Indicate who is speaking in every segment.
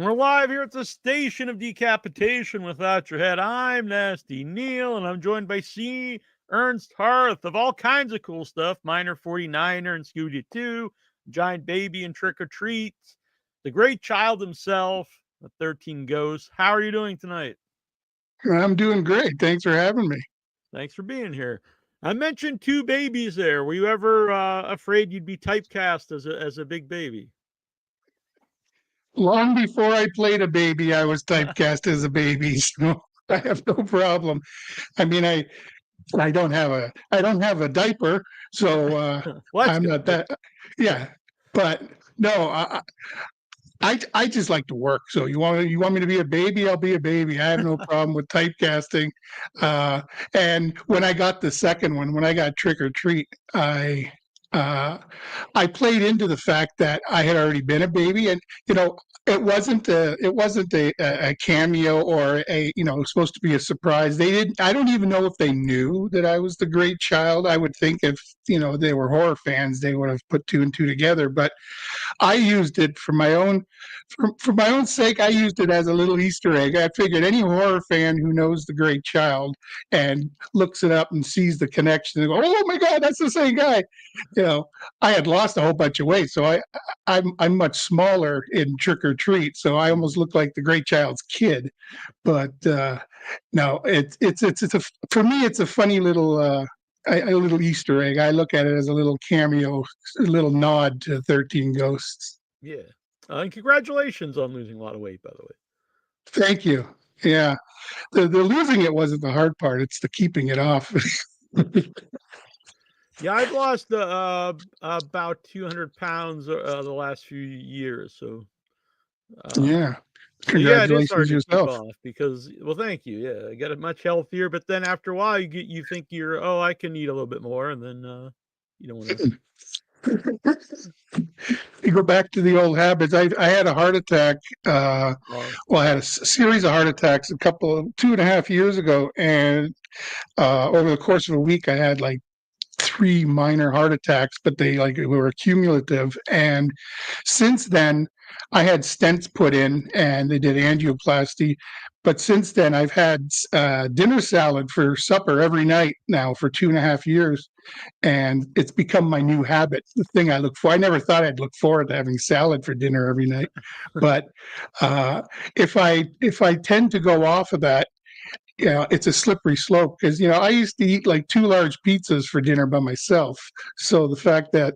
Speaker 1: And we're live here at the station of decapitation without your head. I'm Nasty Neal, and I'm joined by C. Ernst Harth of all kinds of cool stuff. Miner 49er and Scooby Doo, Giant Baby and Trick or Treats, the great child himself, the 13 Ghosts. How are you doing tonight?
Speaker 2: I'm doing great. Thanks for having me.
Speaker 1: Thanks for being here. I mentioned two babies there. Were you ever afraid you'd be typecast as a big baby?
Speaker 2: Long before I played a baby, I was typecast as a baby, so I have no problem. I mean, I don't have a diaper, so
Speaker 1: Well,
Speaker 2: I'm
Speaker 1: good.
Speaker 2: not that. Yeah, but no, I just like to work. So you want me to be a baby? I'll be a baby. I have no problem with typecasting. And when I got the second one, when I got Trick or Treat, I played into the fact that I had already been a baby, and it wasn't a cameo or it was supposed to be a surprise. They didn't. I don't even know if they knew that I was the great child. I would think if they were horror fans, they would have put two and two together. But I used it for my own sake. I used it as a little Easter egg. I figured any horror fan who knows the great child and looks it up and sees the connection and go, "Oh my God, that's the same guy." I had lost a whole bunch of weight, so I'm much smaller in Trick or Treat, so I almost look like the great child's kid. But no, for me, it's a funny little. A little Easter egg. I look at it as a little cameo, a little nod to 13 Ghosts.
Speaker 1: Yeah. And congratulations on losing a lot of weight, by the way.
Speaker 2: Thank you. Yeah. The losing it wasn't the hard part. It's the keeping it off.
Speaker 1: Yeah, I've lost about 200 pounds the last few years. So,
Speaker 2: yeah.
Speaker 1: Yeah, it is hard
Speaker 2: Congratulations
Speaker 1: to keep
Speaker 2: yourself.
Speaker 1: off because, well, thank you. Yeah, I get it much healthier. But then after a while, you think I can eat a little bit more, and then you don't want to.
Speaker 2: You go back to the old habits. I had a heart attack. I had a series of heart attacks 2.5 years ago, and over the course of a week, I had like 3 minor heart attacks, but they were cumulative. And since then, I had stents put in, and they did angioplasty. But since then, I've had dinner salad for supper every night now for 2.5 years, and it's become my new habit. The thing I look for. I never thought I'd look forward to having salad for dinner every night, but if I tend to go off of that, it's a slippery slope because I used to eat like 2 large pizzas for dinner by myself. So the fact that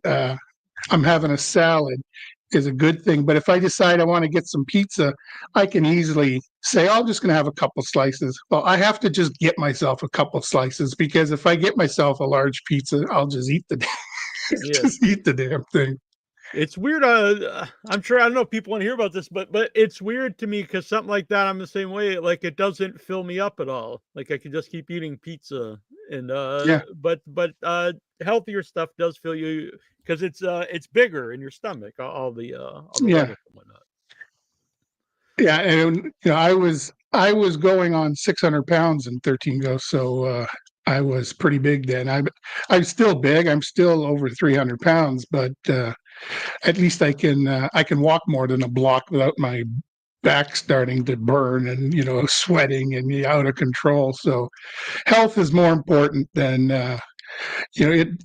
Speaker 2: I'm having a salad is a good thing. But if I decide I want to get some pizza, I can easily say, I'm just going to have a couple slices. Well, I have to just get myself a couple slices because if I get myself a large pizza, I'll just eat just eat the damn thing.
Speaker 1: It's weird. I'm sure I don't know if people want to hear about this, but it's weird to me because something like that, I'm the same way. Like it doesn't fill me up at all. Like I could just keep eating pizza, and but healthier stuff does fill you because it's bigger in your stomach. All the lettuce and whatnot.
Speaker 2: Yeah, and I was going on 600 pounds in 13 Ghosts, so I was pretty big then. I'm still big. I'm still over 300 pounds, but at least I can walk more than a block without my back starting to burn and sweating and out of control. So health is more important than I had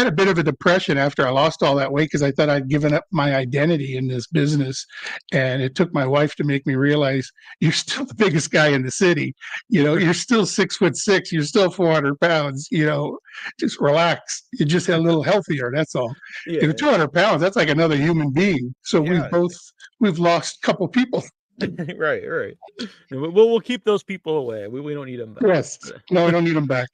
Speaker 2: a bit of a depression after I lost all that weight because I thought I'd given up my identity in this business, and it took my wife to make me realize you're still the biggest guy in the city. You're still 6'6", you're still 400 pounds. Just relax. You're just a little healthier. That's all.
Speaker 1: Yeah.
Speaker 2: 200 pounds, that's like another human being. So we've lost a couple people.
Speaker 1: Right. We'll keep those people away. We don't need them back.
Speaker 2: Yes. No, we don't need them back.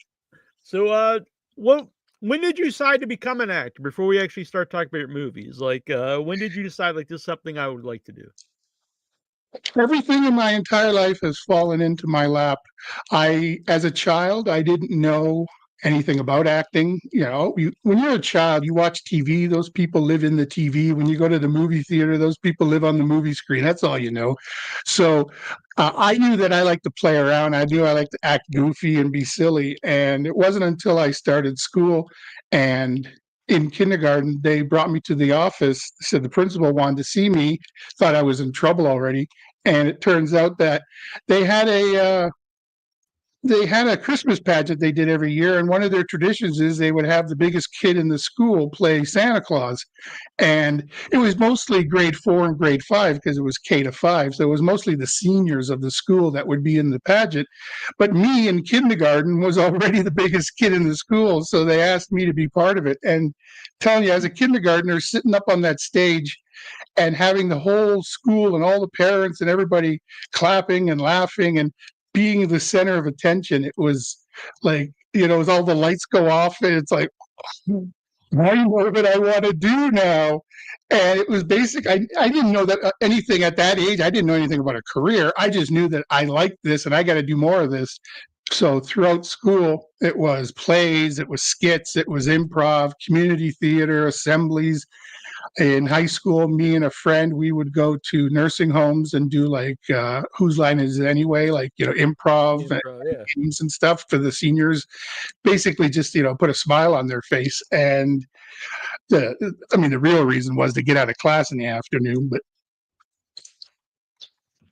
Speaker 1: So, when did you decide to become an actor? Before we actually start talking about your movies, like, when did you decide this is something I would like to do?
Speaker 2: Everything in my entire life has fallen into my lap. As a child, I didn't know anything about acting. When you're a child, you watch TV. Those people live in the TV. When you go to the movie theater, those people live on the movie screen. That's all you know. So I knew that I liked to play around. I knew I liked to act goofy and be silly. And it wasn't until I started school and in kindergarten, they brought me to the office, said the principal wanted to see me, thought I was in trouble already. And it turns out that they had a Christmas pageant they did every year, and one of their traditions is they would have the biggest kid in the school play Santa Claus. And it was mostly grade 4 and grade 5 because it was K to 5. So it was mostly the seniors of the school that would be in the pageant. But me in kindergarten was already the biggest kid in the school. So they asked me to be part of it. And telling you, as a kindergartner, sitting up on that stage and having the whole school and all the parents and everybody clapping and laughing and being the center of attention, it was like, as all the lights go off, and it's like, I know what I want to do now. And it was basic. I didn't know that anything at that age. I didn't know anything about a career. I just knew that I liked this and I got to do more of this. So throughout school, it was plays, it was skits, it was improv, community theater, assemblies. In high school, me and a friend, we would go to nursing homes and do like Whose Line Is It Anyway, like, improv and
Speaker 1: yeah.
Speaker 2: games and stuff for the seniors. Basically just, put a smile on their face. And the real reason was to get out of class in the afternoon, but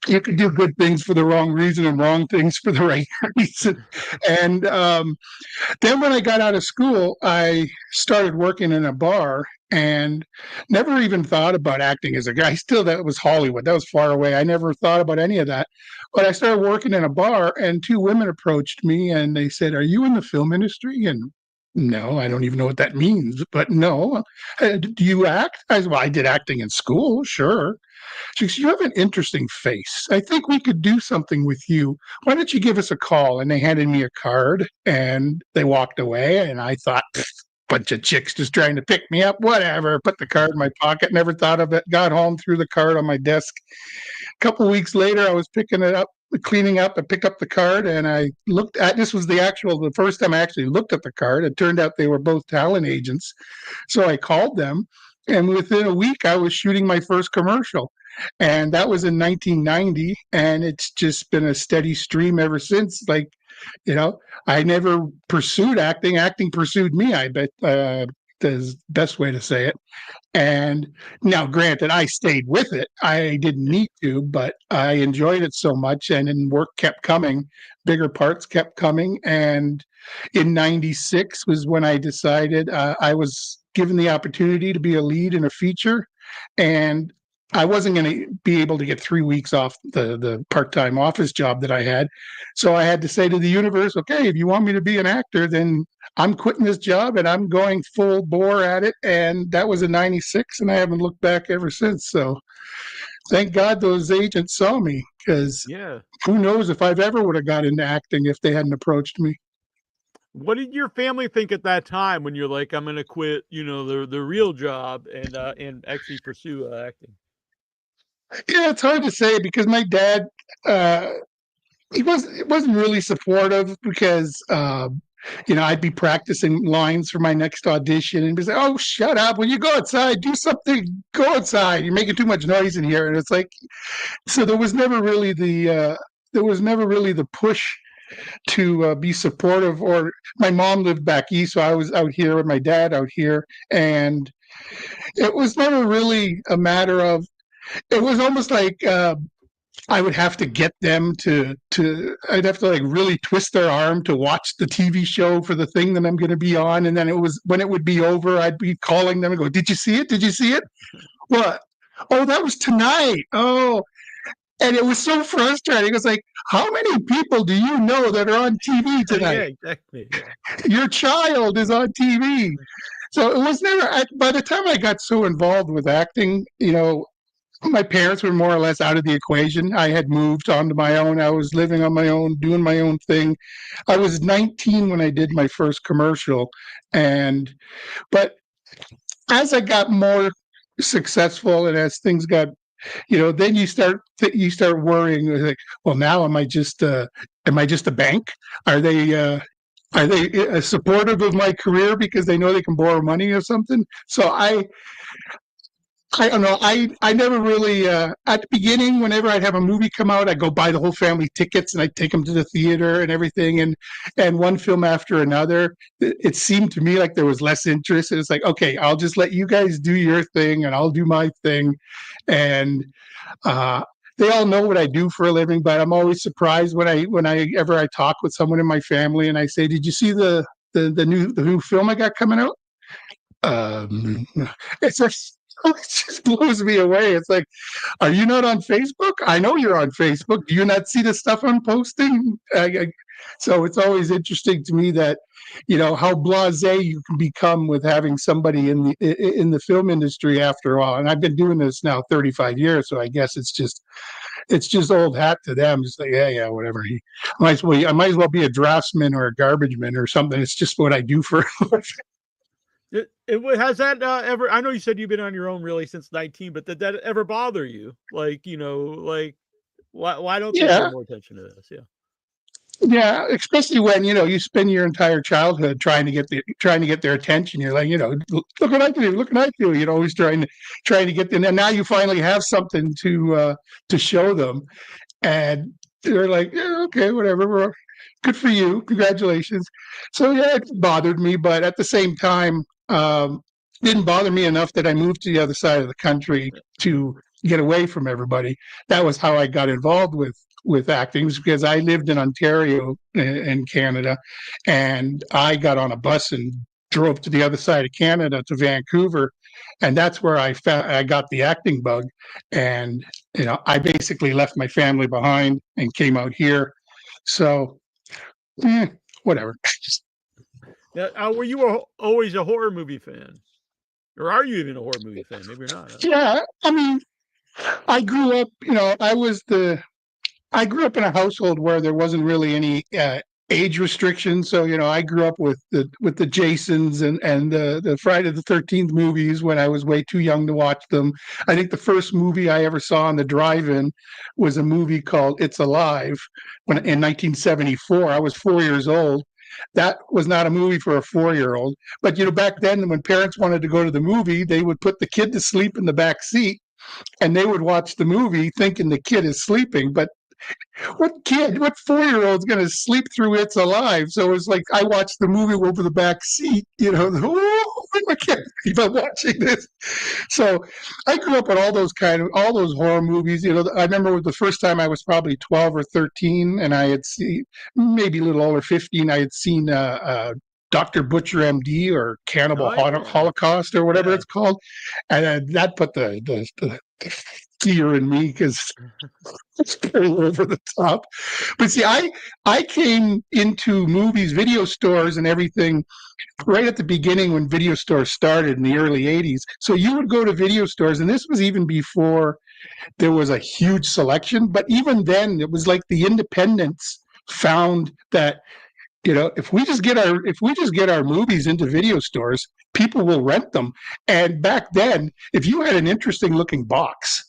Speaker 2: you could do good things for the wrong reason and wrong things for the right reason. And then when I got out of school, I started working in a bar and never even thought about acting as a guy. Still, that was Hollywood. That was far away. I never thought about any of that. But I started working in a bar, and two women approached me, and they said, "Are you in the film industry?" And no, I don't even know what that means. But no, do you act? I said, "Well, I did acting in school, sure." She said, "You have an interesting face. I think we could do something with you. Why don't you give us a call?" And they handed me a card, and they walked away. And I thought, bunch of chicks just trying to pick me up, whatever. Put the card in my pocket, never thought of it. Got home, threw the card on my desk. A couple of weeks later, I was picking it up, cleaning up. I picked up the card, and I looked at, this was the first time I actually looked at the card. It turned out they were both talent agents. So I called them, and within a week, I was shooting my first commercial. And that was in 1990, and it's just been a steady stream ever since. Like, I never pursued acting. Acting pursued me, I bet, is the best way to say it. And now, granted, I stayed with it. I didn't need to, but I enjoyed it so much, and then work kept coming. Bigger parts kept coming. And in 96 was when I decided I was given the opportunity to be a lead in a feature, and I wasn't going to be able to get 3 weeks off the part-time office job that I had. So I had to say to the universe, okay, if you want me to be an actor, then I'm quitting this job and I'm going full bore at it. And that was in 96, and I haven't looked back ever since. So thank God those agents saw me, because who knows if I've ever would have got into acting if they hadn't approached me.
Speaker 1: What did your family think at that time when you're like, I'm going to quit, the real job and actually pursue acting?
Speaker 2: Yeah, it's hard to say, because my dad, he wasn't really supportive, because I'd be practicing lines for my next audition and be like, "Oh, shut up! When you go outside, do something. Go outside. You're making too much noise in here." And it's like, so there was never really the push to be supportive. Or my mom lived back east, so I was out here with my dad out here, and it was never really a matter of. It was almost like I would have to get them I'd have to like really twist their arm to watch the TV show for the thing that I'm going to be on. And then when it would be over, I'd be calling them and go, "Did you see it? Did you see it? What? Oh, that was tonight. Oh." And it was so frustrating. It's like, how many people do you know that are on TV tonight?
Speaker 1: Yeah, exactly.
Speaker 2: Your child is on TV. So it was never, by the time I got so involved with acting, my parents were more or less out of the equation. I had moved onto my own. I was living on my own, doing my own thing. I was 19 when I did my first commercial. But as I got more successful, and as things got, then you start worrying, like, well, now am I just a bank? Are they supportive of my career because they know they can borrow money or something? So I don't know. I never really at the beginning. Whenever I'd have a movie come out, I'd go buy the whole family tickets and I'd take them to the theater and everything. And one film after another, it seemed to me like there was less interest. And it's like, okay, I'll just let you guys do your thing and I'll do my thing. And uh, they all know what I do for a living. But I'm always surprised when I talk with someone in my family and I say, "Did you see the new film I got coming out?" Um, it's just, it just blows me away. It's like, are you not on Facebook? I know you're on Facebook. Do you not see the stuff I'm posting? So it's always interesting to me that, how blasé you can become with having somebody in the film industry after all. And I've been doing this now 35 years, so I guess it's just old hat to them. Just like, yeah, whatever. I might as well be a draftsman or a garbage man or something. It's just what I do for.
Speaker 1: Has that ever? I know you said you've been on your own really since 19, but did that ever bother you? Like, why don't they pay more attention to this? Yeah.
Speaker 2: Yeah, especially when you spend your entire childhood trying to get their attention. You're like, look what I do, look what I do. Always trying to get them. And now you finally have something to show them, and they're like, yeah, okay, whatever. Good for you, congratulations. So yeah, it bothered me, but at the same time, didn't bother me enough that I moved to the other side of the country to get away from everybody. That was how I got involved with acting, because I lived in Ontario in Canada, and I got on a bus and drove to the other side of Canada to Vancouver, and that's where I got the acting bug. And I basically left my family behind and came out here. So whatever.
Speaker 1: Now, were you always a horror movie fan, or are you even a horror movie fan? Maybe you're not. Huh?
Speaker 2: Yeah, I mean, I grew up. I grew up in a household where there wasn't really any age restrictions. So I grew up with the Jasons and the Friday the 13th movies when I was way too young to watch them. I think the first movie I ever saw in the drive-in was a movie called It's Alive in 1974. I was 4 years old. That was not a movie for a 4-year-old. But back then, when parents wanted to go to the movie, they would put the kid to sleep in the back seat, and they would watch the movie thinking the kid is sleeping. But what 4-year-old's going to sleep through It's Alive? So it's like I watched the movie over the back seat, I can't believe I'm watching this. So I grew up with all those horror movies. I remember the first time I was probably 12 or 13, and I had seen, maybe a little older, 15, I had seen Dr. Butcher MD or Cannibal Holocaust or whatever it's called. And that put the fear in me, because it's very over the top. But see, I came into movies, video stores and everything right at the beginning when video stores started in the early 80s. So you would go to video stores, and this was even before there was a huge selection. But even then, it was like the independents found that if we just get our movies into video stores, people will rent them. And back then, if you had an interesting looking box,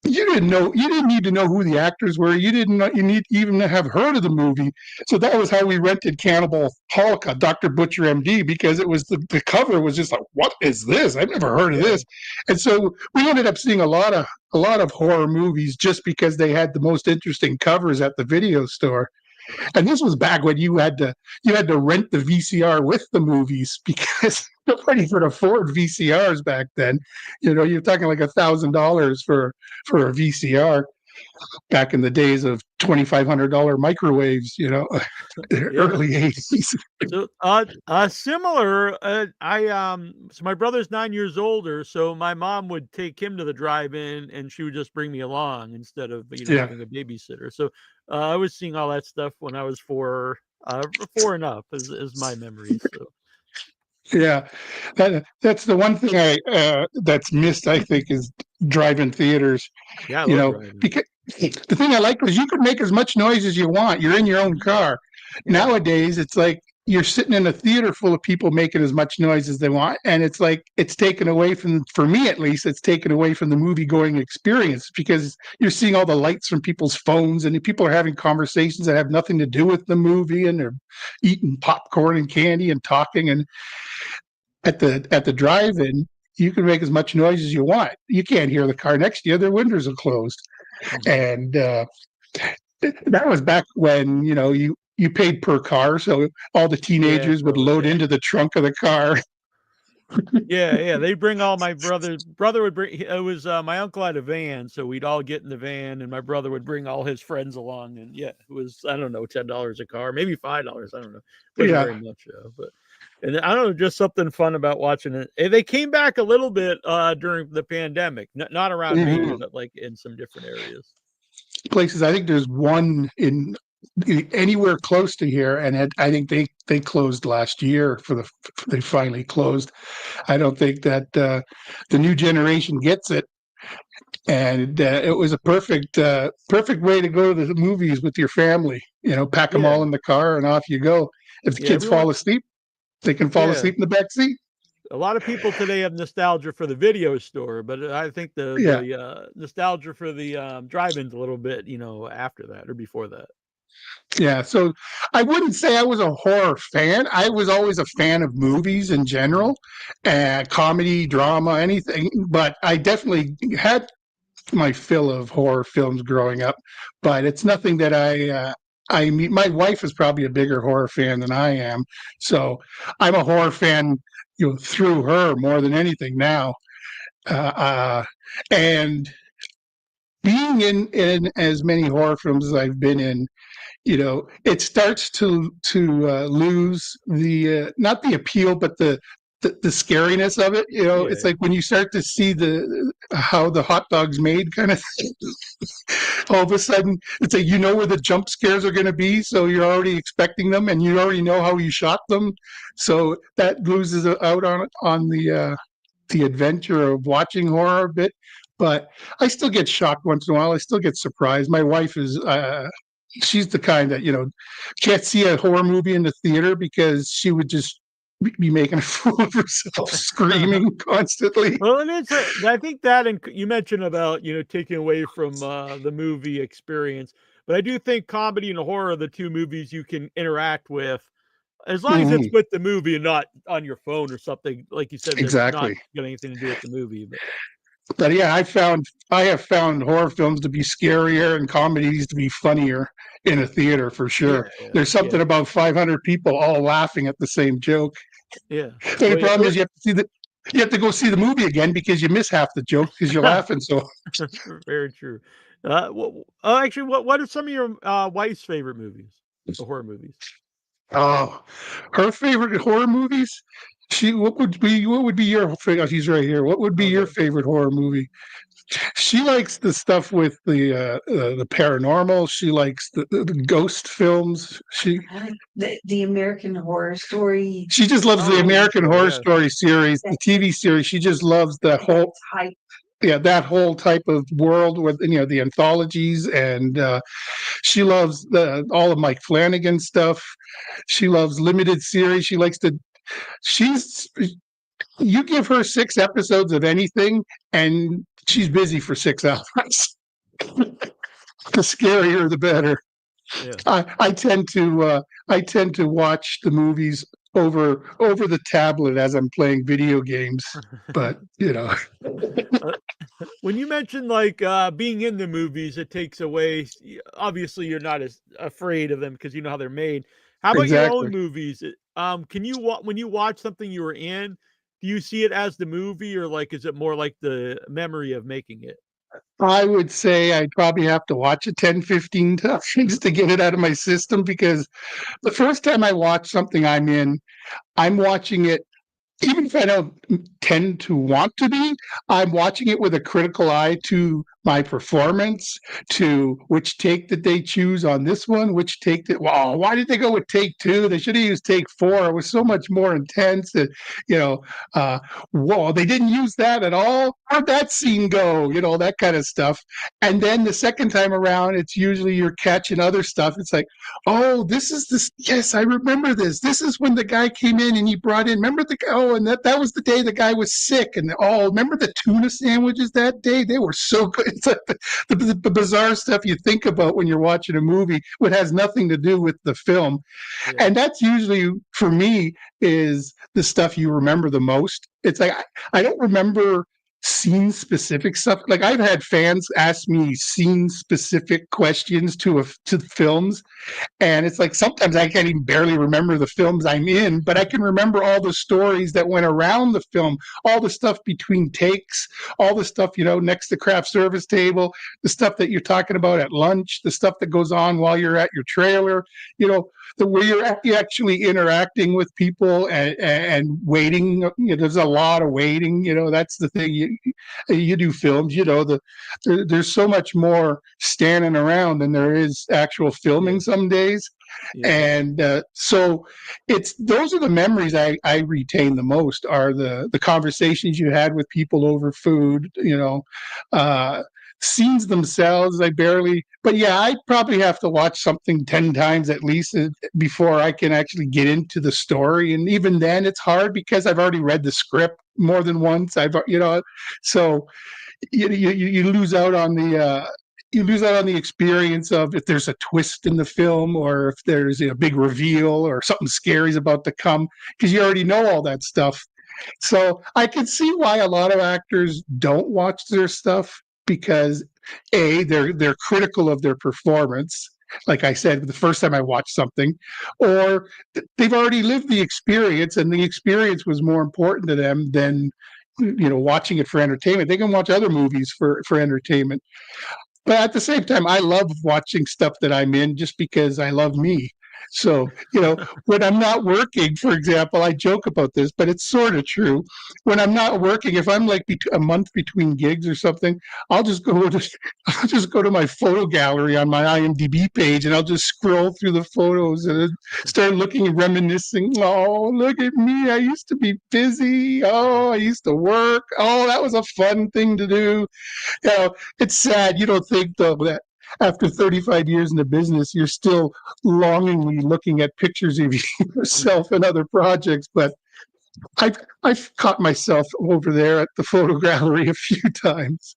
Speaker 2: you didn't need to know who the actors were. You need even to have heard of the movie. So that was how we rented Cannibal Holocaust, Dr. Butcher MD, because it was the cover was just like, what is this? I've never heard of this. And so we ended up seeing a lot of horror movies just because they had the most interesting covers at the video store. And this was back when you had to rent the VCR with the movies, because nobody could afford VCRs back then. You're talking like $1,000 for a VCR back in the days of $2,500 microwaves. Early 80s.
Speaker 1: So, similar. So my brother's 9 years older, so my mom would take him to the drive-in, and she would just bring me along instead of having a babysitter. So I was seeing all that stuff when I was four and up, is my memory. So.
Speaker 2: Yeah, that's the one thing that's missed, I think, is drive-in theaters.
Speaker 1: Yeah,
Speaker 2: because the thing I like was you could make as much noise as you want. You're in your own car. Nowadays, it's like you're sitting in a theater full of people making as much noise as they want, and it's like it's taken away from, for me at least, it's taken away from the movie-going experience, because you're seeing all the lights from people's phones, and people are having conversations that have nothing to do with the movie, and they're eating popcorn and candy and talking. And at the drive-in, you can make as much noise as you want. You can't hear the car next to you. Their windows are closed. And that was back when, you paid per car. So all the teenagers would load into the trunk of the car.
Speaker 1: Yeah. They bring all my brother would bring, it was my uncle had a van, so we'd all get in the van and my brother would bring all his friends along, and it was, I don't know, $10 a car, maybe $5, I don't know. It wasn't very much, but and I don't know, just something fun about watching it. And they came back a little bit during the pandemic, not around me, but like in some different areas.
Speaker 2: Places. I think there's one in anywhere close to here, and I think they closed last year they finally closed. I don't think that the new generation gets it, and it was a perfect way to go to the movies with your family. Pack them all in the car and off you go. If the kids fall asleep, they can fall asleep in the back seat.
Speaker 1: A lot of people today have nostalgia for the video store, but I think the nostalgia for the drive-ins a little bit, after that or before that.
Speaker 2: Yeah, so I wouldn't say I was a horror fan. I was always a fan of movies in general, comedy, drama, anything. But I definitely had my fill of horror films growing up. But it's nothing that I mean, my wife is probably a bigger horror fan than I am, so I'm a horror fan, through her more than anything now. And being in as many horror films as I've been in, it starts to lose the not the appeal, but the scariness of it. It's like when you start to see how the hot dog's made, kind of thing. All of a sudden, it's like where the jump scares are going to be, so you're already expecting them, and you already know how you shot them. So that loses out on the adventure of watching horror a bit. But I still get shocked once in a while. I still get surprised. My wife is. She's the kind that can't see a horror movie in the theater because she would just be making a fool of herself, screaming constantly.
Speaker 1: Well, it is. I think that, and you mentioned about taking away from the movie experience, but I do think comedy and horror are the two movies you can interact with, as long as it's with the movie and not on your phone or something, like you said.
Speaker 2: Exactly.
Speaker 1: Not got anything to do with the movie,
Speaker 2: But yeah, I have found horror films to be scarier and comedies to be funnier in a theater for sure. There's something about 500 people all laughing at the same joke.
Speaker 1: Yeah.
Speaker 2: The problem is you have to go see the movie again because you miss half the joke because you're laughing so.
Speaker 1: Very true. Actually, what are some of your wife's favorite movies? The horror movies.
Speaker 2: Oh, her favorite horror movies. What would be your favorite? She's right here. What would be your favorite horror movie? She likes the stuff with the paranormal. She likes the ghost films. She
Speaker 3: the American Horror Story.
Speaker 2: She just loves the American Horror Story series, the TV series. She just loves that whole
Speaker 3: type.
Speaker 2: Yeah, that whole type of world with the anthologies, and she loves all of Mike Flanagan stuff. She loves limited series. She likes to. You give her 6 episodes of anything, and she's busy for 6 hours. The scarier, the better. Yeah. I tend to watch the movies over the tablet as I'm playing video games, but
Speaker 1: when you mentioned like being in the movies, it takes away. Obviously, you're not as afraid of them because you know how they're made. How about your own movies? Can you when you watch something you were in, do you see it as the movie, or like is it more like the memory of making it?
Speaker 2: I would say I'd probably have to watch it 10, 15 times to get it out of my system, because the first time I watch something I'm in, I'm watching it, even if I don't tend to want to be, I'm watching it with a critical eye to my performance, to which take did they choose on this one, why did they go with take 2? They should have used take 4. It was so much more intense. That they didn't use that at all. How'd that scene go? That kind of stuff. And then the second time around, it's usually you're catching other stuff. It's like, oh, this is this. Yes, I remember this. This is when the guy came in and he brought in. Remember the guy? Oh, and that was the day the guy was sick. And remember the tuna sandwiches that day? They were so good. It's like the bizarre stuff you think about when you're watching a movie, what has nothing to do with the film.
Speaker 1: Yeah.
Speaker 2: And that's usually, for me, is the stuff you remember the most. It's like, I don't remember scene specific stuff. Like, I've had fans ask me scene specific questions to films, and it's like sometimes I can't even barely remember the films I'm in, but I can remember all the stories that went around the film, all the stuff between takes, all the stuff, next to craft service table, the stuff that you're talking about at lunch, the stuff that goes on while you're at your trailer, the way you're actually interacting with people and waiting. There's a lot of waiting. That's the thing. You do films. There's so much more standing around than there is actual filming some days. Yeah. And so those are the memories I retain the most, are the conversations you had with people over food. Scenes themselves, but yeah, I probably have to watch something 10 times at least before I can actually get into the story. And even then it's hard because I've already read the script more than once. So you lose out on the experience of if there's a twist in the film, or if there's a big reveal or something scary is about to come, because you already know all that stuff. So I can see why a lot of actors don't watch their stuff, because they're critical of their performance, like I said the first time I watched something, or they've already lived the experience, and the experience was more important to them than watching it for entertainment. They can watch other movies for entertainment, but at the same time, I love watching stuff that I'm in just because I love me. So, when I'm not working, for example, I joke about this, but it's sort of true. When I'm not working, if I'm like a month between gigs or something, I'll just go to my photo gallery on my IMDb page, and I'll just scroll through the photos and start looking and reminiscing. Oh, look at me. I used to be busy. Oh, I used to work. Oh, that was a fun thing to do. It's sad. You don't think, though, that after 35 years in the business, you're still longingly looking at pictures of yourself and other projects. But I've caught myself over there at the photo gallery a few times.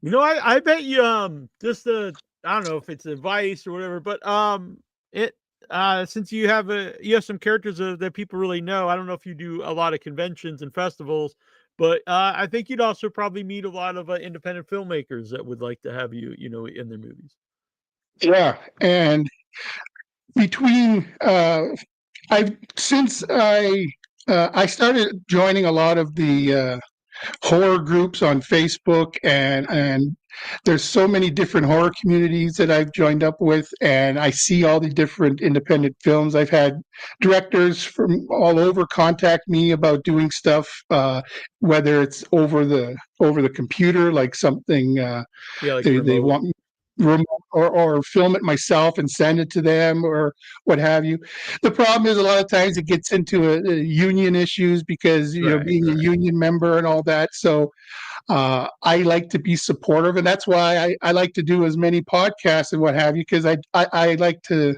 Speaker 1: I bet you just I don't know if it's advice or whatever, but since you have some characters that people really know, I don't know if you do a lot of conventions and festivals, but I think you'd also probably meet a lot of independent filmmakers that would like to have you, in their movies.
Speaker 2: Yeah, and between since I started joining a lot of the horror groups on Facebook, and there's so many different horror communities that I've joined up with, and I see all the different independent films. I've had directors from all over contact me about doing stuff, whether it's over the computer, like something
Speaker 1: like
Speaker 2: they want me remote, or film it myself and send it to them, or what have you. The problem is a lot of times it gets into union issues, because being a union member and all that. So I like to be supportive, and that's why I like to do as many podcasts and what have you, because I like to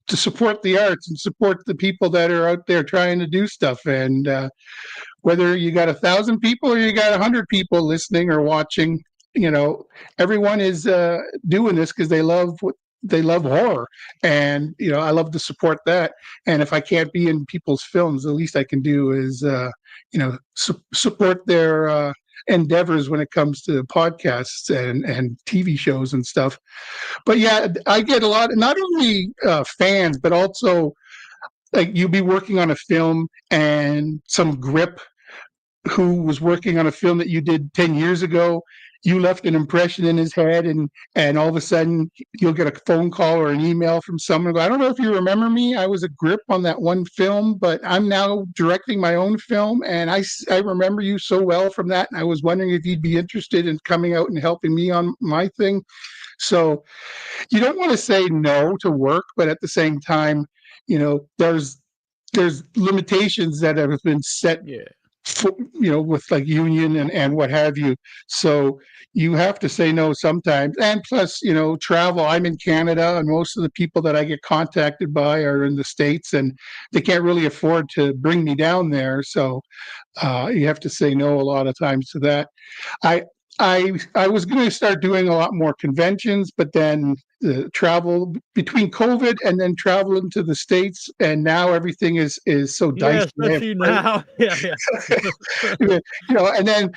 Speaker 2: to support the arts and support the people that are out there trying to do stuff. And whether you got 1,000 people or you got 100 people listening or watching, everyone is doing this because they love horror, and I love to support that. And if I can't be in people's films, the least I can do is support their endeavors when it comes to podcasts and TV shows and stuff. But yeah, I get a lot, not only fans, but also, like, you'll be working on a film and some grip who was working on a film that you did 10 years ago, you left an impression in his head, and all of a sudden you'll get a phone call or an email from someone. I don't know if you remember me. I was a grip on that one film, but I'm now directing my own film, and I remember you so well from that, and I was wondering if you'd be interested in coming out and helping me on my thing. So you don't want to say no to work, but at the same time, there's limitations that have been set.
Speaker 1: Yeah.
Speaker 2: With like union and what have you. So you have to say no sometimes. And plus, travel. I'm in Canada, and most of the people that I get contacted by are in the States, and they can't really afford to bring me down there. So you have to say no a lot of times to that. I was going to start doing a lot more conventions, but then the travel between COVID and then traveling to the States, and now everything is so
Speaker 1: Yeah,
Speaker 2: dicey.
Speaker 1: especially now. Yeah.
Speaker 2: And then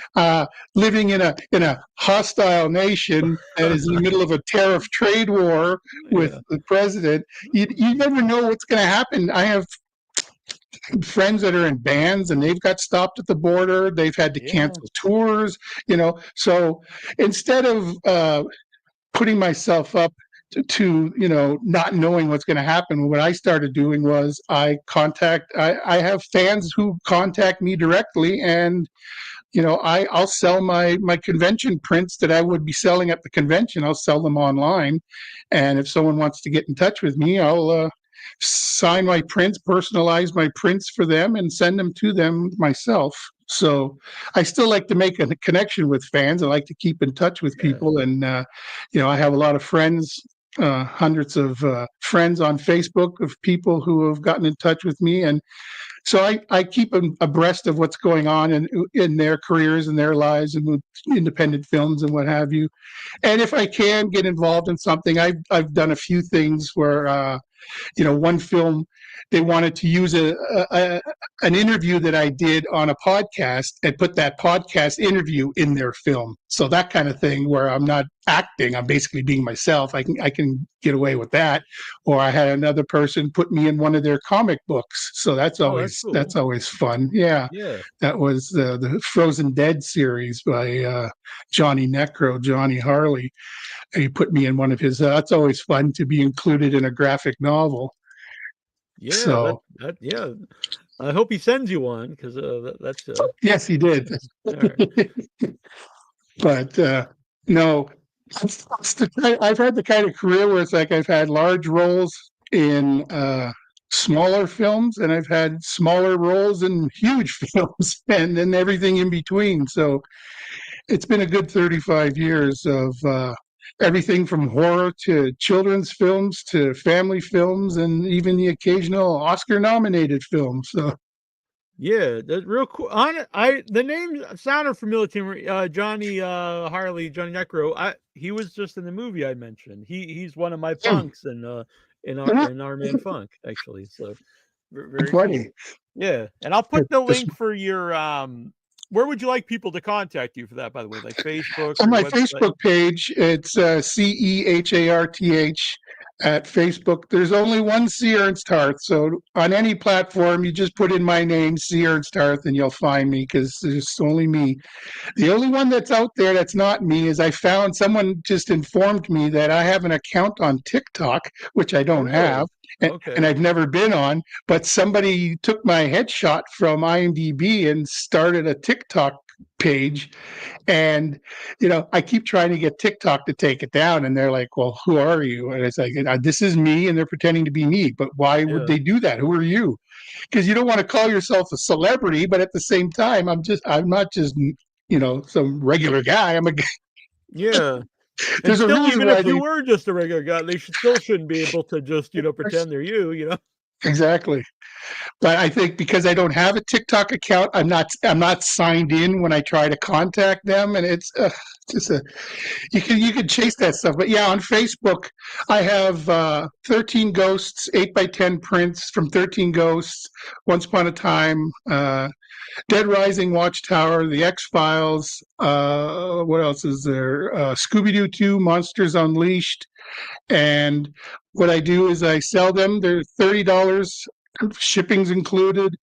Speaker 2: living in a hostile nation that is in the middle of a tariff trade war with
Speaker 1: Yeah.
Speaker 2: the president, you never know what's going to happen. I have friends that are in bands and they've got stopped at the border. They've had to cancel tours, So instead of putting myself up to not knowing what's going to happen, what I started doing was I have fans who contact me directly, and I'll sell my convention prints that I would be selling at the convention. I'll sell them online, and if someone wants to get in touch with me, I'll sign my prints, personalize my prints for them, and send them to them myself. So I still like to make a connection with fans. I like to keep in touch with people, and I have a lot of friends, hundreds of friends on Facebook of people who have gotten in touch with me, and so I keep them abreast of what's going on in their careers and their lives and with independent films and what have you. And if I can get involved in something, I've done a few things where one film, they wanted to use an interview that I did on a podcast and put that podcast interview in their film. So that kind of thing where I'm not acting, I'm basically being myself. I can get away with that. Or I had another person put me in one of their comic books. So that's always
Speaker 1: cool.
Speaker 2: that's always fun. Yeah. That was the Frozen Dead series by Johnny Harley. He put me in one of his. That's always fun to be included in a graphic novel.
Speaker 1: Yeah.
Speaker 2: So,
Speaker 1: yeah. I hope he sends you one, because that's.
Speaker 2: Yes, he did.
Speaker 1: Right.
Speaker 2: But no, I've had the kind of career where it's like I've had large roles in smaller films, and I've had smaller roles in huge films, and then everything in between. So it's been a good 35 years of everything from horror to children's films to family films, and even the occasional Oscar-nominated film. So,
Speaker 1: yeah, that's real cool. The name sounded familiar to me. Johnny Johnny Necro. He was just in the movie I mentioned. He's one of my punks in our man Funk, actually. So very
Speaker 2: funny.
Speaker 1: cool. Yeah, and I'll put the link for your where would you like people to contact you for that, by the way? Like Facebook?
Speaker 2: On my Facebook page, it's CEHARTH at Facebook. There's only one C. Ernst Harth. So on any platform, you just put in my name, C. Ernst Harth, and you'll find me, because there's only me. The only one that's out there that's not me is I found someone just informed me that I have an account on TikTok, which I don't have. And I've never been on, but somebody took my headshot from IMDb and started a TikTok page. And, I keep trying to get TikTok to take it down, and they're like, well, who are you? And it's like, this is me, and they're pretending to be me. But why would they do that? Who are you? Because you don't want to call yourself a celebrity, but at the same time, I'm not just, some regular guy. I'm a
Speaker 1: Yeah.
Speaker 2: There's
Speaker 1: and
Speaker 2: a
Speaker 1: still,
Speaker 2: reason
Speaker 1: even
Speaker 2: why
Speaker 1: if you were just a regular guy, they shouldn't be able to just, pretend they're you,
Speaker 2: Exactly. But I think because I don't have a TikTok account, I'm not signed in when I try to contact them, and it's just you can chase that stuff. But yeah, on Facebook, I have 13 Ghosts, 8x10 prints from 13 Ghosts, Once Upon a Time, Dead Rising, Watchtower, The X-Files, what else is there? Scooby Doo 2, Monsters Unleashed. And what I do is I sell them. They're $30, shipping's included,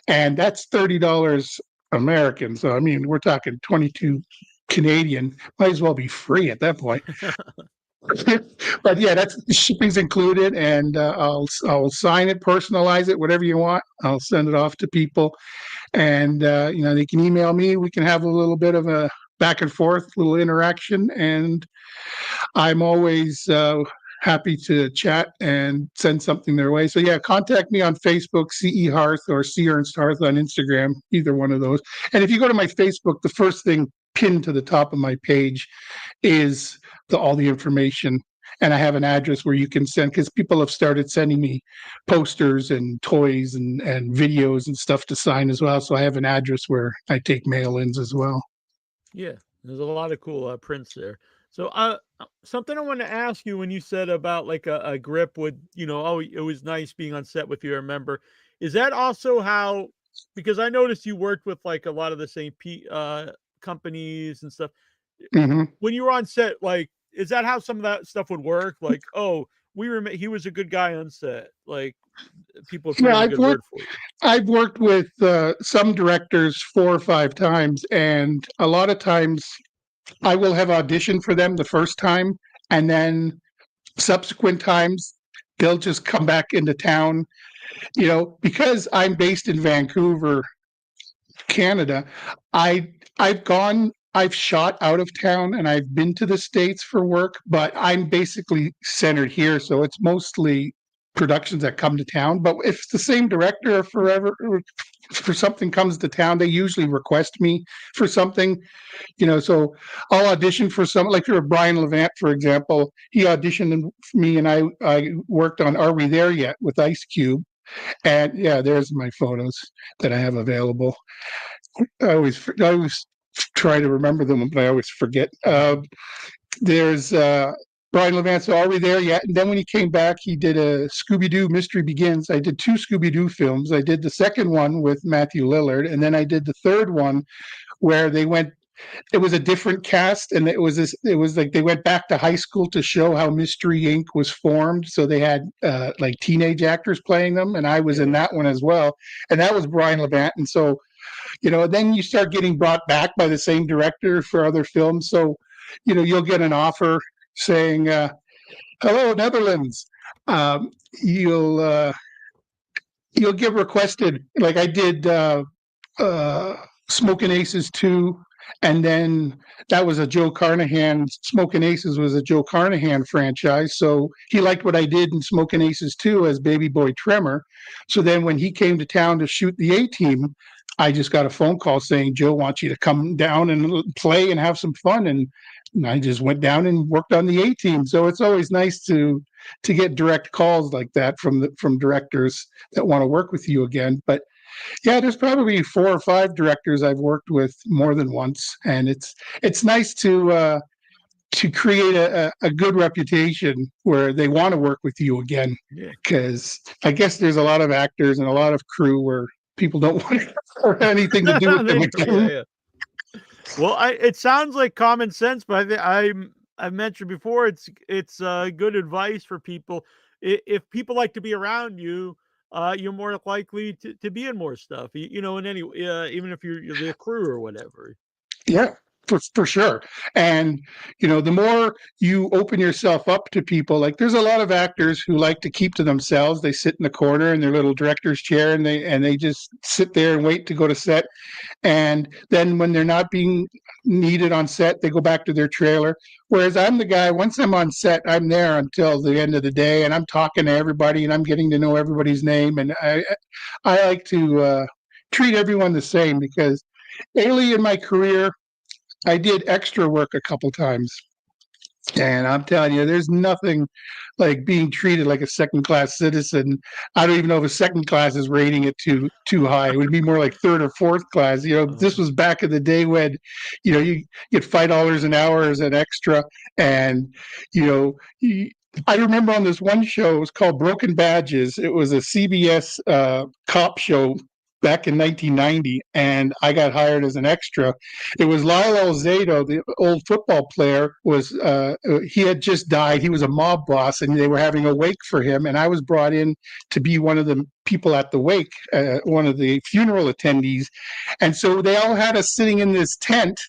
Speaker 2: and that's $30 American. So, I mean, we're talking 22 Canadian. Might as well be free at that point. But yeah, that's shipping's included, and I'll sign it, personalize it, whatever you want. I'll send it off to people, and they can email me. We can have a little bit of a back and forth, little interaction, and I'm always happy to chat and send something their way. So yeah, contact me on Facebook, CE Harth, or C Ernst Harth on Instagram, either one of those. And if you go to my Facebook, the first thing pinned to the top of my page is all the information. And I have an address where you can send, because people have started sending me posters and toys and videos and stuff to sign as well. So I have an address where I take mail-ins as well.
Speaker 1: Yeah. There's a lot of cool prints there. So, something I want to ask you when you said about like a grip would, oh, it was nice being on set with you. I remember. Is that also how? Because I noticed you worked with like a lot of the same companies and stuff.
Speaker 2: Mm-hmm.
Speaker 1: When you were on set, like, is that how some of that stuff would work? Like, oh, he was a good guy on set. Like, people would put
Speaker 2: Yeah,
Speaker 1: in a good word for you.
Speaker 2: I've worked with some directors 4 or 5 times, and a lot of times I will have auditioned for them the first time, and then subsequent times they'll just come back into town. Because I'm based in Vancouver, Canada. I've shot out of town and I've been to the States for work, but I'm basically centered here, so it's mostly productions that come to town. But if the same director forever for something comes to town, they usually request me for something. So I'll audition for some, like for Brian Levant, for example. He auditioned for me, and I worked on Are We There Yet with Ice Cube. And yeah, there's my photos that I have available. I always try to remember them, but I always forget. There's Brian Levant. So Are We There Yet? And then when he came back, he did a Scooby Doo Mystery Begins. I did 2 Scooby Doo films. I did the second one with Matthew Lillard, and then I did the third one where they went. It was a different cast, and it was like they went back to high school to show how Mystery Inc. was formed. So they had like teenage actors playing them, and I was in that one as well. And that was Brian Levant. And so, then you start getting brought back by the same director for other films. So, you'll get an offer saying, "Hello, Netherlands." You'll get requested. Like I did Smoking Aces 2, and then that was a Joe Carnahan. Smoking Aces was a Joe Carnahan franchise, so he liked what I did in Smoking Aces 2 as Baby Boy Tremor. So then when he came to town to shoot the A-Team, I just got a phone call saying, "Joe wants you to come down and play and have some fun." And I just went down and worked on the A-Team. So it's always nice to get direct calls like that from directors that want to work with you again. But yeah, there's probably 4 or 5 directors I've worked with more than once, and it's nice to create a good reputation where they want to work with you again. Because I guess there's a lot of actors and a lot of crew where people don't want anything to do with them again.
Speaker 1: Yeah. Well, it sounds like common sense, but I've mentioned before it's good advice for people. If people like to be around you, you're more likely to be in more stuff. In any even if you're the crew or whatever.
Speaker 2: Yeah, for sure. And the more you open yourself up to people, like there's a lot of actors who like to keep to themselves. They sit in the corner in their little director's chair, and they just sit there and wait to go to set. And then when they're not being needed on set, they go back to their trailer. Whereas I'm the guy, once I'm on set, I'm there until the end of the day, and I'm talking to everybody, and I'm getting to know everybody's name. And I like to treat everyone the same, because early in my career, I did extra work a couple times. And I'm telling you, there's nothing like being treated like a second-class citizen. I don't even know if a second class is rating it too high. It would be more like third or fourth class. This was back in the day when, you get $5 an hour as an extra, and I remember on this one show, it was called Broken Badges. It was a CBS cop show back in 1990, and I got hired as an extra. It was Lyle Alzado, the old football player, he had just died. He was a mob boss, and they were having a wake for him, and I was brought in to be one of the people at the wake, one of the funeral attendees. And so they all had us sitting in this tent,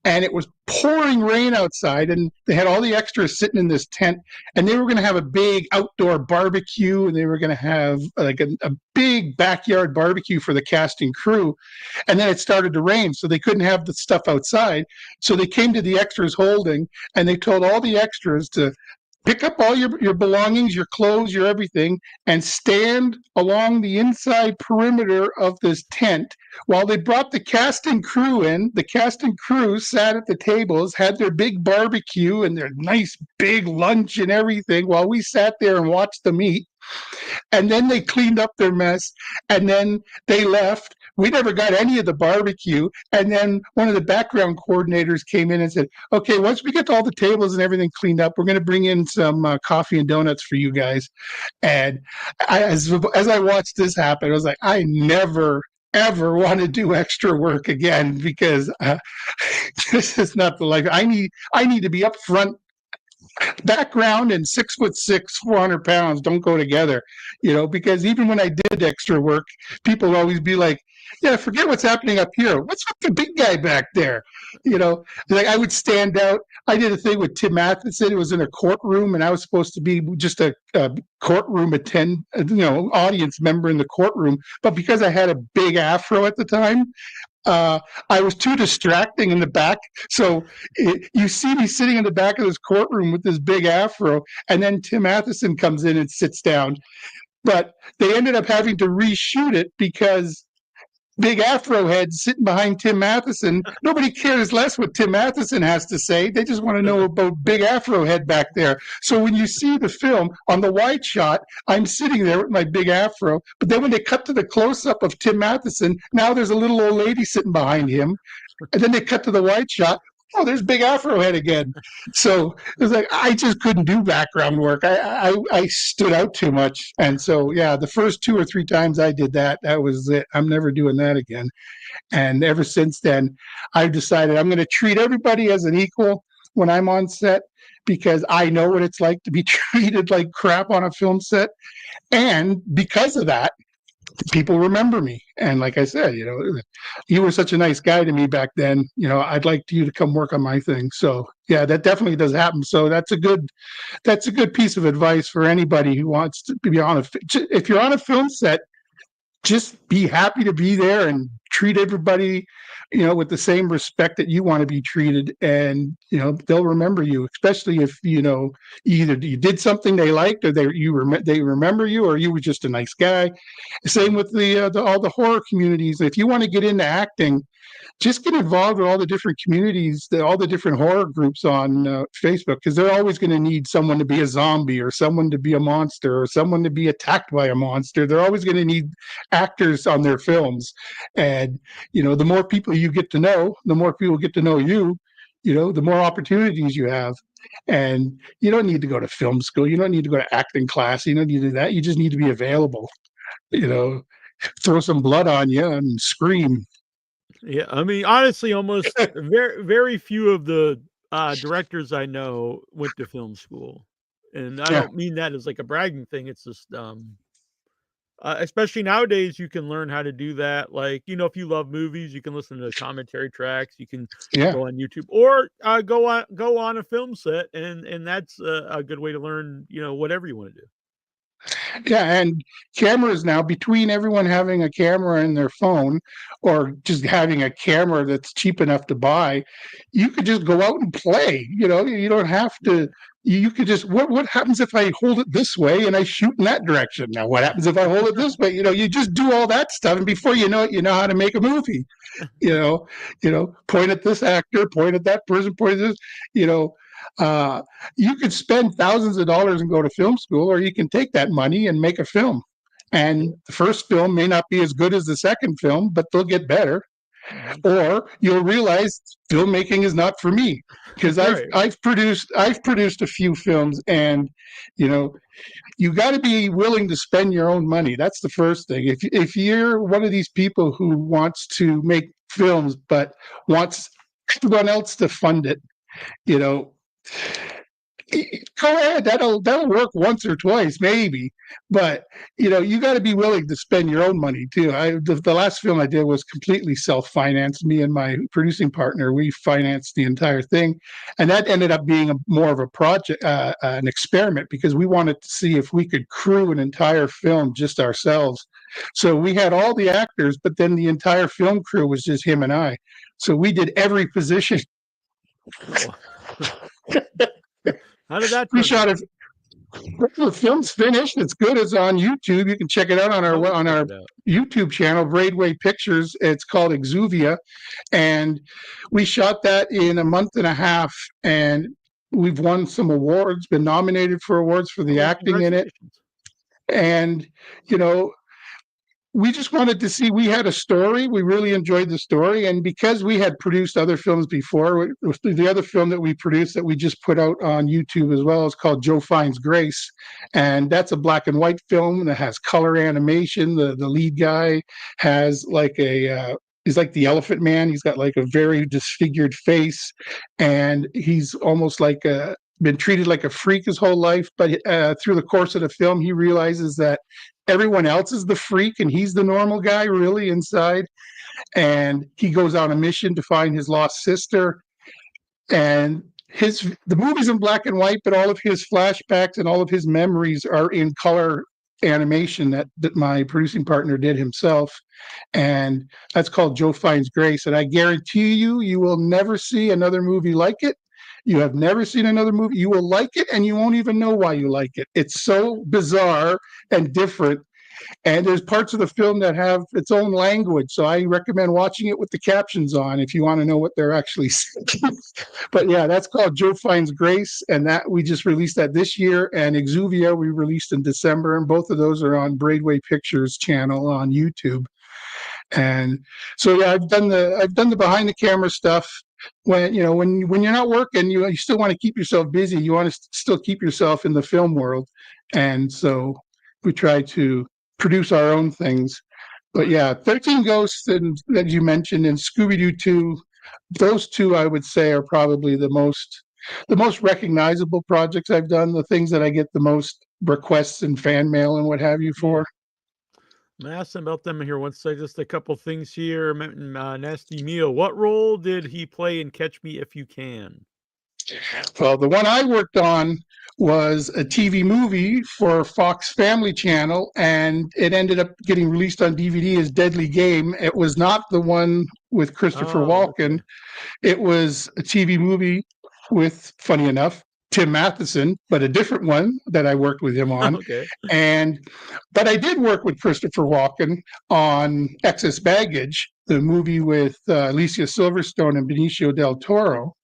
Speaker 2: and it was pouring rain outside, and they had all the extras sitting in this tent, and they were going to have a big outdoor barbecue, and they were going to have like a big backyard barbecue for the cast and crew. And then it started to rain, so they couldn't have the stuff outside. So they came to the extras holding, and they told all the extras to pick up all your belongings, your clothes, your everything, and stand along the inside perimeter of this tent while they brought the cast and crew in. The cast and crew sat at the tables, had their big barbecue and their nice big lunch and everything, while we sat there and watched them eat. And then they cleaned up their mess, and then they left we never got any of the barbecue. And then one of the background coordinators came in and said, okay, once we get all the tables and everything cleaned up, we're going to bring in some coffee and donuts for you guys. And as I watched this happen, I was like, I never ever want to do extra work again, because this is not the life. I need to be up front. Background and 6'6", 400 pounds don't go together, because even when I did extra work, people would always be like, yeah, forget what's happening up here. What's with the big guy back there? Like I would stand out. I did a thing with Tim Matheson. It was in a courtroom, and I was supposed to be just a courtroom audience member in the courtroom. But because I had a big afro at the time, I was too distracting in the back. So you see me sitting in the back of this courtroom with this big afro, and then Tim Matheson comes in and sits down. But they ended up having to reshoot it because big afro head sitting behind Tim Matheson. Nobody cares less what Tim Matheson has to say. They just want to know about big afro head back there. So when you see the film on the wide shot, I'm sitting there with my big afro. But then when they cut to the close-up of Tim Matheson, now there's a little old lady sitting behind him. And then they cut to the wide shot. Oh, there's big afro head again. So it was like, I just couldn't do background work. I stood out too much. And so, yeah, the first 2 or 3 times I did that, that was it. I'm never doing that again. And ever since then, I've decided I'm going to treat everybody as an equal when I'm on set, because I know what it's like to be treated like crap on a film set. And because of that, people remember me. And like I said, you were such a nice guy to me back then. I'd like you to come work on my thing. So yeah, that definitely does happen. So that's a good piece of advice for anybody who wants to be on if you're on a film set, just be happy to be there and treat everybody, with the same respect that you want to be treated. And, they'll remember you, especially if, either you did something they liked, or they remember you, or you were just a nice guy. Same with all the horror communities. If you want to get into acting, just get involved with all the different communities, all the different horror groups on Facebook, because they're always going to need someone to be a zombie, or someone to be a monster, or someone to be attacked by a monster. They're always going to need actors on their films. And, the more people you get to know, the more people get to know you, the more opportunities you have. And you don't need to go to film school. You don't need to go to acting class. You don't need to do that. You just need to be available, throw some blood on you and scream.
Speaker 1: Yeah, I mean, honestly, almost very, very few of the directors I know went to film school, and I don't mean that as like a bragging thing. It's just, especially nowadays, you can learn how to do that. Like, if you love movies, you can listen to commentary tracks. You can go on YouTube, or go on a film set, and that's a good way to learn, whatever you want to do.
Speaker 2: Yeah, and cameras now, between everyone having a camera in their phone, or just having a camera that's cheap enough to buy, you could just go out and play. You don't have to. You could just, what happens if I hold it this way and I shoot in that direction? Now, what happens if I hold it this way? You just do all that stuff, and before you know it, you know how to make a movie. Point at this actor, point at that person, point at this. You could spend thousands of dollars and go to film school, or you can take that money and make a film. And the first film may not be as good as the second film, but they'll get better. Or you'll realize filmmaking is not for me, because I've produced a few films, and you got to be willing to spend your own money. That's the first thing. If you're one of these people who wants to make films but wants everyone else to fund it, go ahead. That'll work once or twice, maybe. But you got to be willing to spend your own money too. The last film I did was completely self-financed. Me and my producing partner, we financed the entire thing, and that ended up being more of a project, an experiment, because we wanted to see if we could crew an entire film just ourselves. So we had all the actors, but then the entire film crew was just him and I. So we did every position.
Speaker 1: How did that?
Speaker 2: We shot it. The film's finished. It's good. It's on YouTube. You can check it out on our YouTube channel, Braidway Pictures. It's called Exuvia, and we shot that in a month and a half. And we've won some awards. Been nominated for awards for the acting in it. And we just wanted to see, we had a story. We really enjoyed the story. And because we had produced other films before, the other film that we produced that we just put out on YouTube as well is called Joe Finds Grace. And that's a black and white film that has color animation. The lead guy has like he's like the Elephant Man. He's got like a very disfigured face, and he's almost like been treated like a freak his whole life. But through the course of the film, he realizes that everyone else is the freak and he's the normal guy really inside. And he goes on a mission to find his lost sister. And the movie's in black and white, but all of his flashbacks and all of his memories are in color animation that my producing partner did himself. And that's called Joe Finds Grace. And I guarantee you will never see another movie like it. You have never seen another movie. You will like it, and you won't even know why you like it. It's so bizarre and different. And there's parts of the film that have its own language. So I recommend watching it with the captions on if you want to know what they're actually saying. But yeah, that's called Joe Finds Grace. And that we just released that this year. And Exuvia we released in December. And both of those are on Braidway Pictures channel on YouTube. And so yeah, I've done the behind the camera stuff. When you're not working, you still want to keep yourself busy. You want to still keep yourself in the film world. And so we try to produce our own things. But yeah, 13 Ghosts, and as you mentioned, and Scooby Doo 2, those two I would say are probably the most recognizable projects I've done, the things that I get the most requests and fan mail and what have you for.
Speaker 1: I'm asking about them here. Once say just a couple things here. Nasty Neal, what role did he play in Catch Me If You Can?
Speaker 2: Well, the one I worked on was a TV movie for Fox Family Channel, and it ended up getting released on DVD as Deadly Game. It was not the one with Christopher Walken.
Speaker 1: Okay.
Speaker 2: It was a TV movie with, funny enough, Tim Matheson, but a different one that I worked with him on.
Speaker 1: Okay.
Speaker 2: But I did work with Christopher Walken on Excess Baggage, the movie with Alicia Silverstone and Benicio del Toro.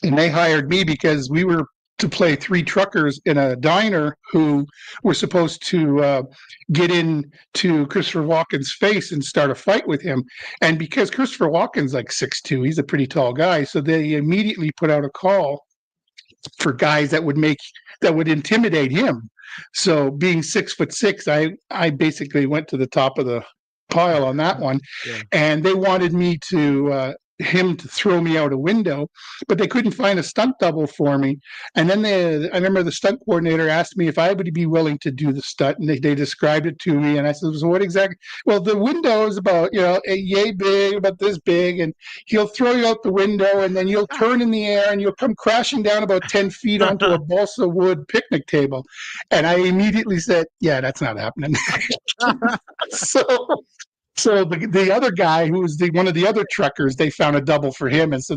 Speaker 2: And they hired me because we were to play three truckers in a diner who were supposed to get into Christopher Walken's face and start a fight with him. And because Christopher Walken's like 6'2", he's a pretty tall guy, so they immediately put out a call for guys that would intimidate him. So being 6'6", I basically went to the top of the pile on that one. Yeah. And they wanted me to him to throw me out a window, but they couldn't find a stunt double for me. And then I remember the stunt coordinator asked me if I would be willing to do the stunt, and they described it to me. And I said, so what exactly? Well, the window is about, yay big, about this big, and he'll throw you out the window, and then you'll turn in the air and you'll come crashing down about 10 feet onto a balsa wood picnic table. And I immediately said, yeah, that's not happening. So the other guy, who was one of the other truckers, they found a double for him, and so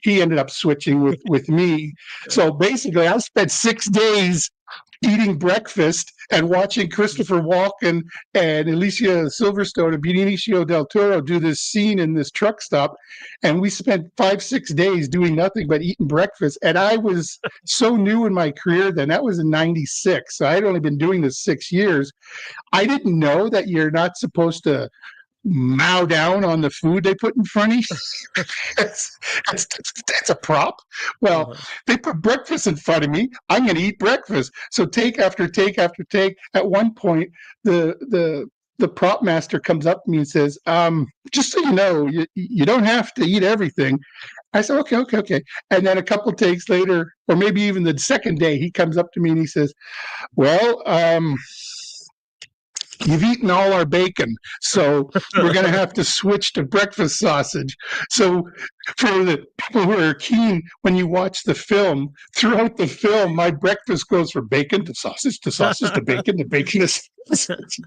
Speaker 2: he ended up switching with me. So basically, I spent 6 days eating breakfast and watching Christopher Walken and Alicia Silverstone and Benicio del Toro do this scene in this truck stop, and we spent 5-6 days doing nothing but eating breakfast. And I was so new in my career then. That was in '96, so I had only been doing this 6 years. I didn't know that you're not supposed to mow down on the food they put in front of you. That's a prop. Well, they put breakfast in front of me. I'm going to eat breakfast. So take after take after take. At one point, the prop master comes up to me and says, just so you know, you don't have to eat everything. I said, okay. And then a couple takes later, or maybe even the second day, he comes up to me and he says, well, you've eaten all our bacon, so we're going to have to switch to breakfast sausage. So for the people who are keen, when you watch the film, throughout the film, my breakfast goes from bacon to sausage to bacon to bacon to sausage.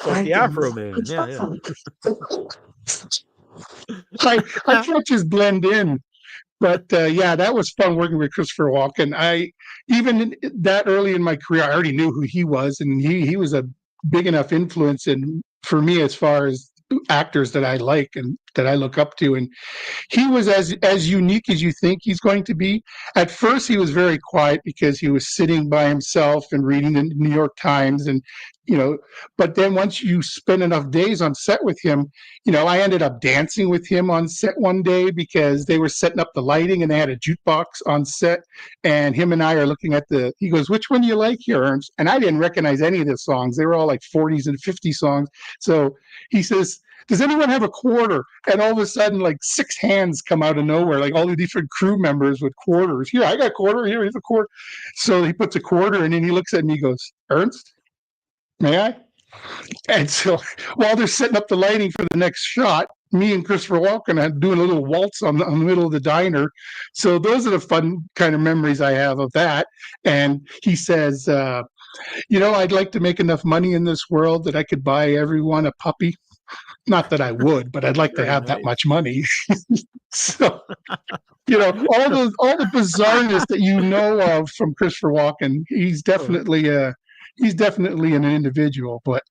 Speaker 1: Like the Afro Man. Yeah.
Speaker 2: I can't just blend in. But yeah, that was fun working with Christopher Walken. Even that early in my career, I already knew who he was, and he was a big enough influence for me as far as actors that I like and that I look up to. And he was as unique as you think he's going to be. At first, he was very quiet because he was sitting by himself and reading the New York Times and But then once you spend enough days on set with him, I ended up dancing with him on set one day because they were setting up the lighting and they had a jukebox on set, and him and I are looking at he goes, "Which one do you like here, Ernst?" And I didn't recognize any of the songs. They were all like 40s and 50s songs. So he says, "Does anyone have a quarter?" And all of a sudden, like 6 hands come out of nowhere, like all the different crew members with quarters. "Here, I got a quarter. Here's a quarter." So he puts a quarter and then he looks at me and he goes, "Ernst, may I?" And so while they're setting up the lighting for the next shot, me and Christopher Walken are doing a little waltz on the middle of the diner. So those are the fun kind of memories I have of that. And he says, "I'd like to make enough money in this world that I could buy everyone a puppy." Not that I would, but I'd like to have that much money. So, all the bizarreness that of from Christopher Walken, he's definitely an individual. But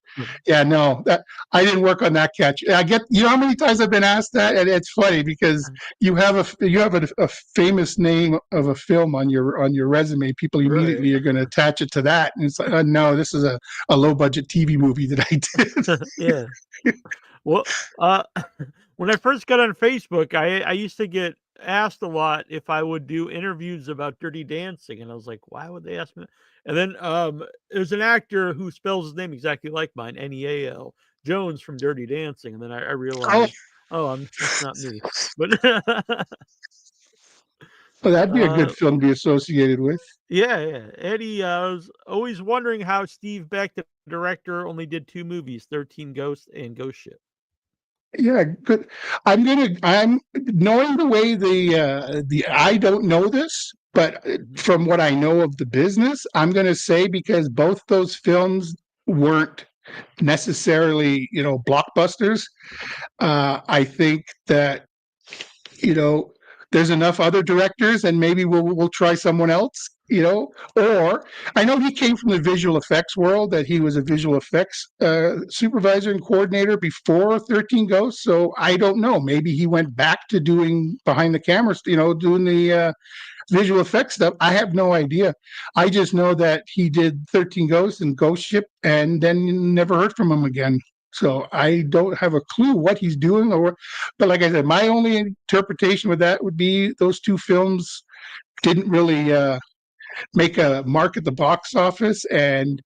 Speaker 2: yeah, no, that I didn't work on that catch. I get, how many times I've been asked that, and it's funny because you have a famous name of a film on your resume. People immediately are going to attach it to that, and it's like, no, this is a low budget TV movie that I did.
Speaker 1: Yeah. Well, when I first got on Facebook, I used to get asked a lot if I would do interviews about Dirty Dancing, and I was like, why would they ask me? And then there's an actor who spells his name exactly like mine, Neal Jones from Dirty Dancing, and then I realized, that's not me. But
Speaker 2: well, that'd be a good film to be associated with.
Speaker 1: Yeah. Eddie, I was always wondering how Steve Beck, the director, only did 2 movies, 13 Ghosts and Ghost Ship.
Speaker 2: Yeah, good. I'm knowing the way I don't know this, but from what I know of the business, I'm going to say, because both those films weren't necessarily, blockbusters. I think that, there's enough other directors, and maybe we'll try someone else, or I know he came from the visual effects world, that he was a visual effects supervisor and coordinator before 13 Ghosts. So I don't know. Maybe he went back to doing behind the cameras, doing the visual effects stuff. I have no idea. I just know that he did 13 Ghosts and Ghost Ship, and then never heard from him again. So I don't have a clue what he's doing, but like I said, my only interpretation with that would be those 2 films didn't really make a mark at the box office, and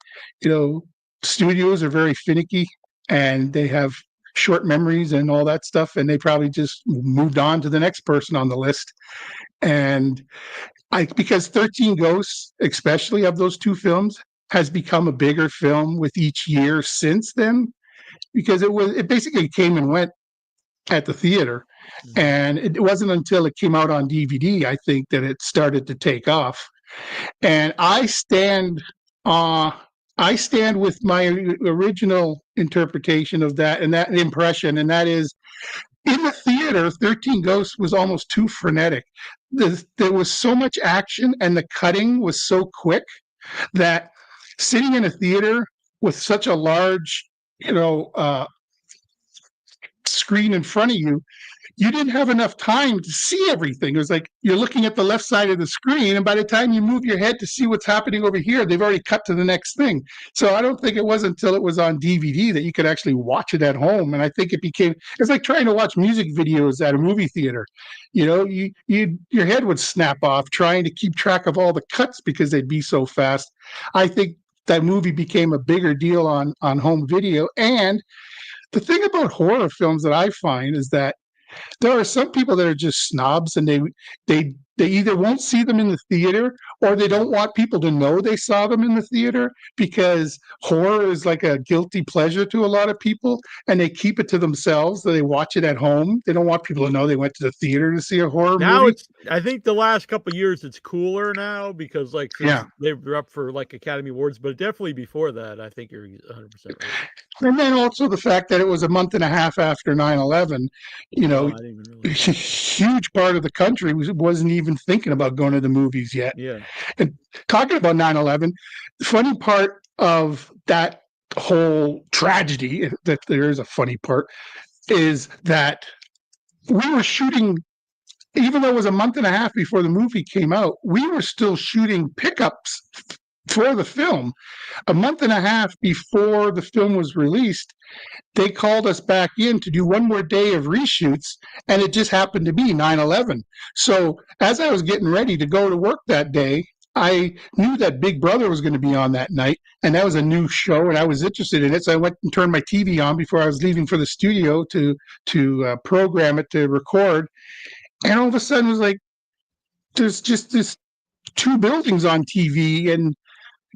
Speaker 2: studios are very finicky and they have short memories and all that stuff, and they probably just moved on to the next person on the list. And because 13 Ghosts, especially of those 2 films, has become a bigger film with each year since then, because it basically came and went at the theater. And it wasn't until it came out on DVD, I think, that it started to take off. And I stand with my original interpretation of that and that impression, and that is, in the theater, 13 Ghosts was almost too frenetic. There was so much action, and the cutting was so quick that sitting in a theater with such a large, screen in front of you, you didn't have enough time to see everything. It was like you're looking at the left side of the screen, and by the time you move your head to see what's happening over here, they've already cut to the next thing. So I don't think it was until it was on DVD that you could actually watch it at home. And I think it's like trying to watch music videos at a movie theater. Your head would snap off trying to keep track of all the cuts because they'd be so fast. I think that movie became a bigger deal on home video. And the thing about horror films that I find is that there are some people that are just snobs, and they either won't see them in the theater, or they don't want people to know they saw them in the theater, because horror is like a guilty pleasure to a lot of people, and they keep it to themselves. So they watch it at home. They don't want people to know they went to the theater to see a horror movie.
Speaker 1: I think the last couple of years it's cooler now, because they were up for like Academy Awards, but definitely before that, I think you're 100% right.
Speaker 2: And then also the fact that it was a month and a half after 9/11, a huge part of the country wasn't even thinking about going to the movies yet.
Speaker 1: Yeah.
Speaker 2: And talking about 9/11, the funny part of that whole tragedy, that there is a funny part, is that we were shooting, even though it was a month and a half before the movie came out, we were still shooting pickups for the film. A month and a half before the film was released, they called us back in to do one more day of reshoots, and it just happened to be 9/11. So as I was getting ready to go to work that day, I knew that Big Brother was going to be on that night, and that was a new show, and I was interested in it. So I went and turned my TV on before I was leaving for the studio to program it to record. And all of a sudden, it was like there's just this two buildings on TV, and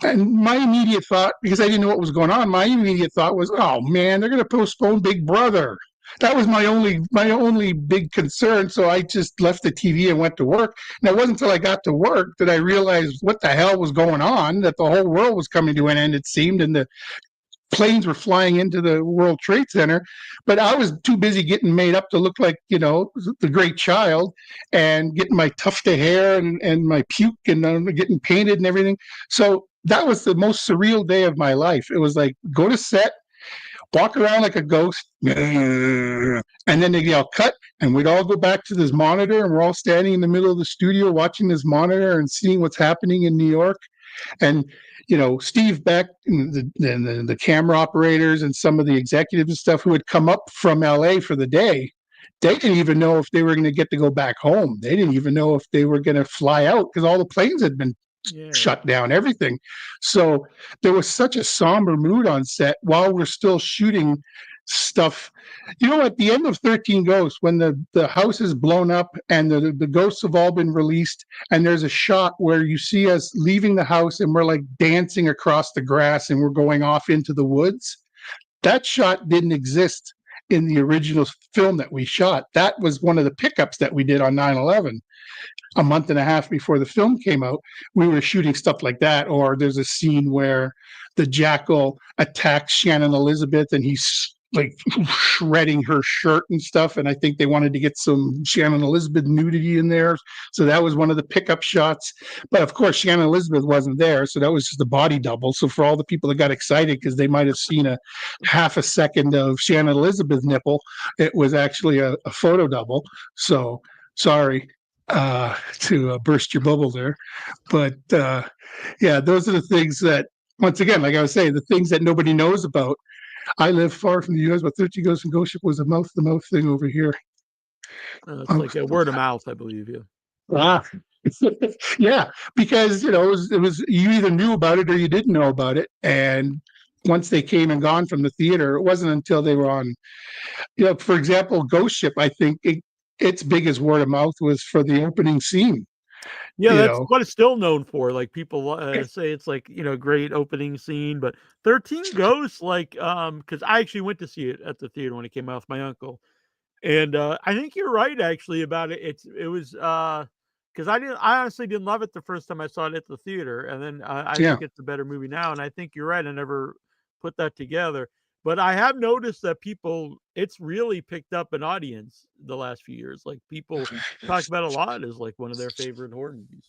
Speaker 2: my immediate thought, because I didn't know what was going on, my immediate thought was, "Oh man, they're going to postpone Big Brother." That was my only big concern. So I just left the TV and went to work. And it wasn't until I got to work that I realized what the hell was going on, that the whole world was coming to an end, it seemed, and the planes were flying into the World Trade Center. But I was too busy getting made up to look like, the great child, and getting my tufted hair and my puke and getting painted and everything. So that was the most surreal day of my life. It was like, go to set, walk around like a ghost, and then they'd yell cut, and we'd all go back to this monitor, and we're all standing in the middle of the studio watching this monitor and seeing what's happening in New York. And Steve Beck and the camera operators and some of the executives and stuff who had come up from LA for the day, they didn't even know if they were going to get to go back home. They didn't even know if they were going to fly out, because all the planes had been shut down, everything. So there was such a somber mood on set while we're still shooting stuff. At the end of 13 Ghosts, when the house is blown up and the ghosts have all been released, and there's a shot where you see us leaving the house and we're like dancing across the grass and we're going off into the woods. That shot didn't exist in the original film that we shot. That was one of the pickups that we did on 9/11. A month and a half before the film came out, we were shooting stuff like that. Or there's a scene where the jackal attacks Shannon Elizabeth and he's like shredding her shirt and stuff. And I think they wanted to get some Shannon Elizabeth nudity in there. So that was one of the pickup shots. But of course, Shannon Elizabeth wasn't there. So that was just a body double. So for all the people that got excited because they might have seen a half a second of Shannon Elizabeth's nipple, it was actually a photo double. So sorry to burst your bubble there. But those are the things that, once again, like I was saying, the things that nobody knows about. I live far from the U.S., but 13 Ghosts and Ghost Ship was a mouth-to-mouth thing over here.
Speaker 1: It's like a word of mouth, I believe.
Speaker 2: Yeah, because it was you either knew about it or you didn't know about it. And once they came and gone from the theater, it wasn't until they were on. For example, Ghost Ship, I think its biggest word of mouth was for the opening scene.
Speaker 1: Yeah, that's what it's still known for. Like people say it's like, great opening scene, but 13 Ghosts, because I actually went to see it at the theater when it came out with my uncle. And I think you're right actually about it. It was because I honestly didn't love it the first time I saw it at the theater. And then I think it's a better movie now. And I think you're right. I never put that together. But I have noticed that it's really picked up an audience the last few years. Like people talk about it a lot as like one of their favorite horror movies.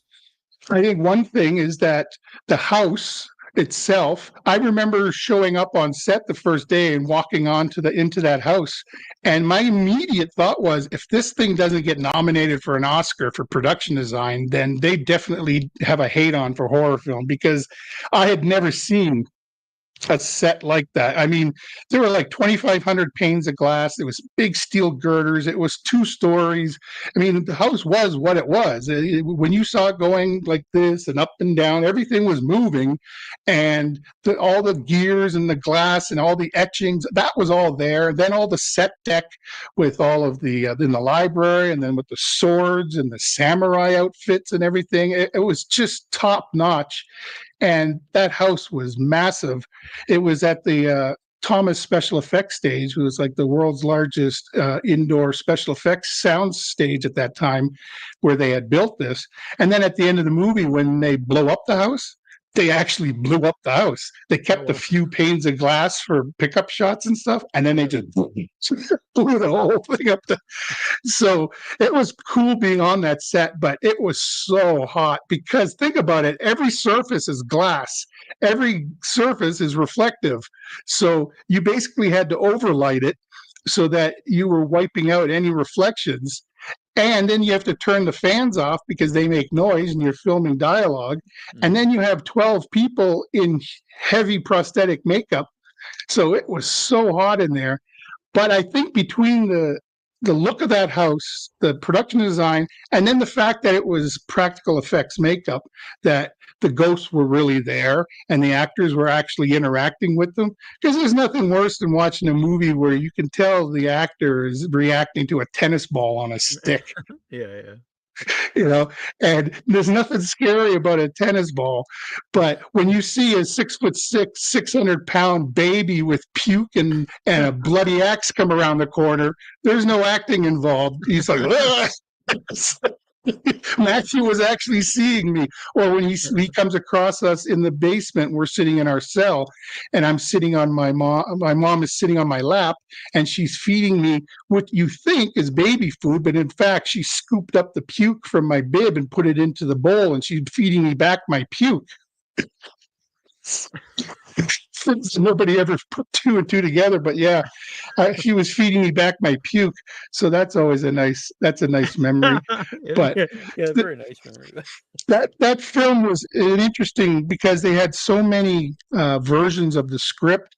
Speaker 2: I think one thing is that the house itself, I remember showing up on set the first day and walking into that house. And my immediate thought was, if this thing doesn't get nominated for an Oscar for production design, then they definitely have a hate on for horror film, because I had never seen a set like that. I mean, there were like 2,500 panes of glass. There was big steel girders. It was 2 stories. I mean, the house was what it was. When you saw it going like this and up and down, everything was moving, and all the gears and the glass and all the etchings, that was all there. Then all the set deck with all of the in the library, and then with the swords and the samurai outfits and everything. It was just top notch. And that house was massive. It was at the Thomas Special Effects stage, who was like the world's largest indoor special effects sound stage at that time, where they had built this. And then at the end of the movie, when they blow up the house, they actually blew up the house. They kept a few panes of glass for pickup shots and stuff, and then they just blew the whole thing up. So it was cool being on that set, but it was so hot, because think about it, every surface is glass. Every surface is reflective. So you basically had to overlight it so that you were wiping out any reflections. and then you have to turn the fans off because they make noise and you're filming dialogue. And then you have 12 people in heavy prosthetic makeup. So it was so hot in there. But I think between the look of that house, the production design, and then the fact that it was practical effects makeup, that the ghosts were really there and the actors were actually interacting with them. Because there's nothing worse than watching a movie where you can tell the actor is reacting to a tennis ball on a stick.
Speaker 1: Yeah.
Speaker 2: You know, and there's nothing scary about a tennis ball, but when you see a 6'6", 600-pound baby with puke and a bloody axe come around the corner, there's no acting involved. He's like, Matthew was actually seeing me. Or when he comes across us in the basement, we're sitting in our cell, and I'm sitting on my mom is sitting on my lap, and she's feeding me what you think is baby food, but in fact, she scooped up the puke from my bib and put it into the bowl, and she's feeding me back my puke. Nobody ever put two and two together, but yeah, she was feeding me back my puke. So that's always a nice memory. But
Speaker 1: very nice memory.
Speaker 2: that film was interesting because they had so many versions of the script.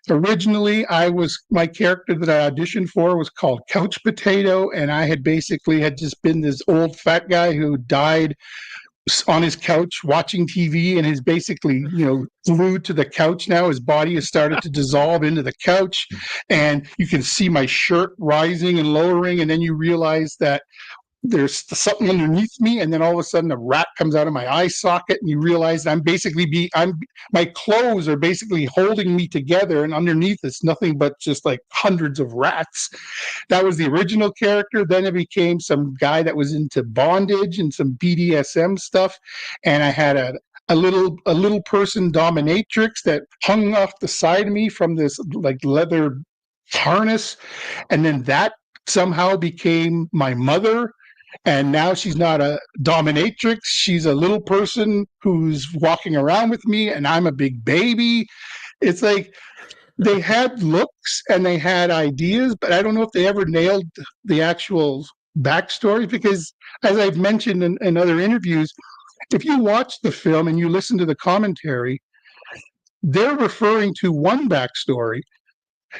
Speaker 2: Originally, my character that I auditioned for was called Couch Potato, and I had just been this old fat guy who died on his couch watching TV, and is basically, glued to the couch now. His body has started to dissolve into the couch, and you can see my shirt rising and lowering, and then you realize that there's something underneath me, and then all of a sudden a rat comes out of my eye socket, and you realize my clothes are basically holding me together, and underneath it's nothing but just like hundreds of rats. That was the original character. Then it became some guy that was into bondage and some BDSM stuff, and I had a little person dominatrix that hung off the side of me from this like leather harness, and then that somehow became my mother. And now she's not a dominatrix. She's a little person who's walking around with me, and I'm a big baby. It's like they had looks and they had ideas, but I don't know if they ever nailed the actual backstory, because as I've mentioned in other interviews, if you watch the film and you listen to the commentary, they're referring to one backstory.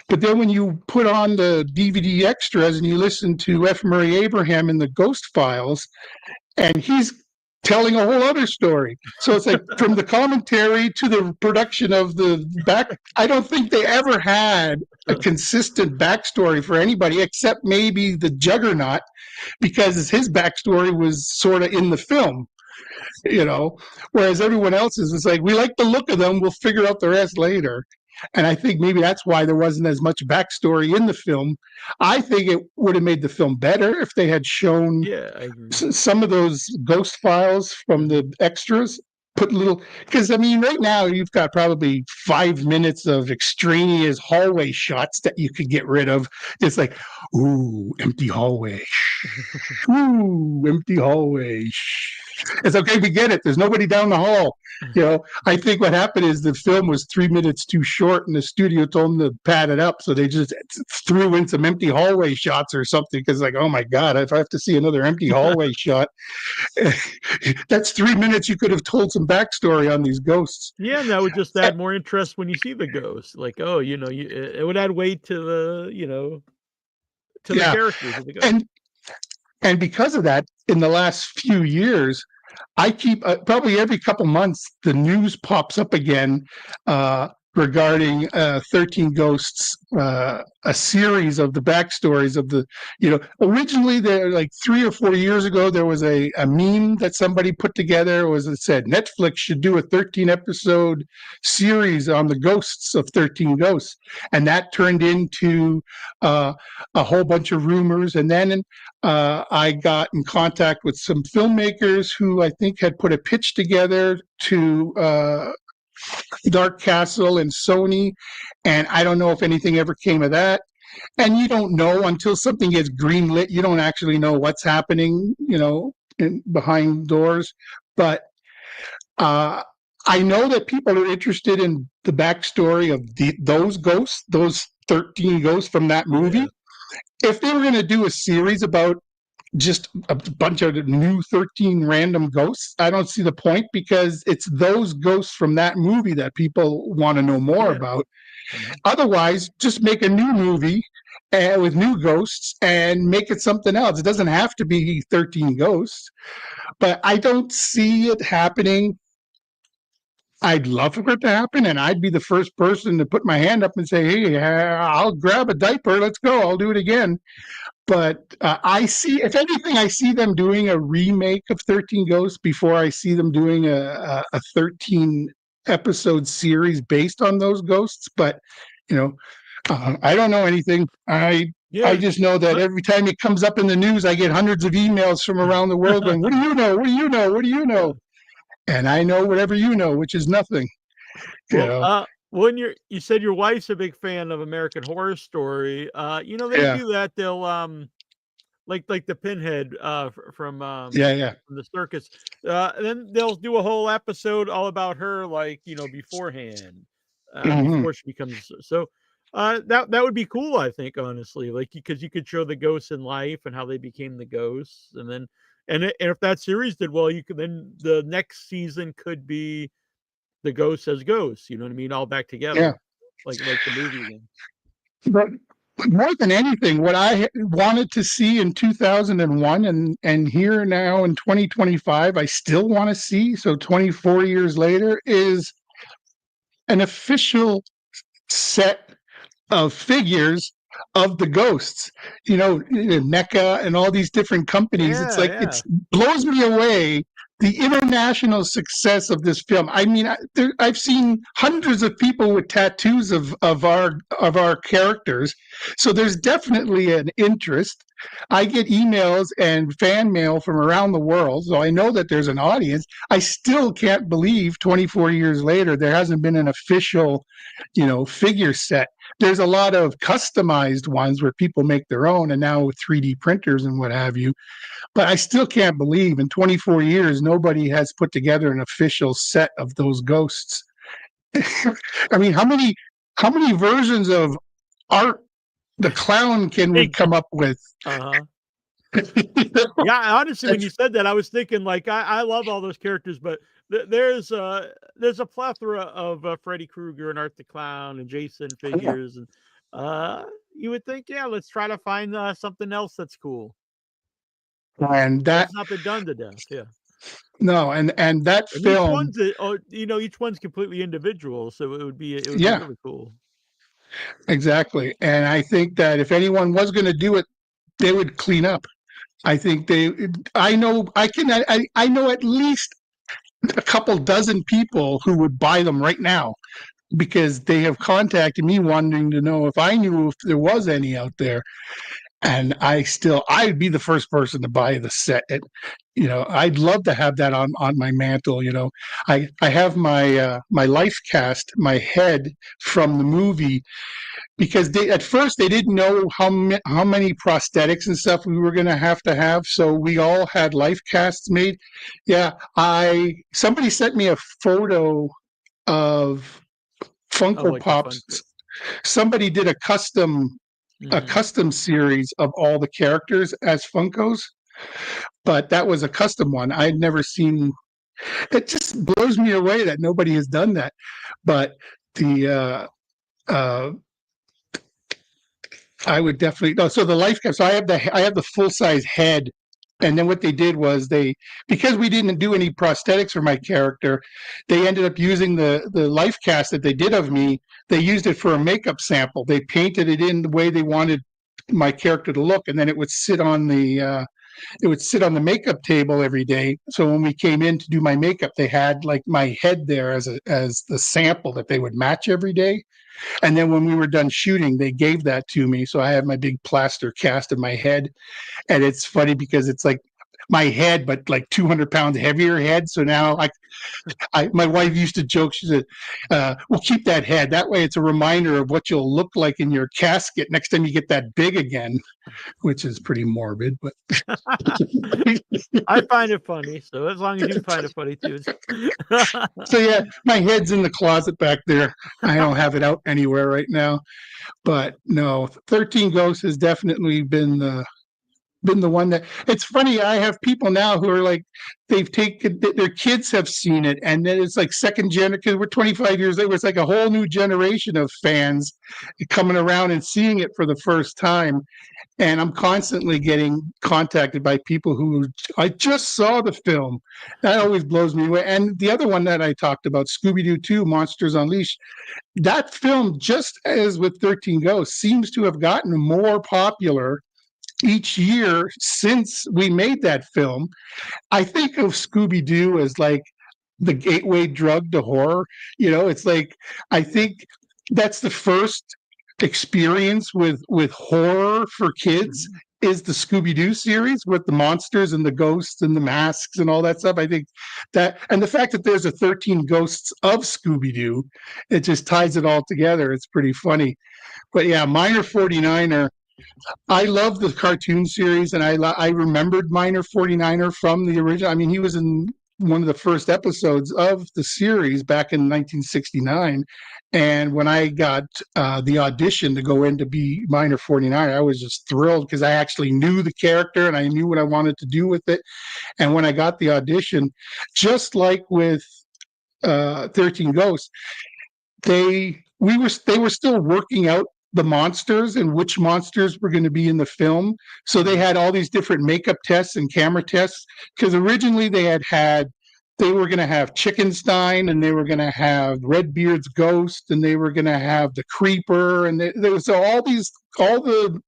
Speaker 2: But then when you put on the DVD extras and you listen to F. Murray Abraham in the Ghost Files, and he's telling a whole other story. So it's like from the commentary to the production of the back, I don't think they ever had a consistent backstory for anybody except maybe the Juggernaut, because his backstory was sort of in the film. Whereas everyone else's is like, we like the look of them, we'll figure out the rest later. And I think maybe that's why there wasn't as much backstory in the film. I think it would have made the film better if they had shown some of those Ghost Files from the extras. Because right now you've got probably 5 minutes of extraneous hallway shots that you could get rid of. It's like, ooh, empty hallway. Ooh, empty hallway. It's okay, we get it. There's nobody down the hall. I think what happened is the film was 3 minutes too short, and the studio told them to pad it up, so they just threw in some empty hallway shots or something. Because oh my god, if I have to see another empty hallway shot, that's 3 minutes you could have told some backstory on these ghosts.
Speaker 1: Yeah, and that would just add more interest when you see the ghost. Like, it would add weight to the to the characters of the ghost.
Speaker 2: And because of that, in the last few years, I keep probably every couple months, the news pops up again regarding 13 Ghosts, a series of the backstories of the, originally there, like 3 or 4 years ago, there was a meme that somebody put together. It said Netflix should do a 13 episode series on the ghosts of 13 Ghosts. And that turned into a whole bunch of rumors. And then I got in contact with some filmmakers who I think had put a pitch together to Dark Castle and Sony, and I don't know if anything ever came of that. And you don't know until something gets greenlit. You don't actually know what's happening, behind doors. But I know that people are interested in the backstory of those ghosts, those 13 ghosts from that movie. Yeah. If they were going to do a series about just a bunch of new 13 random ghosts. I don't see the point, because it's those ghosts from that movie that people want to know more about. Mm-hmm. Otherwise, just make a new movie with new ghosts and make it something else. It doesn't have to be 13 Ghosts, but I don't see it happening. I'd love for it to happen, and I'd be the first person to put my hand up and say, hey, I'll grab a diaper. Let's go. I'll do it again. But I see, if anything, I see them doing a remake of 13 Ghosts before I see them doing a 13 episode series based on those ghosts. But, I don't know anything. I just know that every time it comes up in the news, I get hundreds of emails from around the world going, what do you know? What do you know? What do you know? And I know whatever you know, which is nothing.
Speaker 1: When you said your wife's a big fan of American Horror Story, they do that. They'll like the Pinhead from the circus. Then they'll do a whole episode all about her, beforehand, before she becomes so. That would be cool, I think, honestly, because you could show the ghosts in life and how they became the ghosts, and then if that series did well, you could then the next season could be the ghosts as ghosts, you know what I mean, all back together, like the movie again.
Speaker 2: But more than anything, what I wanted to see in 2001 and here now in 2025, I still want to see. So 24 years later, is an official set of figures of the ghosts, NECA and all these different companies. It blows me away, the international success of this film. I mean, I've seen hundreds of people with tattoos of our characters, so there's definitely an interest. I get emails and fan mail from around the world, so I know that there's an audience. I still can't believe 24 years later there hasn't been an official, figure set. There's a lot of customized ones where people make their own, and now with 3D printers and what have you. But I still can't believe in 24 years nobody has put together an official set of those ghosts. I mean, how many versions of Art the Clown can we come up with?
Speaker 1: Yeah, honestly, when you said that, I was thinking, I love all those characters, but there's a plethora of Freddy Krueger and Art the Clown and Jason figures, and you would think, let's try to find something else that's cool.
Speaker 2: And that's
Speaker 1: not been done to death.
Speaker 2: No, and that film,
Speaker 1: each one's completely individual, so it would be really cool.
Speaker 2: Exactly, and I think that if anyone was going to do it, they would clean up. I think I know at least a couple dozen people who would buy them right now, because they have contacted me wanting to know if I knew if there was any out there. And I'd be the first person to buy the set. I'd love to have that on my mantle. I have my life cast, my head from the movie, because at first they didn't know how many prosthetics and stuff we were going to have. So we all had life casts made. Yeah, somebody sent me a photo of Funko Pops. Somebody did a custom series of all the characters as Funkos, but that was a custom one. I'd never seen. It just blows me away that nobody has done that. But I would definitely so the life cast. So I have the full size head, and then what they did was because we didn't do any prosthetics for my character, they ended up using the life cast that they did of me. They used it for a makeup sample. They painted it in the way they wanted my character to look, and then it would sit on the makeup table every day. So when we came in to do my makeup, they had my head there as the sample that they would match every day. And then when we were done shooting, they gave that to me. So I have my big plaster cast of my head, and it's funny because it's like my head, but 200 pounds heavier head. So now my wife used to joke. She said, "We'll keep that head. That way, it's a reminder of what you'll look like in your casket next time you get that big again," which is pretty morbid. But
Speaker 1: I find it funny. So as long as you find it funny too.
Speaker 2: So yeah, my head's in the closet back there. I don't have it out anywhere right now. But no, 13 Ghosts has definitely been been the one that. It's funny. I have people now who are like, they've taken their kids have seen it, and then it's like second gen. Because we're 25 years later, it's like a whole new generation of fans coming around and seeing it for the first time. And I'm constantly getting contacted by people who I just saw the film. That always blows me away. And the other one that I talked about, Scooby Doo 2, Monsters Unleashed, that film, just as with 13 Ghosts, seems to have gotten more popular each year since we made that film. I think of Scooby Doo as like the gateway drug to horror. It's like, I think that's the first experience with horror for kids is the Scooby Doo series with the monsters and the ghosts and the masks and all that stuff. I think that, and the fact that there's a 13 Ghosts of Scooby Doo, it just ties it all together. It's pretty funny. But yeah, Minor 49er, I love the cartoon series, and I remembered Minor 49er from the original. I mean, he was in one of the first episodes of the series back in 1969. And when I got the audition to go in to be Minor 49, I was just thrilled because I actually knew the character and I knew what I wanted to do with it. And when I got the audition, just like with 13 Ghosts, they were still working out the monsters and which monsters were going to be in the film. So they had all these different makeup tests and camera tests, because originally they were going to have Chickenstein, and they were going to have Redbeard's ghost, and they were going to have the Creeper, and there was all the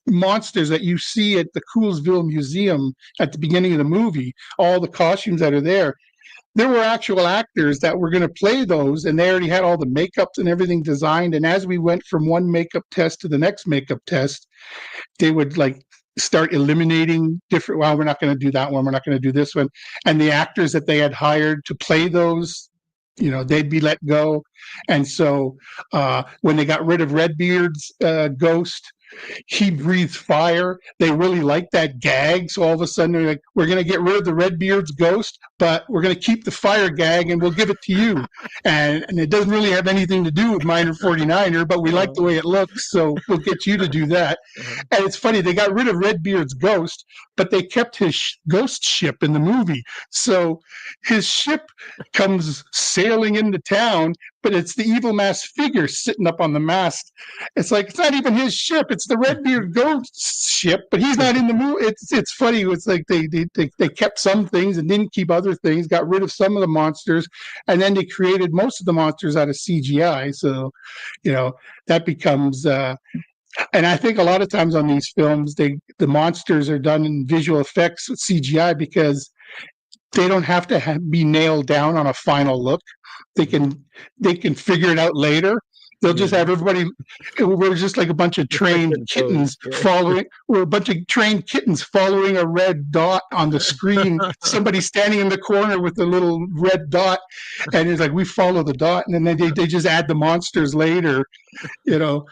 Speaker 2: monsters that you see at the Coolsville Museum at the beginning of the movie, all the costumes that are there. There were actual actors that were going to play those, and they already had all the makeups and everything designed. And as we went from one makeup test to the next makeup test, they would like start eliminating different, well, we're not going to do that one, we're not going to do this one. And the actors that they had hired to play those, they'd be let go. And so when they got rid of Redbeard's ghost, he breathes fire. They really liked that gag. So all of a sudden they're like, we're going to get rid of the Redbeard's ghost, but we're going to keep the fire gag and we'll give it to you. And it doesn't really have anything to do with Minor 49er, but we like the way it looks, so we'll get you to do that. And it's funny, they got rid of Redbeard's ghost, but they kept his ghost ship in the movie. So his ship comes sailing into town, but it's the evil masked figure sitting up on the mast. It's like, it's not even his ship. It's the Redbeard ghost ship, but he's not in the movie. It's funny. It's like they kept some things and didn't keep other things, got rid of some of the monsters, and then they created most of the monsters out of CGI. So, that becomes, and I think a lot of times on these films, the monsters are done in visual effects with CGI because they don't have to be nailed down on a final look. They can figure it out later. They'll just have everybody. We're just like a bunch of trained kittens following. We're a bunch of trained kittens following a red dot on the screen. Somebody standing in the corner with a little red dot, and it's like we follow the dot, and then they just add the monsters later. And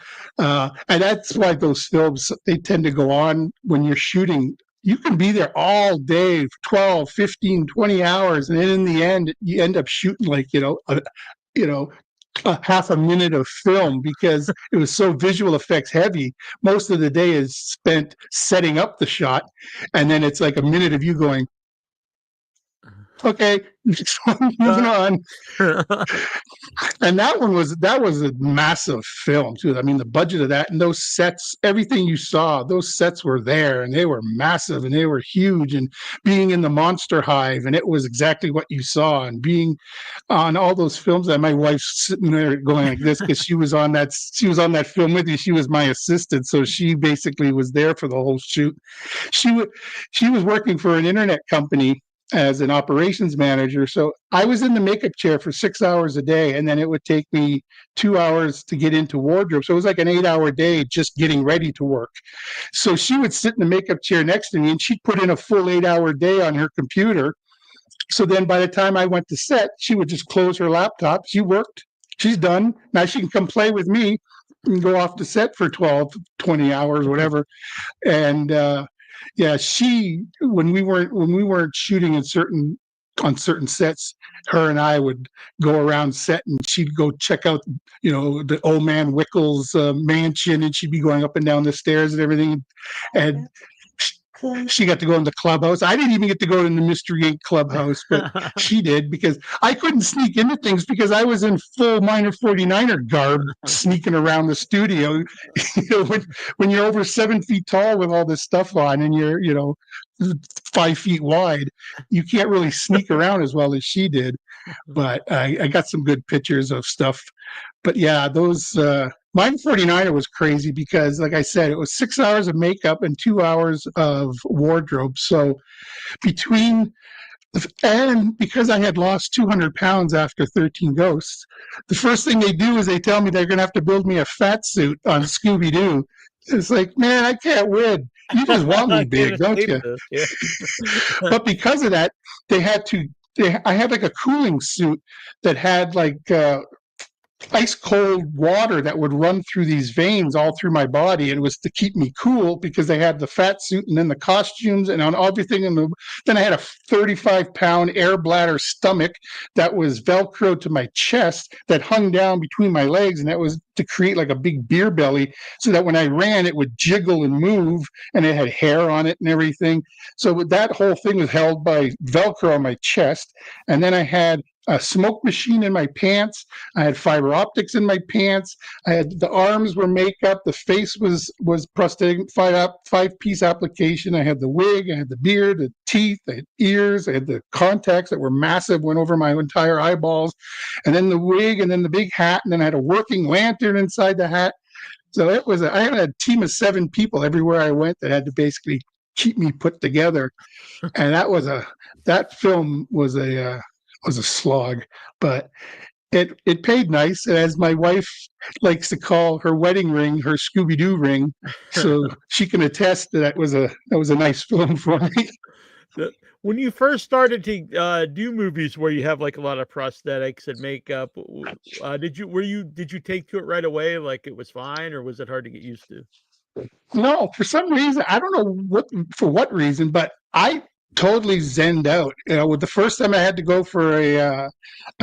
Speaker 2: that's why those films, they tend to go on when you're shooting. You can be there all day, 12, 15, 20 hours. And then in the end, you end up shooting like, a half a minute of film because it was so visual effects heavy. Most of the day is spent setting up the shot. And then it's like a minute of you going, okay, moving on. And that was a massive film too. I mean, the budget of that and those sets, everything you saw, those sets were there and they were massive and they were huge. And being in the Monster Hive, and it was exactly what you saw. And being on all those films, that my wife's sitting there going like this because she was on that film with me. She was my assistant, so she basically was there for the whole shoot. She was working for an internet company as an operations manager. So I was in the makeup chair for 6 hours a day, and then it would take me 2 hours to get into wardrobe. So it was like an 8-hour day just getting ready to work. So she would sit in the makeup chair next to me, and she'd put in a full 8-hour day on her computer. So then by the time I went to set, she would just close her laptop. She worked. She's done. Now she can come play with me and go off to set for 12, 20 hours, whatever. And, yeah, when we weren't shooting on certain sets, her and I would go around set, and she'd go check out, the old man Wickles' mansion, and she'd be going up and down the stairs and everything. And She got to go in the clubhouse. I didn't even get to go in the Mystery Inc. clubhouse, but she did because I couldn't sneak into things because I was in full Minor 49er garb sneaking around the studio. When you're over 7 feet tall with all this stuff on and you're, 5 feet wide, you can't really sneak around as well as she did. But I got some good pictures of stuff. But yeah, those Mine 49er was crazy because, like I said, it was 6 hours of makeup and 2 hours of wardrobe. So and because I had lost 200 pounds after 13 Ghosts, the first thing they do is they tell me they're going to have to build me a fat suit on Scooby Doo. It's like, man, I can't win. You just want me big, don't you?
Speaker 1: Yeah.
Speaker 2: But because of that, I had like a cooling suit that had like ice cold water that would run through these veins all through my body. It was to keep me cool because they had the fat suit and then the costumes and on everything. Then I had a 35-pound air bladder stomach that was Velcro to my chest that hung down between my legs. And that was to create like a big beer belly so that when I ran, it would jiggle and move, and it had hair on it and everything. So that whole thing was held by Velcro on my chest. And then I had a smoke machine in my pants. I had fiber optics in my pants. I had the arms were makeup. The face was prosthetic 5-piece application. I had the wig. I had the beard, the teeth, I had ears. I had the contacts that were massive, went over my entire eyeballs, and then the wig, and then the big hat, and then I had a working lantern inside the hat. So I had a team of 7 people everywhere I went that had to basically keep me put together. And that film was a slog, but it paid nice. As my wife likes to call her wedding ring her Scooby Doo ring, so she can attest that was a nice film for me.
Speaker 1: When you first started to do movies where you have like a lot of prosthetics and makeup, did you take to it right away? Like it was fine, or was it hard to get used to?
Speaker 2: No, for some reason, I don't know what reason, but I totally zenned out. With the first time I had to go for a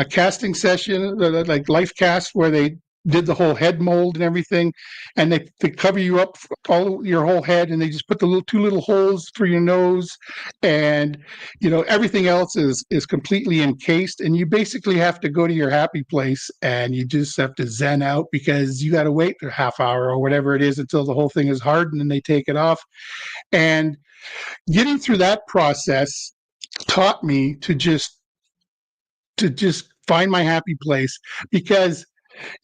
Speaker 2: casting session, like life cast, where they did the whole head mold and everything, and they cover you up all your whole head, and they just put the 2 little holes for your nose, and everything else is completely encased, and you basically have to go to your happy place and you just have to zen out because you got to wait a half hour or whatever it is until the whole thing is hardened and they take it off. And getting through that process taught me to just find my happy place, because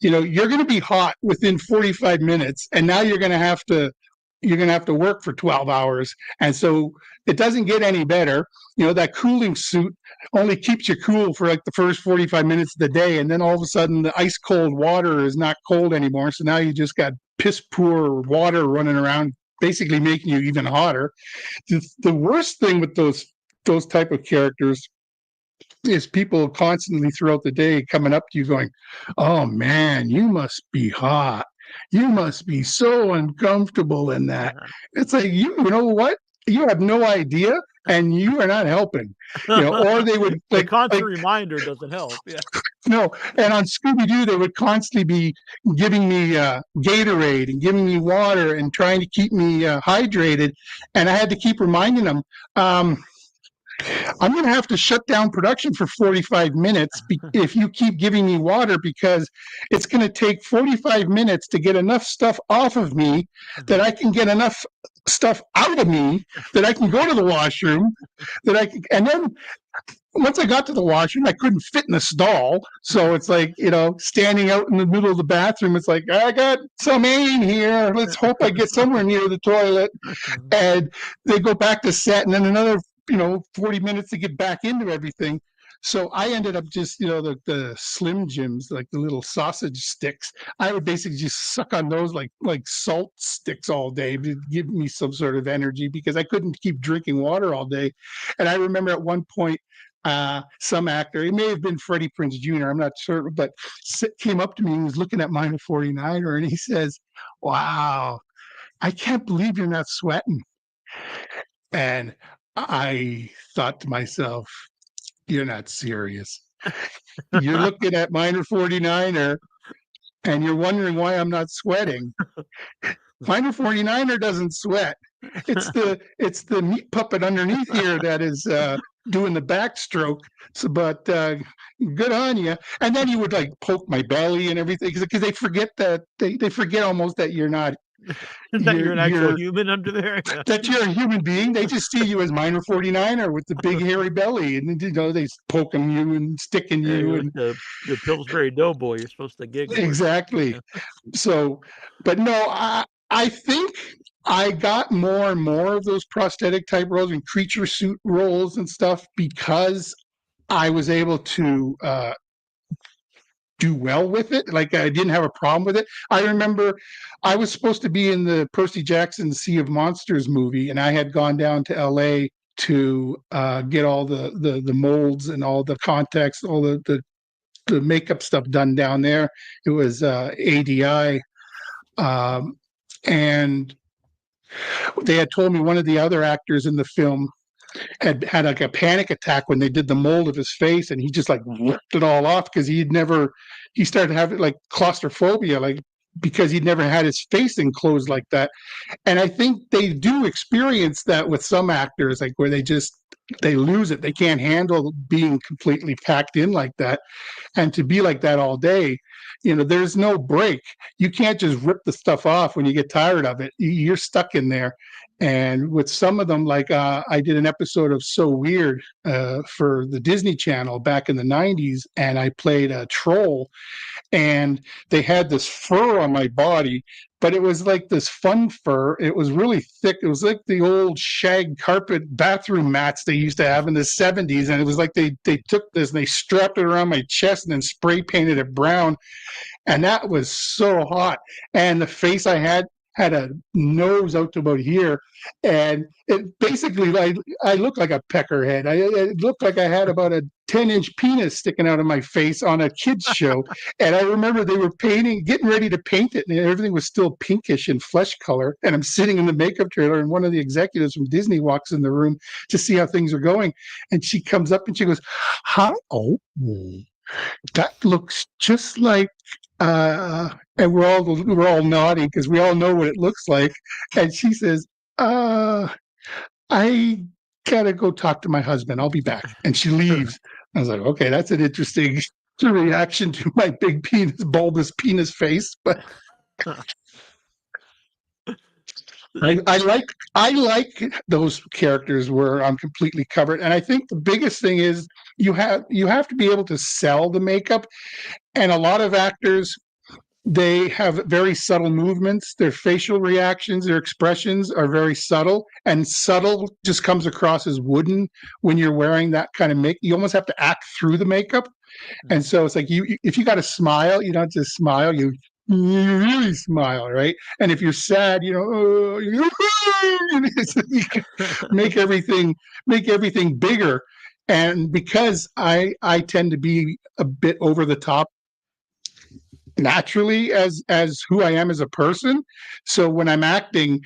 Speaker 2: you're going to be hot within 45 minutes, and now you're going to have to work for 12 hours. And so it doesn't get any better. That cooling suit only keeps you cool for like the first 45 minutes of the day. And then all of a sudden the ice cold water is not cold anymore. So now you just got piss poor water running around, basically making you even hotter. The worst thing with those type of characters is people constantly throughout the day coming up to you going, "Oh man, you must be hot. You must be so uncomfortable in that." It's like, you know what? You have no idea, and you are not helping. Or they would
Speaker 1: the constant reminder doesn't help. Yeah.
Speaker 2: No, and on Scooby Doo, they would constantly be giving me Gatorade and giving me water and trying to keep me hydrated, and I had to keep reminding them. I'm going to have to shut down production for 45 minutes if you keep giving me water, because it's going to take 45 minutes to get enough stuff off of me that I can get enough stuff out of me that I can go to the washroom, and then once I got to the washroom, I couldn't fit in the stall. So it's like, standing out in the middle of the bathroom, it's like, I got some aim here. Let's hope I get somewhere near the toilet. And they go back to set, and then another 40 minutes to get back into everything. So I ended up just, the Slim Jims, like the little sausage sticks. I would basically just suck on those like salt sticks all day to give me some sort of energy, because I couldn't keep drinking water all day. And I remember at one point, some actor, it may have been Freddie Prinze Jr., I'm not sure, but came up to me and was looking at Minor 49er, and he says, "Wow, I can't believe you're not sweating." And I thought to myself, you're not serious. You're looking at Minor 49er and you're wondering why I'm not sweating. Minor 49er doesn't sweat. it's the meat puppet underneath here that is doing the backstroke. So, but good on you. And then he would like poke my belly and everything because they forget that they forget almost that you're not.
Speaker 1: That you're an actual human under there.
Speaker 2: That you're a human being. They just see you as minor 49er with the big hairy belly, and they poking you and sticking you. And
Speaker 1: the Pillsbury Doughboy, you're supposed to giggle.
Speaker 2: Exactly. So, but no, I think I got more and more of those prosthetic type roles and creature suit roles and stuff because I was able to do well with it. Like I didn't have a problem with it. I remember I was supposed to be in the Percy Jackson Sea of Monsters movie, and I had gone down to LA to get all the molds and all the context, all the makeup stuff done down there. It was ADI. And they had told me one of the other actors in the film had like a panic attack when they did the mold of his face, and he just like ripped it all off because he started having like claustrophobia, like because he'd never had his face enclosed like that. And I think they do experience that with some actors, like where they lose it. They can't handle being completely packed in like that. And to be like that all day, there's no break. You can't just rip the stuff off when you get tired of it. You're stuck in there. And with some of them, like I did an episode of So Weird for the Disney Channel back in the 90s, and I played a troll, and they had this fur on my body, but it was like this fun fur. It was really thick. It was like the old shag carpet bathroom mats they used to have in the 70s. And it was like they took this and they strapped it around my chest and then spray painted it brown. And that was so hot. And the face I had a nose out to about here, and it basically I looked like a peckerhead. It looked like I had about a 10-inch penis sticking out of my face on a kids show. And I remember they were getting ready to paint it, and everything was still pinkish and flesh color. And I'm sitting in the makeup trailer, and one of the executives from Disney walks in the room to see how things are going, and she comes up and she goes, "Hi, oh, that looks just like." And we're all nodding because we all know what it looks like. And she says, "I gotta go talk to my husband. I'll be back." And she leaves. I was like, okay, that's an interesting reaction to my big penis, bulbous penis face. But I like those characters where I'm completely covered. And I think the biggest thing is you have to be able to sell the makeup. And a lot of actors, they have very subtle movements. Their facial reactions, their expressions are very subtle, and subtle just comes across as wooden when you're wearing that kind of makeup. You almost have to act through the makeup. And so it's like if you got to smile, you don't just smile, you really smile, right? And if you're sad, make everything bigger. And because I tend to be a bit over the top naturally as who I am as a person, so when I'm acting,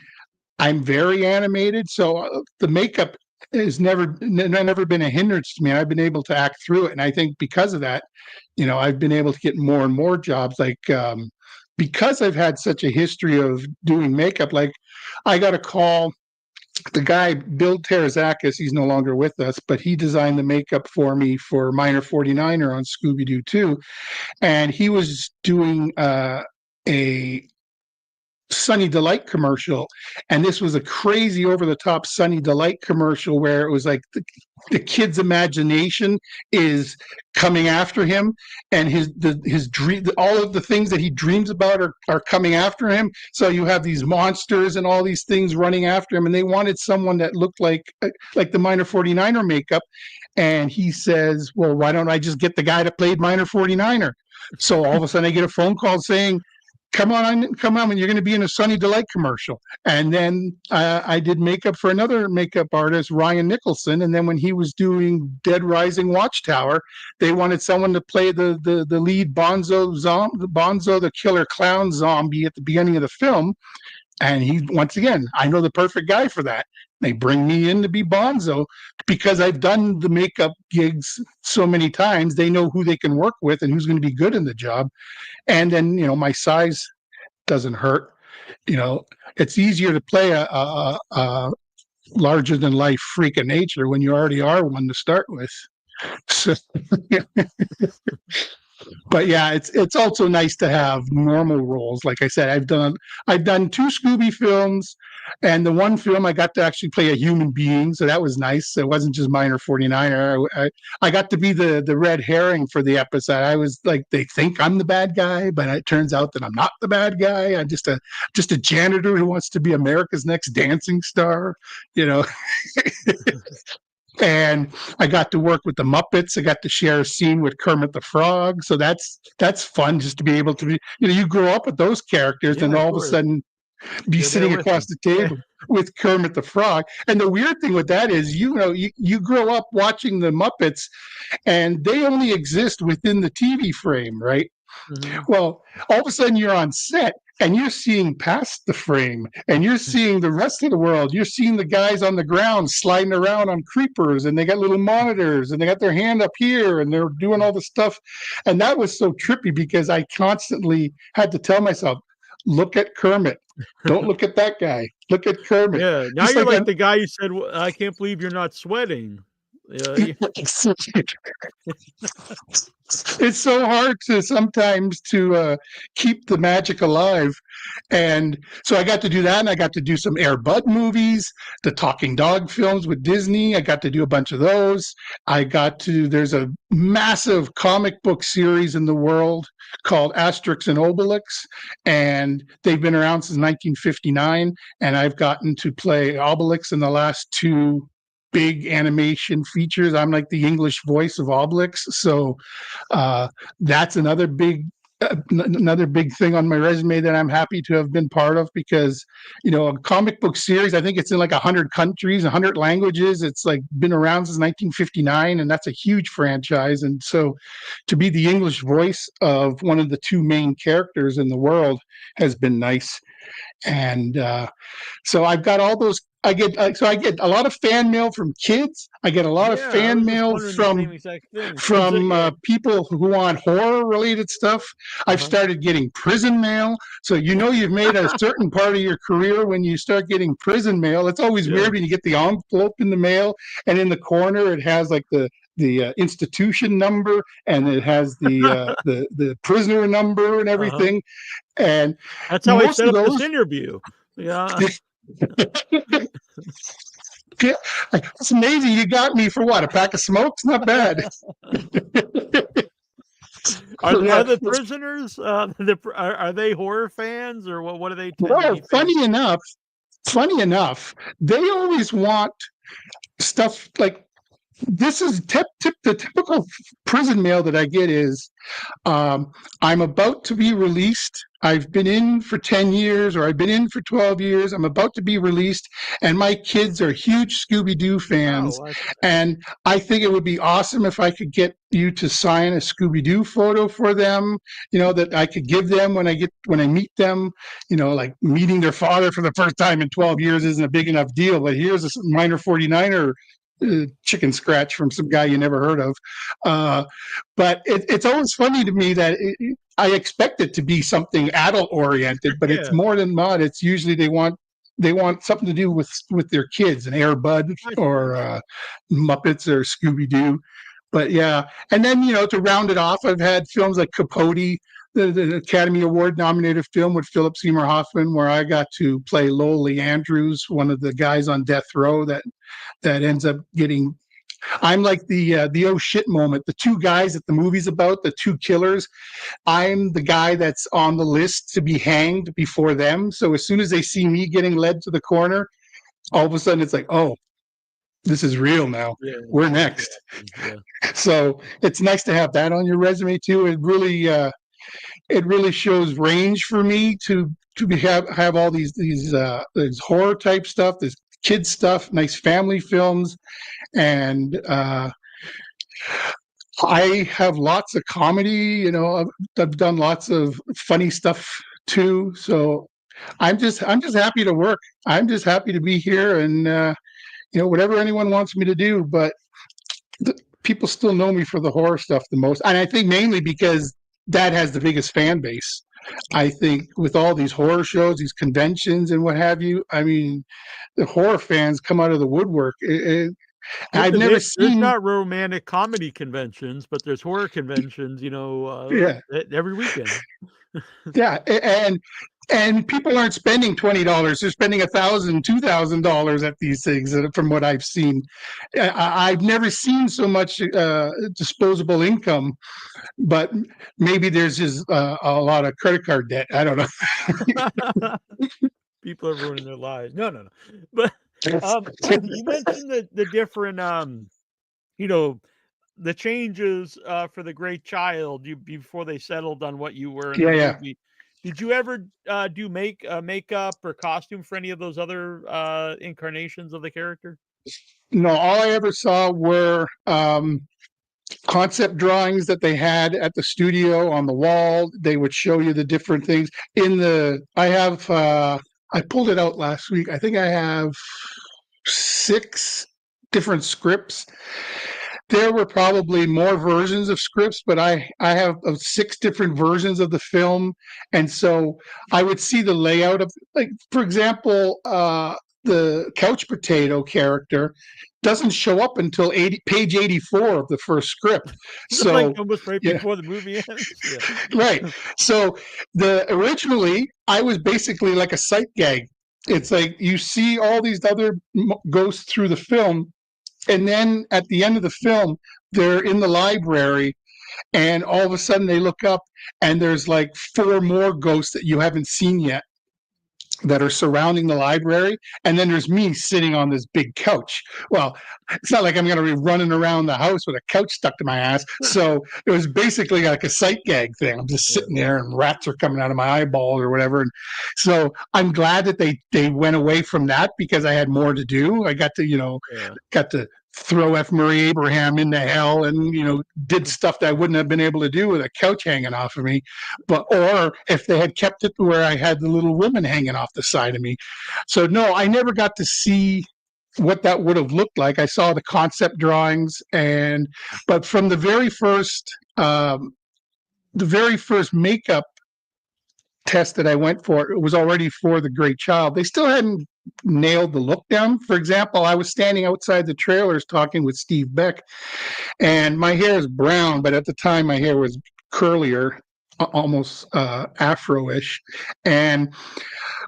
Speaker 2: I'm very animated. So the makeup has never been a hindrance to me. I've been able to act through it, and I think because of that, I've been able to get more and more jobs. Like because I've had such a history of doing makeup. Like I got a call. The guy, Bill Terzakis, he's no longer with us, but he designed the makeup for me for Minor 49er on Scooby Doo 2. And he was doing a Sunny Delight commercial. And this was a crazy over-the-top Sunny Delight commercial where it was like the kid's imagination is coming after him, and his dream, all of the things that he dreams about are coming after him. So you have these monsters and all these things running after him, and they wanted someone that looked like the Minor 49er makeup. And he says, well, why don't I just get the guy that played Minor 49er? So all of a sudden I get a phone call saying, come on, when you're going to be in a Sunny Delight commercial. And then I did makeup for another makeup artist, Ryan Nicholson. And then when he was doing Dead Rising Watchtower, they wanted someone to play the lead Bonzo the killer clown zombie at the beginning of the film. And he, once again, I know the perfect guy for that. They bring me in to be Bonzo because I've done the makeup gigs so many times. They know who they can work with and who's going to be good in the job. And then, my size doesn't hurt. it's easier to play a larger than life freak of nature when you already are one to start with. So, but yeah, it's also nice to have normal roles. Like I said, I've done 2 Scooby films, and the one film I got to actually play a human being, so that was nice. It wasn't just minor 49er. I got to be the red herring for the episode. I was like, they think I'm the bad guy, but it turns out that I'm not the bad guy. I'm just a janitor who wants to be America's next dancing star, you know. And I got to work with the Muppets. I got to share a scene with Kermit the Frog. So that's fun, just to be able to be, you grow up with those characters, and all of a sudden be sitting across the table with Kermit the Frog. And the weird thing with that is, you grow up watching the Muppets, and they only exist within the TV frame, right? Mm-hmm. Well, all of a sudden you're on set, and you're seeing past the frame, and you're seeing the rest of the world. You're seeing the guys on the ground sliding around on creepers, and they got little monitors, and they got their hand up here, and they're doing all the stuff. And that was so trippy, because I constantly had to tell myself, look at Kermit. Don't look at that guy. Look at Kermit.
Speaker 1: Yeah, now you're like the guy who said, I can't believe you're not sweating. Yeah.
Speaker 2: It's so hard sometimes to keep the magic alive. And so I got to do that, and I got to do some Air Bud movies, the Talking Dog films with Disney. I got to do a bunch of those. There's a massive comic book series in the world called Asterix and Obelix, and they've been around since 1959, and I've gotten to play Obelix in the last 2 big animation features. I'm like the English voice of Obelix, so that's another big thing on my resume that I'm happy to have been part of, because a comic book series, I think it's in like 100 countries, 100 languages. It's like been around since 1959, and that's a huge franchise. And so to be the English voice of one of the 2 main characters in the world has been nice. And so I've got all those. I get a lot of fan mail from kids. I get a lot of fan mail from people who want horror related stuff. I've started getting prison mail. So you've made a certain part of your career when you start getting prison mail. It's always weird when you get the envelope in the mail, and in the corner it has like the institution number, and it has the prisoner number and everything. And
Speaker 1: that's how I set up this interview. Yeah.
Speaker 2: It's amazing. You got me for what? A pack of smokes? Not bad.
Speaker 1: Are the prisoners? Are they horror fans, or what are they?
Speaker 2: Well, funny enough, they always want stuff like. This is the typical prison mail that I get is, I'm about to be released. I've been in for 10 years, or I've been in for 12 years. I'm about to be released, and my kids are huge Scooby Doo fans. And I think it would be awesome if I could get you to sign a Scooby Doo photo for them, that I could give them when I meet them. Like meeting their father for the first time in 12 years isn't a big enough deal, but here's a minor 49er chicken scratch from some guy you never heard of. But it's always funny to me that I expect it to be something adult oriented, but it's more than not. It's usually they want something to do with their kids, an Air Bud or Muppets or Scooby Doo. But yeah, and then to round it off, I've had films like Capote, the Academy Award nominated film with Philip Seymour Hoffman, where I got to play Lowell Lee Andrews, one of the guys on death row that ends up getting. I'm like the oh shit moment. The 2 guys that the movie's about, the 2 killers. I'm the guy that's on the list to be hanged before them. So as soon as they see me getting led to the corner, all of a sudden it's like, oh, this is real now. Yeah, we're next. Yeah. So it's nice to have that on your resume too. It really shows range for me to have all these horror type stuff, this kids stuff, nice family films, and I have lots of comedy. I've done lots of funny stuff too. So I'm just happy to work. I'm just happy to be here, and whatever anyone wants me to do. But people still know me for the horror stuff the most, and I think mainly because that has the biggest fan base. I think with all these horror shows, these conventions and what have you, I mean, the horror fans come out of the woodwork. I've never
Speaker 1: There's
Speaker 2: seen.
Speaker 1: not romantic comedy conventions, but there's horror conventions,
Speaker 2: Yeah,
Speaker 1: every weekend.
Speaker 2: yeah, and people aren't spending $20; they're spending $1,000, $2,000 at these things. From what I've seen, I've never seen so much disposable income. But maybe there's just a lot of credit card debt. I don't know.
Speaker 1: People are ruining their lives. No, no, no. But you mentioned the different the changes for the great child before they settled on what you were in the
Speaker 2: Yeah.
Speaker 1: movie. Did you ever do makeup or costume for any of those other incarnations of the character?
Speaker 2: No, all I ever saw were concept drawings that they had at the studio on the wall. They would show you the different things. I pulled it out last week. I think I have 6 different scripts. There were probably more versions of scripts, but I have 6 different versions of the film. And so I would see the layout of, like, for example, the couch potato character doesn't show up until page 84 of the first script. So
Speaker 1: like almost right before the movie ends. Yeah.
Speaker 2: Right. So originally I was basically like a sight gag. It's like you see all these other ghosts through the film, and then at the end of the film, they're in the library, and all of a sudden they look up, and there's like 4 more ghosts that you haven't seen yet that are surrounding the library, and then there's me sitting on this big couch. Well, it's not like I'm going to be running around the house with a couch stuck to my ass. So it was basically like a sight gag thing. I'm just sitting there, and rats are coming out of my eyeballs or whatever. And so I'm glad that they went away from that, because I had more to do. I got to throw F. Murray Abraham into hell, and did stuff that I wouldn't have been able to do with a couch hanging off of me. Or if they had kept it where I had the little women hanging off the side of me. So no, I never got to see what that would have looked like. I saw the concept drawings, but from the very first makeup test that I went for, it was already for the great child. They still hadn't nailed the look down. For example, I was standing outside the trailers talking with Steve Beck, and my hair is brown, but at the time my hair was curlier, almost afro-ish. And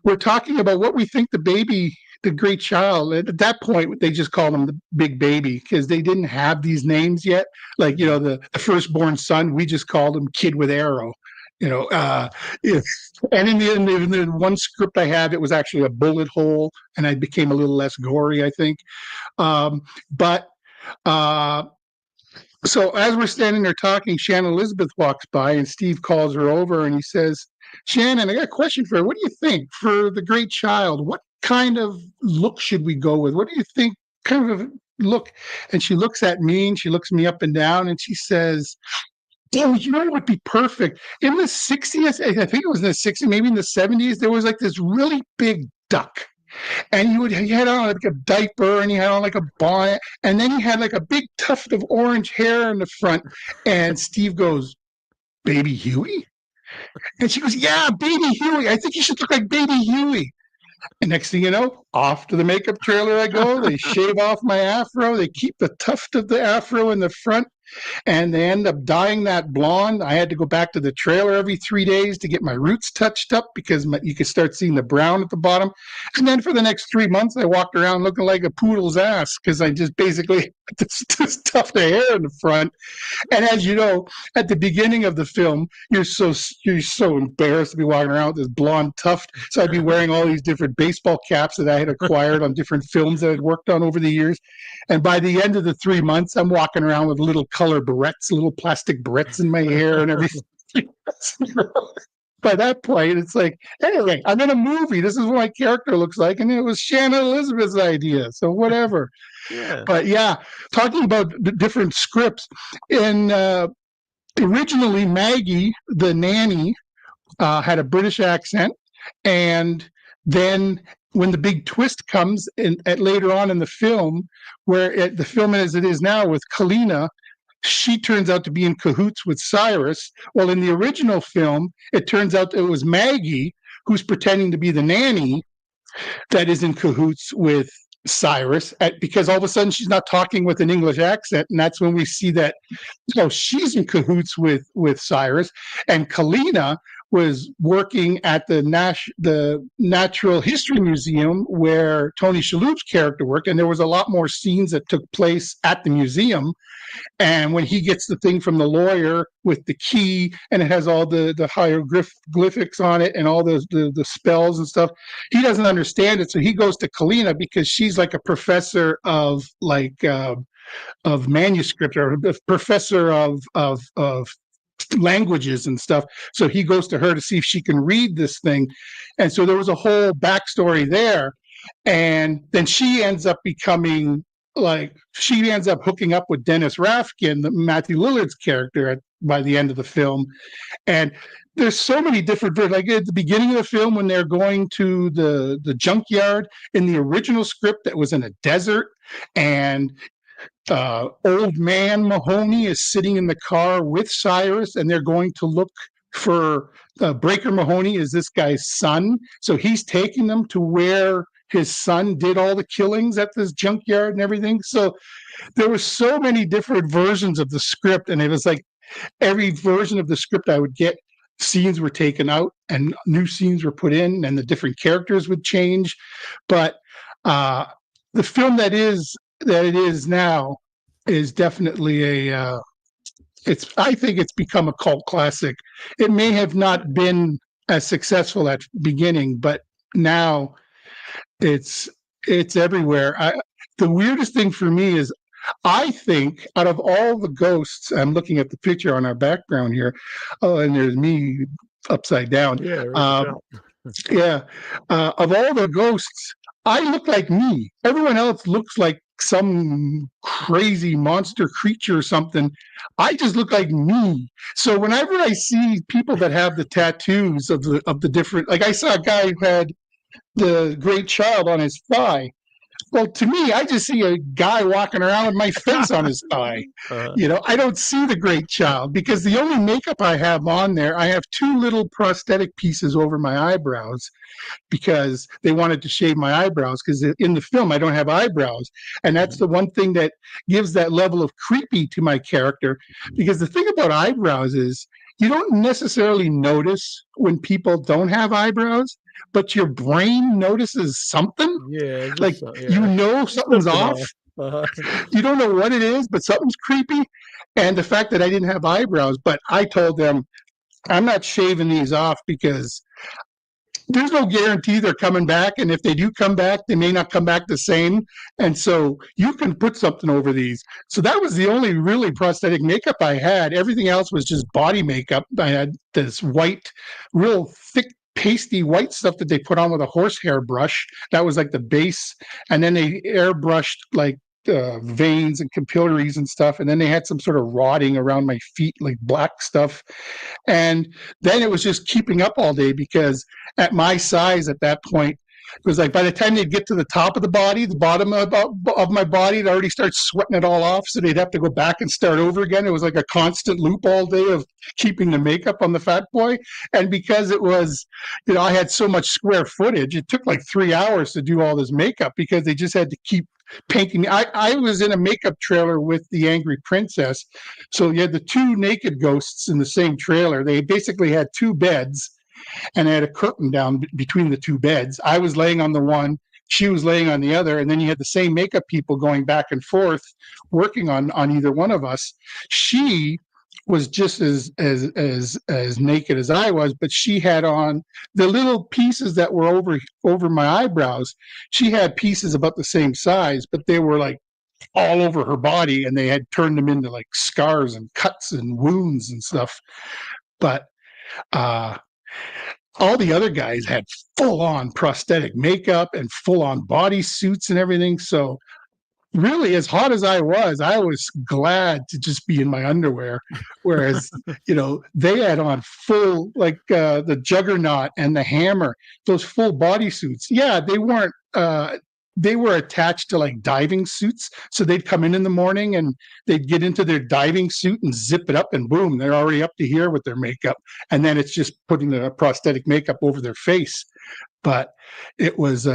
Speaker 2: we're talking about what we think the great child, at that point they just called him the big baby, because they didn't have these names yet. Like, the firstborn son, we just called him Kid with Arrow. And in the one script I had, it was actually a bullet hole, and I became a little less gory, I think. So as we're standing there talking, Shannon Elizabeth walks by, and Steve calls her over, and he says, "Shannon, I got a question for you. What do you think for the great child? What kind of look should we go with? What do you think kind of look?" And she looks at me, and she looks me up and down, and she says, "Oh, what would be perfect? In the 60s, I think it was in the 60s, maybe in the 70s, there was like this really big duck. And he had on like a diaper, and he had on like a bonnet, and then he had like a big tuft of orange hair in the front." And Steve goes, "Baby Huey?" And she goes, "Yeah, Baby Huey. I think you should look like Baby Huey." And next thing you know, off to the makeup trailer I go. They shave off my afro. They keep the tuft of the afro in the front, and they end up dyeing that blonde. I had to go back to the trailer every 3 days to get my roots touched up, because you could start seeing the brown at the bottom. And then for the next 3 months, I walked around looking like a poodle's ass, because I just basically just tuft of hair in the front. And as you know, at the beginning of the film, you're so embarrassed to be walking around with this blonde tuft. So I'd be wearing all these different baseball caps that I had acquired on different films that I'd worked on over the years. And by the end of the 3 months, I'm walking around with little color barrettes, little plastic barrettes in my hair and everything. By that point, it's like, anyway, I'm in a movie. This is what my character looks like. And it was Shannon Elizabeth's idea. So whatever.
Speaker 1: Yeah.
Speaker 2: But yeah, talking about the different scripts. Originally, Maggie, the nanny, had a British accent. And then when the big twist comes later on in the film, where the film as it is now with Kalina, she turns out to be in cahoots with Cyrus. Well, in the original film, it turns out it was Maggie who's pretending to be the nanny that is in cahoots with Cyrus, because all of a sudden she's not talking with an English accent, and that's when we see that she's in cahoots with Cyrus. And Kalina was working at the Natural History Museum where Tony Shalhoub's character worked, and there was a lot more scenes that took place at the museum. And when he gets the thing from the lawyer with the key, and it has all the hieroglyphics on it and all the spells and stuff, he doesn't understand it. So he goes to Kalina because she's like a professor of manuscript, or a professor of languages and stuff. So he goes to her to see if she can read this thing. And so there was a whole backstory there. And then she ends up hooking up with Dennis Rafkin, Matthew Lillard's character, by the end of the film. And there's so many different, like at the beginning of the film when they're going to the junkyard, in the original script that was in a desert, and old man Mahoney is sitting in the car with Cyrus, and they're going to look for Breaker Mahoney is this guy's son. So he's taking them to where his son did all the killings at this junkyard and everything. So there were so many different versions of the script, and it was like every version of the script I would get, scenes were taken out and new scenes were put in, and the different characters would change. But the film that it is now is definitely I think it's become a cult classic. It may have not been as successful at the beginning, but now it's everywhere. The weirdest thing for me is, I think out of all the ghosts, I'm looking at the picture on our background here. Oh, and there's me upside down.
Speaker 1: Yeah.
Speaker 2: Of all the ghosts, I look like me. Everyone else looks like some crazy monster creature or something. I just look like me. So whenever I see people that have the tattoos of the different, like I saw a guy who had the Great Child on his thigh. Well, to me, I just see a guy walking around with my face on his thigh. I don't see the Great Child, because the only makeup I have on there, I have two little prosthetic pieces over my eyebrows, because they wanted to shave my eyebrows, because in the film I don't have eyebrows. And that's the one thing that gives that level of creepy to my character, because the thing about eyebrows is you don't necessarily notice when people don't have eyebrows, but your brain notices something.
Speaker 1: Yeah,
Speaker 2: like something's off. You don't know what it is, but something's creepy. And the fact that I didn't have eyebrows, but I told them I'm not shaving these off, because there's no guarantee they're coming back, and if they do come back, they may not come back the same. And so you can put something over these. So that was the only really prosthetic makeup I had. Everything else was just body makeup. I had this white, real thick, pasty white stuff that they put on with a horsehair brush. That was like the base. And then they airbrushed like veins and capillaries and stuff. And then they had some sort of rotting around my feet, like black stuff. And then it was just keeping up all day, because at my size at that point, it was like by the time they'd get to the top of the body, the bottom of my body, it already starts sweating it all off. So they'd have to go back and start over again. It was like a constant loop all day of keeping the makeup on the fat boy. And because it was, I had so much square footage, it took like 3 hours to do all this makeup, because they just had to keep painting me. I was in a makeup trailer with the Angry Princess. So you had the two naked ghosts in the same trailer. They basically had two beds, and I had a curtain down between the two beds. I was laying on the one, she was laying on the other, and then you had the same makeup people going back and forth, working on either one of us. She was just as naked as I was, but she had on the little pieces that were over my eyebrows. She had pieces about the same size, but they were like all over her body, and they had turned them into like scars and cuts and wounds and stuff. But all the other guys had full-on prosthetic makeup and full-on body suits and everything. So really, as hot as I was glad to just be in my underwear. Whereas, they had on full, like the Juggernaut and the Hammer, those full body suits. Yeah, they weren't they were attached to like diving suits. So they'd come in the morning and they'd get into their diving suit and zip it up, and boom, they're already up to here with their makeup. And then it's just putting the prosthetic makeup over their face. But it was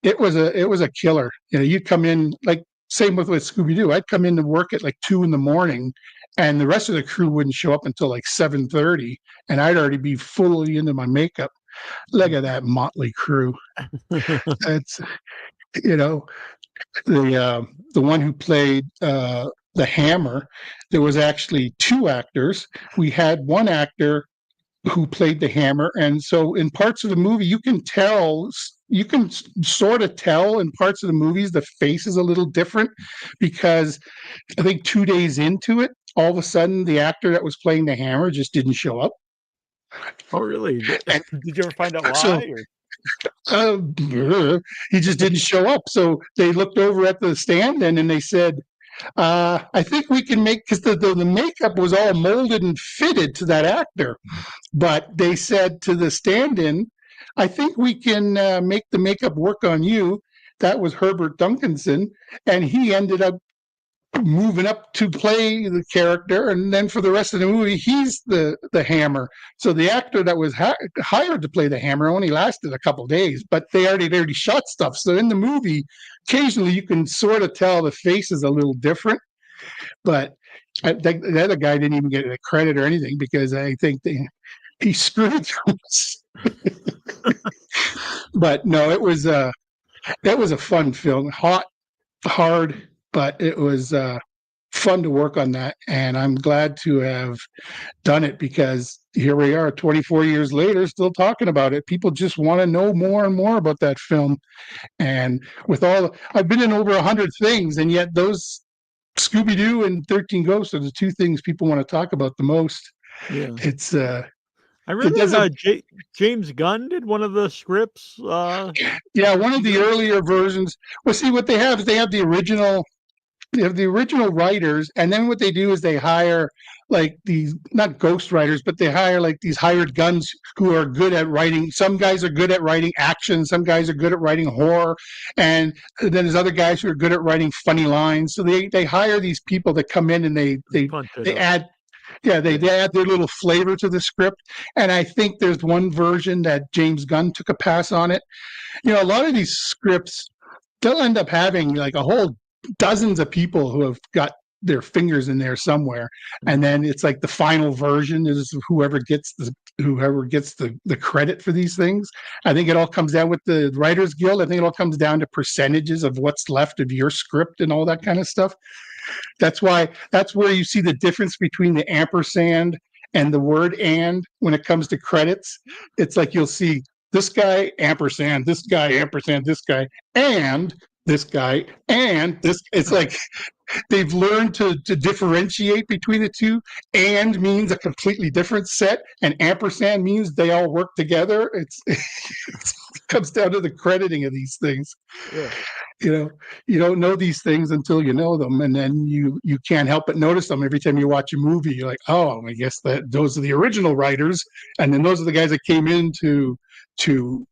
Speaker 2: it was a killer. You know, you'd come in like same with Scooby Doo. I'd come in to work at like 2 a.m, and the rest of the crew wouldn't show up until like 7:30, and I'd already be fully into my makeup. Look at that motley crew. It's, you know, the one who played the Hammer. There was actually 2 actors. We had one actor who played the Hammer, and so in parts of the movie you can sort of tell in parts of the movies the face is a little different, because I think 2 days into it, all of a sudden the actor that was playing the Hammer just didn't show up.
Speaker 1: Oh, really?
Speaker 2: And
Speaker 1: Did you ever find out why?
Speaker 2: so he just didn't show up. So they looked over at the stand-in and they said, I think we can make, because the makeup was all molded and fitted to that actor. But they said to the stand-in, I think we can make the makeup work on you. That was Herbert Duncanson. And he ended up moving up to play the character, and then for the rest of the movie he's the Hammer. So the actor that was hired to play the Hammer only lasted a couple days, but they already shot stuff. So in the movie occasionally you can sort of tell the face is a little different, but the other guy didn't even get a credit or anything because I think he screwed us. But no, it was a fun film. Hot, hard, but it was fun to work on that, and I'm glad to have done it, because here we are 24 years later still talking about it. People just want to know more and more about that film. And with I've been in over 100 things, and yet those Scooby Doo and 13 Ghosts are the 2 things people want to talk about the most.
Speaker 1: Yeah.
Speaker 2: It's
Speaker 1: I remember James Gunn did one of the scripts.
Speaker 2: Yeah, one of the earlier versions. Well, see, what they have is they have the original writers, and then what they do is they hire like these, not ghost writers, but they hire like these hired guns who are good at writing. Some guys are good at writing action, some guys are good at writing horror, and then there's other guys who are good at writing funny lines. So they hire these people that come in and they add. Yeah, they add their little flavor to the script. And I think there's one version that James Gunn took a pass on it. You know, a lot of these scripts, they'll end up having like a whole dozens of people who have got their fingers in there somewhere. And then it's like the final version is whoever gets the credit for these things. I think it all comes down with the Writers Guild. I think it all comes down to percentages of what's left of your script and all that kind of stuff. That's where you see the difference between the ampersand and the word "and" when it comes to credits. It's like you'll see this guy ampersand, this guy ampersand, this guy, and this guy, and this. It's like they've learned to differentiate between the two. And means a completely different set, and ampersand means they all work together. It comes down to the crediting of these things.
Speaker 1: Yeah.
Speaker 2: You know, you don't know these things until you know them, and then you can't help but notice them every time you watch a movie. You're like, oh, I guess that those are the original writers, and then those are the guys that came in to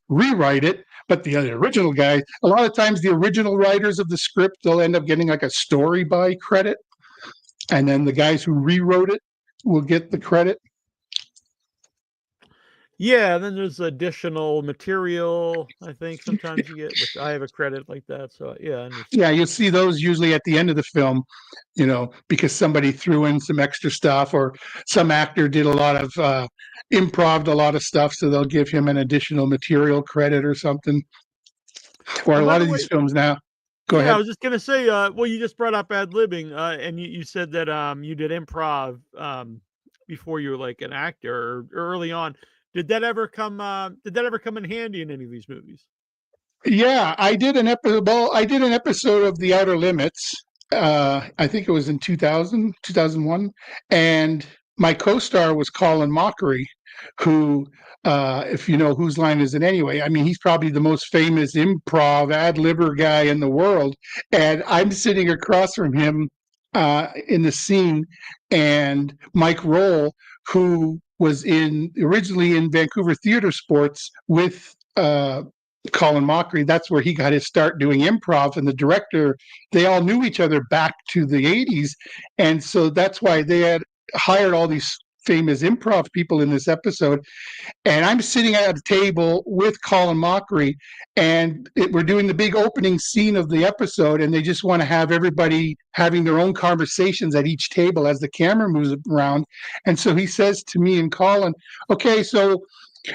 Speaker 2: rewrite it. But the original guy, a lot of times the original writers of the script, they'll end up getting like a story by credit, and then the guys who rewrote it will get the credit.
Speaker 1: Yeah, then there's additional material, I think sometimes you get, which I have a credit like that. So yeah.
Speaker 2: Yeah, you'll see those usually at the end of the film, you know, because somebody threw in some extra stuff, or some actor did a lot of improv, a lot of stuff, so they'll give him an additional material credit or something. Or a lot of these films now. Go ahead.
Speaker 1: I was just gonna say, well, you just brought up ad-libbing, and you said that you did improv before you were like an actor or early on. Did that ever come in handy in any of these movies?
Speaker 2: Yeah, I did an episode. Well, I did an episode of The Outer Limits. I think it was in 2001, and my co-star was Colin Mockery, who, if you know Whose Line Is It Anyway? I mean, he's probably the most famous improv ad-libber guy in the world, and I'm sitting across from him in the scene, and Mike Roll, who was originally in Vancouver Theatre Sports with Colin Mockery, that's where he got his start doing improv. And the director, they all knew each other back to the 80s. And so that's why they had hired all these famous improv people in this episode. And I'm sitting at a table with Colin Mockery, and we're doing the big opening scene of the episode, and they just want to have everybody having their own conversations at each table as the camera moves around. And so he says to me and Colin, okay, so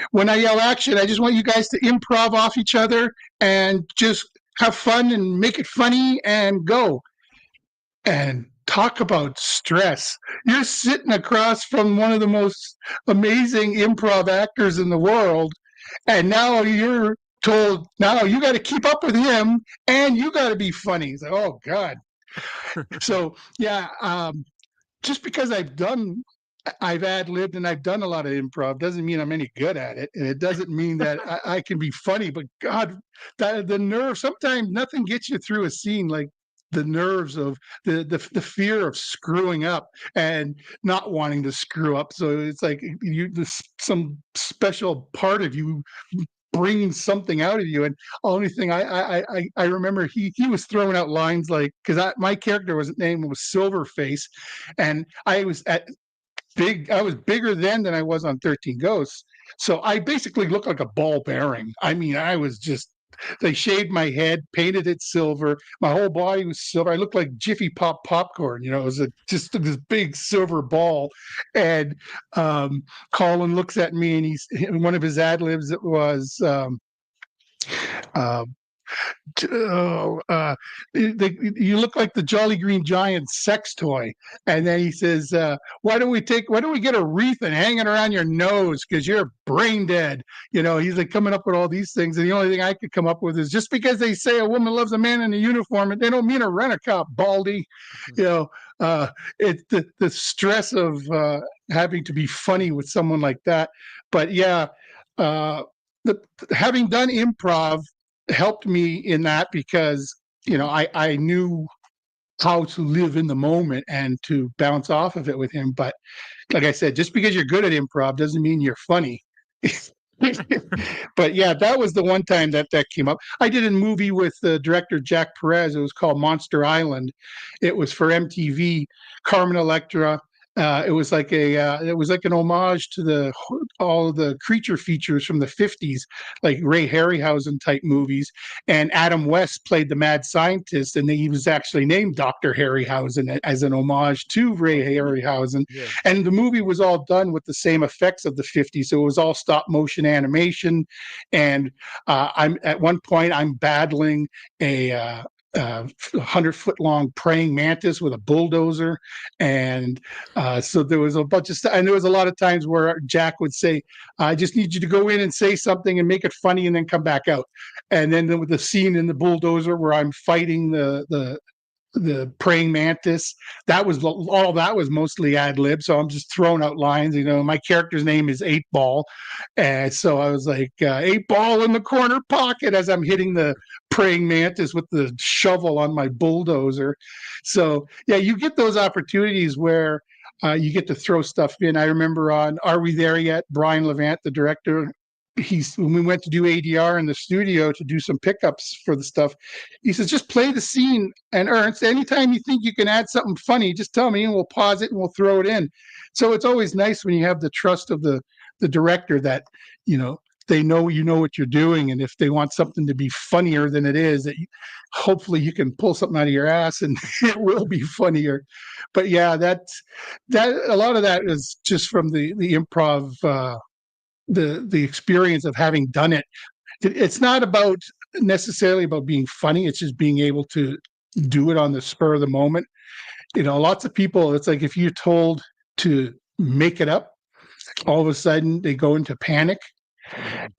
Speaker 2: when I yell action, I just want you guys to improv off each other and just have fun and make it funny and go. And talk about stress. You're sitting across from one of the most amazing improv actors in the world, and now you're told, now you got to keep up with him and you got to be funny. It's like, oh, God. So, yeah, just because I've ad-libbed and I've done a lot of improv doesn't mean I'm any good at it. And it doesn't mean that I can be funny, but God, the nerve, sometimes nothing gets you through a scene like the nerves of the fear of screwing up and not wanting to screw up. So it's like some special part of you bringing something out of you. And only thing I remember, he was throwing out lines like, because my character name was Silverface, and I was bigger then than I was on 13 Ghosts. So I basically looked like a ball bearing. I mean, they shaved my head, painted it silver. My whole body was silver. I looked like Jiffy Pop popcorn. It was just this big silver ball. And Colin looks at me, and one of his ad libs, it was, you look like the Jolly Green Giant sex toy. And then he says, why don't we get a wreath and hang it around your nose because you're brain dead? He's like coming up with all these things. And the only thing I could come up with is, just because they say a woman loves a man in a uniform, they don't mean a rent-a-cop, baldy. It's the stress of having to be funny with someone like that. But yeah, having done improv helped me in that, because I knew how to live in the moment and to bounce off of it with him. But like I said, just because you're good at improv doesn't mean you're funny. But yeah, that was the one time that came up. I did a movie with the director Jack Perez. It was called Monster Island. It was for MTV. Carmen Electra. It was like an homage to all the creature features from the 50s, like Ray Harryhausen type movies. And Adam West played the mad scientist, and he was actually named Dr. Harryhausen as an homage to Ray Harryhausen. Yeah. And the movie was all done with the same effects of the 50s. So it was all stop motion animation. And at one point I'm battling a 100-foot long praying mantis with a bulldozer. And so there was a bunch of stuff. And there was a lot of times where Jack would say, I just need you to go in and say something and make it funny and then come back out. And then with the scene in the bulldozer where I'm fighting the praying mantis, that was mostly ad lib. So I'm just throwing out lines. My character's name is 8 Ball, and so I was like, 8 Ball in the corner pocket, as I'm hitting the praying mantis with the shovel on my bulldozer. So yeah, you get those opportunities where you get to throw stuff in. I remember on Are We There Yet? Brian Levant, the director, when we went to do ADR in the studio to do some pickups for the stuff, he says, just play the scene, and Ernst, anytime you think you can add something funny, just tell me and we'll pause it and we'll throw it in. So it's always nice when you have the trust of the director that, they know what you're doing, and if they want something to be funnier than it is, hopefully you can pull something out of your ass and it will be funnier. But yeah, that a lot of that is just from the improv, the experience of having done it. It's not necessarily about being funny. It's just being able to do it on the spur of the moment. Lots of people, it's like if you're told to make it up, all of a sudden they go into panic.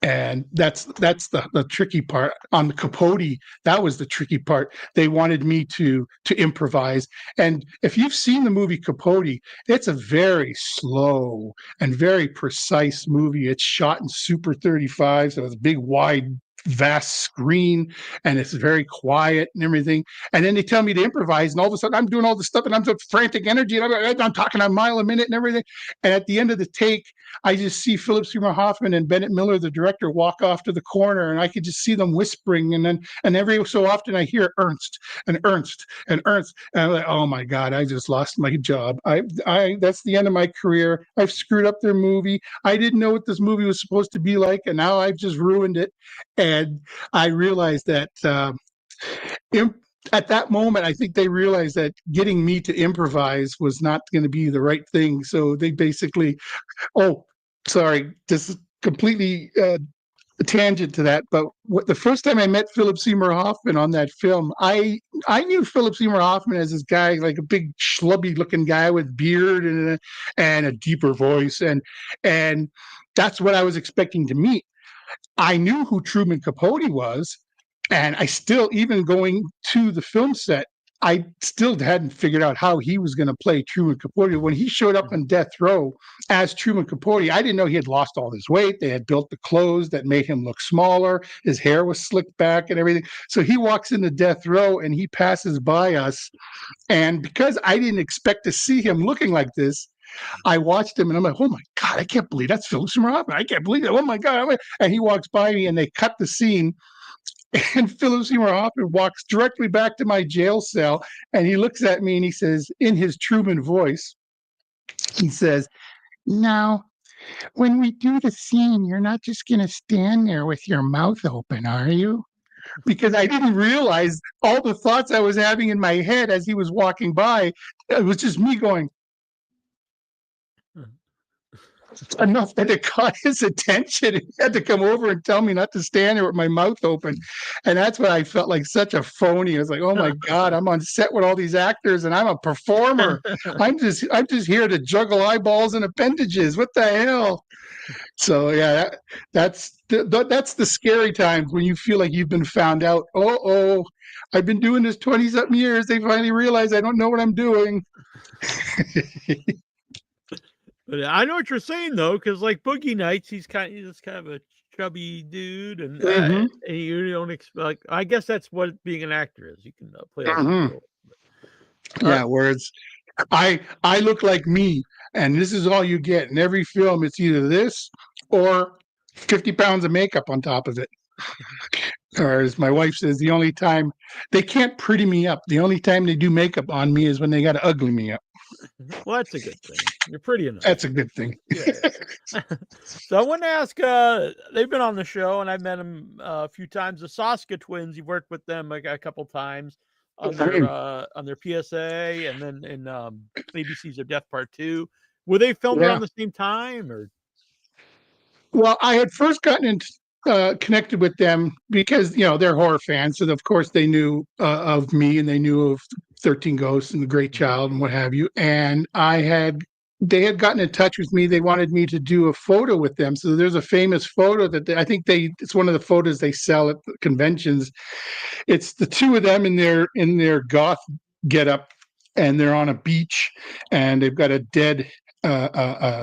Speaker 2: And that's the tricky part. On the Capote, that was the tricky part. They wanted me to improvise. And if you've seen the movie Capote, it's a very slow and very precise movie. It's shot in Super 35, so it's a big, wide, vast screen, and it's very quiet and everything. And then they tell me to improvise, and all of a sudden I'm doing all this stuff, and I'm so frantic energy, and I'm talking a mile a minute and everything. And at the end of the take, I just see Philip Seymour Hoffman and Bennett Miller, the director, walk off to the corner, and I could just see them whispering. And every so often I hear Ernst and Ernst and Ernst, and I'm like, oh my God, I just lost my job. I that's the end of my career. I've screwed up their movie. I didn't know what this movie was supposed to be like, and now I've just ruined it. And I realized that. At that moment, I think they realized that getting me to improvise was not going to be the right thing. So they basically, oh, sorry, this is completely a tangent to that. But the first time I met Philip Seymour Hoffman on that film, I knew Philip Seymour Hoffman as this guy, like a big schlubby looking guy with beard and a deeper voice, and that's what I was expecting to meet. I knew who Truman Capote was. And I still, even going to the film set, I still hadn't figured out how he was going to play Truman Capote. When he showed up on death row as Truman Capote, I didn't know he had lost all his weight. They had built the clothes that made him look smaller. His hair was slicked back and everything. So he walks into death row and he passes by us. And because I didn't expect to see him looking like this, I watched him and I'm like, oh my God, I can't believe that's Philip Seymour Hoffman. I can't believe it. Oh my God. And he walks by me and they cut the scene. And Philip Seymour Hoffman walks directly back to my jail cell, and he looks at me and he says, in his Truman voice, he says, "Now, when we do the scene, you're not just going to stand there with your mouth open, are you?" Because I didn't realize all the thoughts I was having in my head as he was walking by. It was just me going, enough that it caught his attention. He had to come over and tell me not to stand there with my mouth open. And that's when I felt like such a phony. I was like, oh my God, I'm on set with all these actors and I'm a performer. I'm just here to juggle eyeballs and appendages. What the hell? So yeah, that's the scary times when you feel like you've been found out. Oh, I've been doing this 20-something years. They finally realize I don't know what I'm doing.
Speaker 1: But I know what you're saying though, because like Boogie Nights, he's kind of a chubby dude, and you don't expect. I guess that's what being an actor is. You can play all these roles.
Speaker 2: Yeah, whereas I look like me, and this is all you get in every film. It's either this or 50 pounds of makeup on top of it. Or as my wife says, the only time they can't pretty me up, the only time they do makeup on me is when they got to ugly me up.
Speaker 1: Well, that's a good thing. You're pretty enough.
Speaker 2: That's a good thing.
Speaker 1: Yeah. So I want to ask, they've been on the show and I've met them a few times. The Saska twins, you worked with them a couple times on their PSA and then in ABC's of Death Part 2. Were they filmed around the same time or? Well,
Speaker 2: I had first gotten connected with them because, they're horror fans. So of course they knew of me and they knew of 13 Ghosts and The Great Child and what have you. And they had gotten in touch with me. They wanted me to do a photo with them. So there's a famous photo that it's one of the photos they sell at the conventions. It's the two of them in their goth getup, and they're on a beach, and they've got a dead,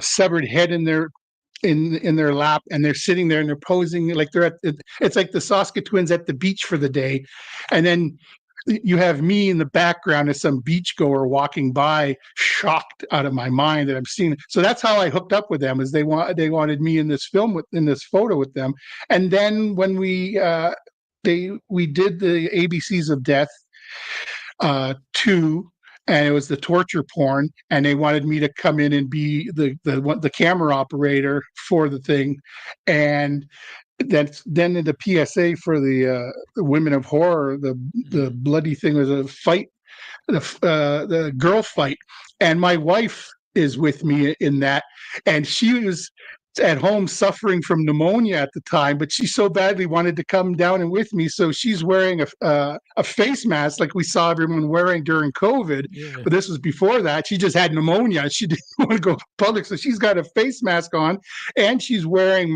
Speaker 2: severed head in their lap, and they're sitting there and they're posing like it's like the Saska twins at the beach for the day, and then you have me in the background as some beachgoer walking by, shocked out of my mind that I'm seeing. So that's how I hooked up with them. Is they wanted me in this film in this photo with them, and then when we did the ABCs of Death 2. And it was the torture porn, and they wanted me to come in and be the camera operator for the thing, and then in the PSA for the Women of Horror, the bloody thing was a fight, the girl fight, and my wife is with me in that, and she was at home suffering from pneumonia at the time, but she so badly wanted to come down and with me, so she's wearing a face mask like we saw everyone wearing during COVID. But this was before that. She just had pneumonia. She didn't want to go public, so she's got a face mask on, and she's wearing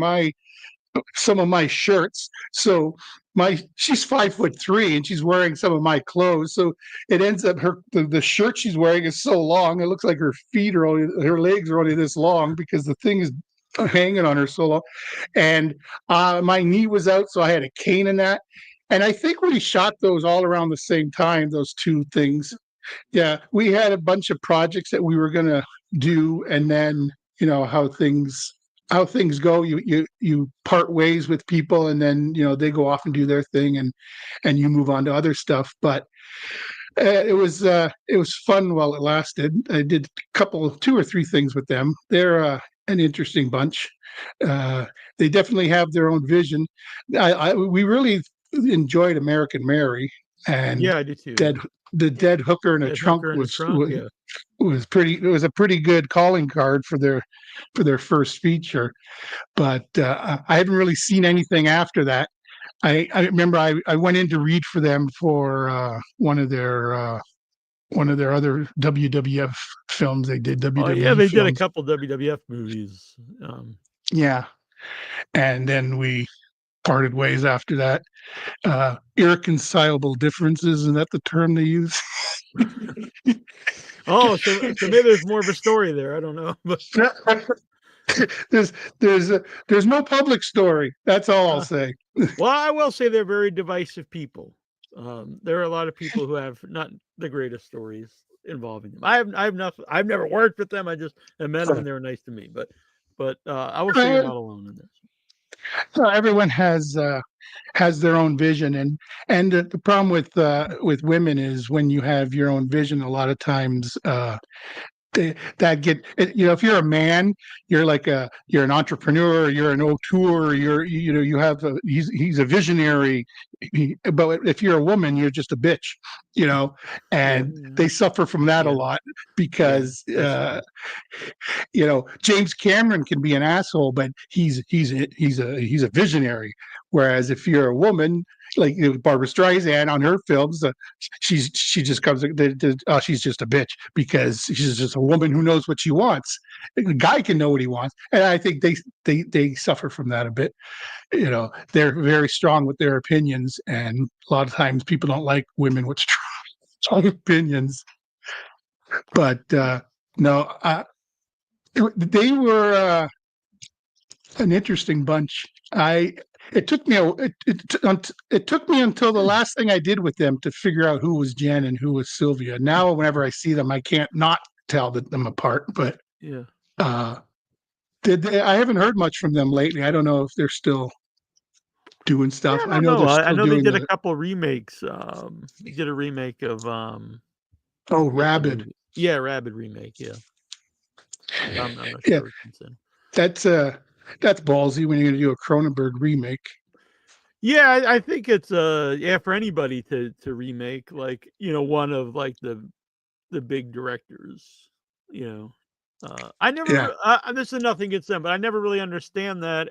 Speaker 2: some of my shirts. So she's 5'3" and she's wearing some of my clothes. So it ends up the shirt she's wearing is so long, it looks like her legs are only this long because the thing is hanging on her so long. And my knee was out, so I had a cane in that. And I think we shot those all around the same time, those two things. Yeah, we had a bunch of projects that we were going to do, and then how things how things go. You part ways with people, and then they go off and do their thing, and you move on to other stuff. But it was fun while it lasted. I did two or three things with them. They're an interesting bunch. They definitely have their own vision. We really enjoyed American Mary, and
Speaker 1: yeah, I did too.
Speaker 2: The dead hooker in a trunk was pretty. It was a pretty good calling card for their first feature. But I haven't really seen anything after that. I remember I went in to read for them for one of their other WWF films. They did WWE.
Speaker 1: Oh yeah, they
Speaker 2: films.
Speaker 1: did a couple WWF movies.
Speaker 2: Yeah, and then we parted ways after that. Irreconcilable differences, isn't that the term they use?
Speaker 1: Oh, so maybe there's more of a story there. I don't know. But
Speaker 2: there's no public story. That's all I'll say.
Speaker 1: Well, I will say they're very divisive people. There are a lot of people who have not the greatest stories involving them. I've never worked with them. I just met them and they were nice to me. But I will say you're not alone in this.
Speaker 2: Everyone has their own vision, and the problem with women is when you have your own vision, a lot of times if you're a man, you're an entrepreneur, you're an auteur, you have he's a visionary, but if you're a woman, you're just a bitch, and they suffer from that a lot because James Cameron can be an asshole, but he's a visionary, whereas if you're a woman, like Barbara Streisand on her films, she just comes. She's just a bitch because she's just a woman who knows what she wants. The guy can know what he wants, and I think they suffer from that a bit. They're very strong with their opinions, and a lot of times people don't like women with strong opinions. But no, they were an interesting bunch. It took me until the last thing I did with them to figure out who was Jen and who was Sylvia. Now, whenever I see them, I can't not tell them apart. But
Speaker 1: yeah,
Speaker 2: I haven't heard much from them lately. I don't know if they're still doing stuff.
Speaker 1: I know they did a couple remakes. They did a remake of
Speaker 2: Rabid.
Speaker 1: Yeah, Rabid remake. Yeah, I'm not
Speaker 2: yeah.
Speaker 1: Sure.
Speaker 2: That's ballsy when you're going to do a Cronenberg remake.
Speaker 1: Yeah, I think it's for anybody to remake, like, one of like the big directors. I never this is nothing against them, but I never really understand that.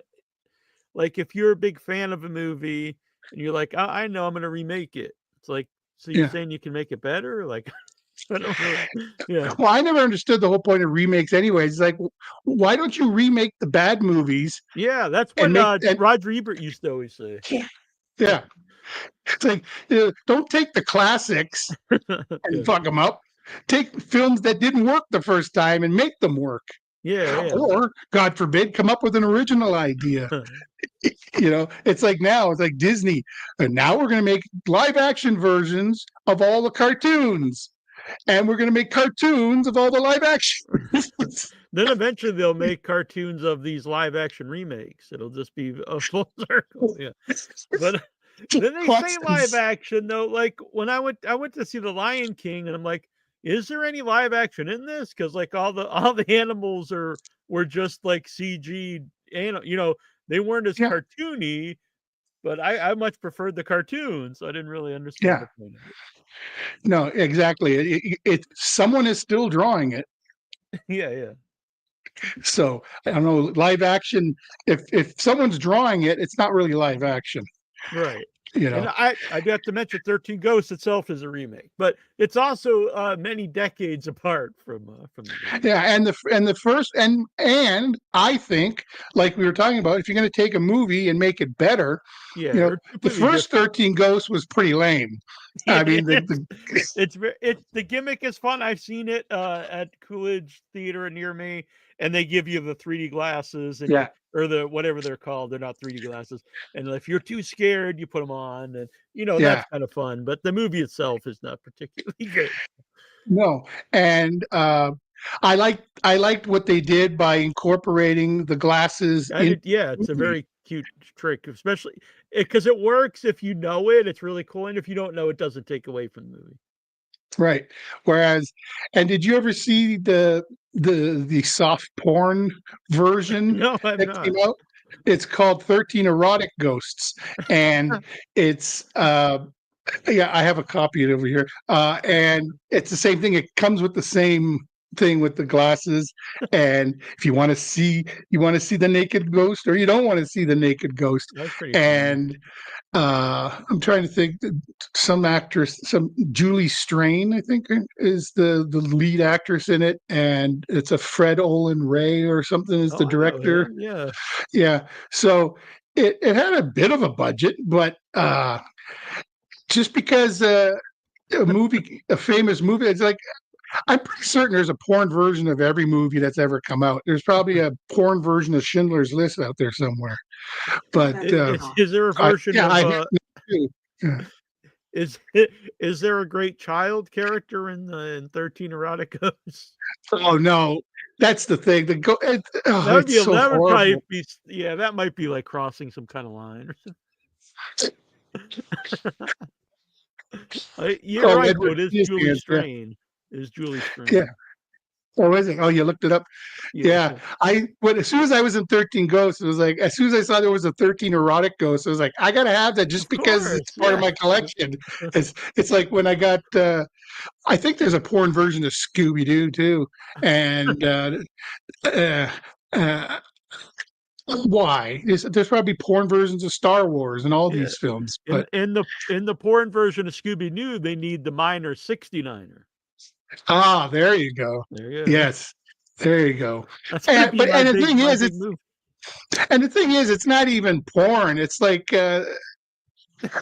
Speaker 1: Like, if you're a big fan of a movie and you're like, I know I'm going to remake it. It's like, so you're saying you can make it better? Like, I don't know. Yeah.
Speaker 2: Well, I never understood the whole point of remakes anyways. It's like, why don't you remake the bad movies?
Speaker 1: Yeah, that's what Roger Ebert used to always say.
Speaker 2: Yeah. It's like, don't take the classics and fuck them up. Take films that didn't work the first time and make them work.
Speaker 1: Yeah.
Speaker 2: Or, God forbid, come up with an original idea. It's like now, it's like Disney. And now we're going to make live action versions of all the cartoons. And we're going to make cartoons of all the live action.
Speaker 1: Then eventually they'll make cartoons of these live action remakes. It'll just be a full circle. Yeah. But then they say live action though. Like when I went to see The Lion King, and I'm like, is there any live action in this? Because like all the animals were just like CG, and they weren't as cartoony. But I much preferred the cartoons. So I didn't really understand the point of it.
Speaker 2: No, exactly. Someone is still drawing it.
Speaker 1: Yeah.
Speaker 2: So I don't know, live action. If someone's drawing it, it's not really live action,
Speaker 1: right? And I got to mention 13 Ghosts itself is a remake, but it's also many decades apart from the movie.
Speaker 2: Yeah, and the first and I think, like we were talking about, if you're going to take a movie and make it better, the first 13 Ghosts was pretty lame. I mean,
Speaker 1: the gimmick is fun. I've seen it at Coolidge Theater near me, and they give you the 3D glasses and or the whatever they're called. They're not 3D glasses, and if you're too scared, you put them on, and that's kind of fun. But the movie itself is not particularly good.
Speaker 2: No, and I liked what they did by incorporating the glasses in.
Speaker 1: Yeah, it's a very cute trick, especially because it works if you know it. It's really cool, and if you don't know, it doesn't take away from the movie.
Speaker 2: Right. Whereas, and did you ever see the soft porn version
Speaker 1: No, I've
Speaker 2: that
Speaker 1: not.
Speaker 2: came out? It's called 13 Erotic Ghosts, and it's yeah, I have a copy of it over here, and it's the same thing. It comes with the same thing with the glasses, and if you want to see the naked ghost, or you don't want to see the naked ghost,
Speaker 1: That's pretty funny.
Speaker 2: and I'm trying to think. Some actress, some Julie Strain, I think, is the lead actress in it, and it's a Fred Olin Ray or something is the
Speaker 1: Oh, I know
Speaker 2: director.
Speaker 1: him, yeah.
Speaker 2: Yeah, so it had a bit of a budget, but just because a famous movie, it's like I'm pretty certain there's a porn version of every movie that's ever come out. There's probably a porn version of Schindler's List out there somewhere. But
Speaker 1: Is there a version
Speaker 2: I
Speaker 1: of
Speaker 2: too. Yeah.
Speaker 1: is there a great child character in 13 Erotic Ghosts?
Speaker 2: Oh no, that's the thing. That
Speaker 1: would probably be, yeah, that might be like crossing some kind of line or something. You're right, but it's Julie Strain. Is Julie Strain.
Speaker 2: Yeah. Oh, is it? Oh, you looked it up. Yeah. As soon as I was in 13 Ghosts, it was like, as soon as I saw there was a 13 Erotic Ghost, I was like, I gotta have that just because it's part of my collection. It's like when I got I think there's a porn version of Scooby Doo too. And why? There's probably porn versions of Star Wars and all these films. But
Speaker 1: in the porn version of Scooby Doo, they need the minor 69er.
Speaker 2: Ah, there you go. Yes, there you go. And the thing is, it's not even porn. It's like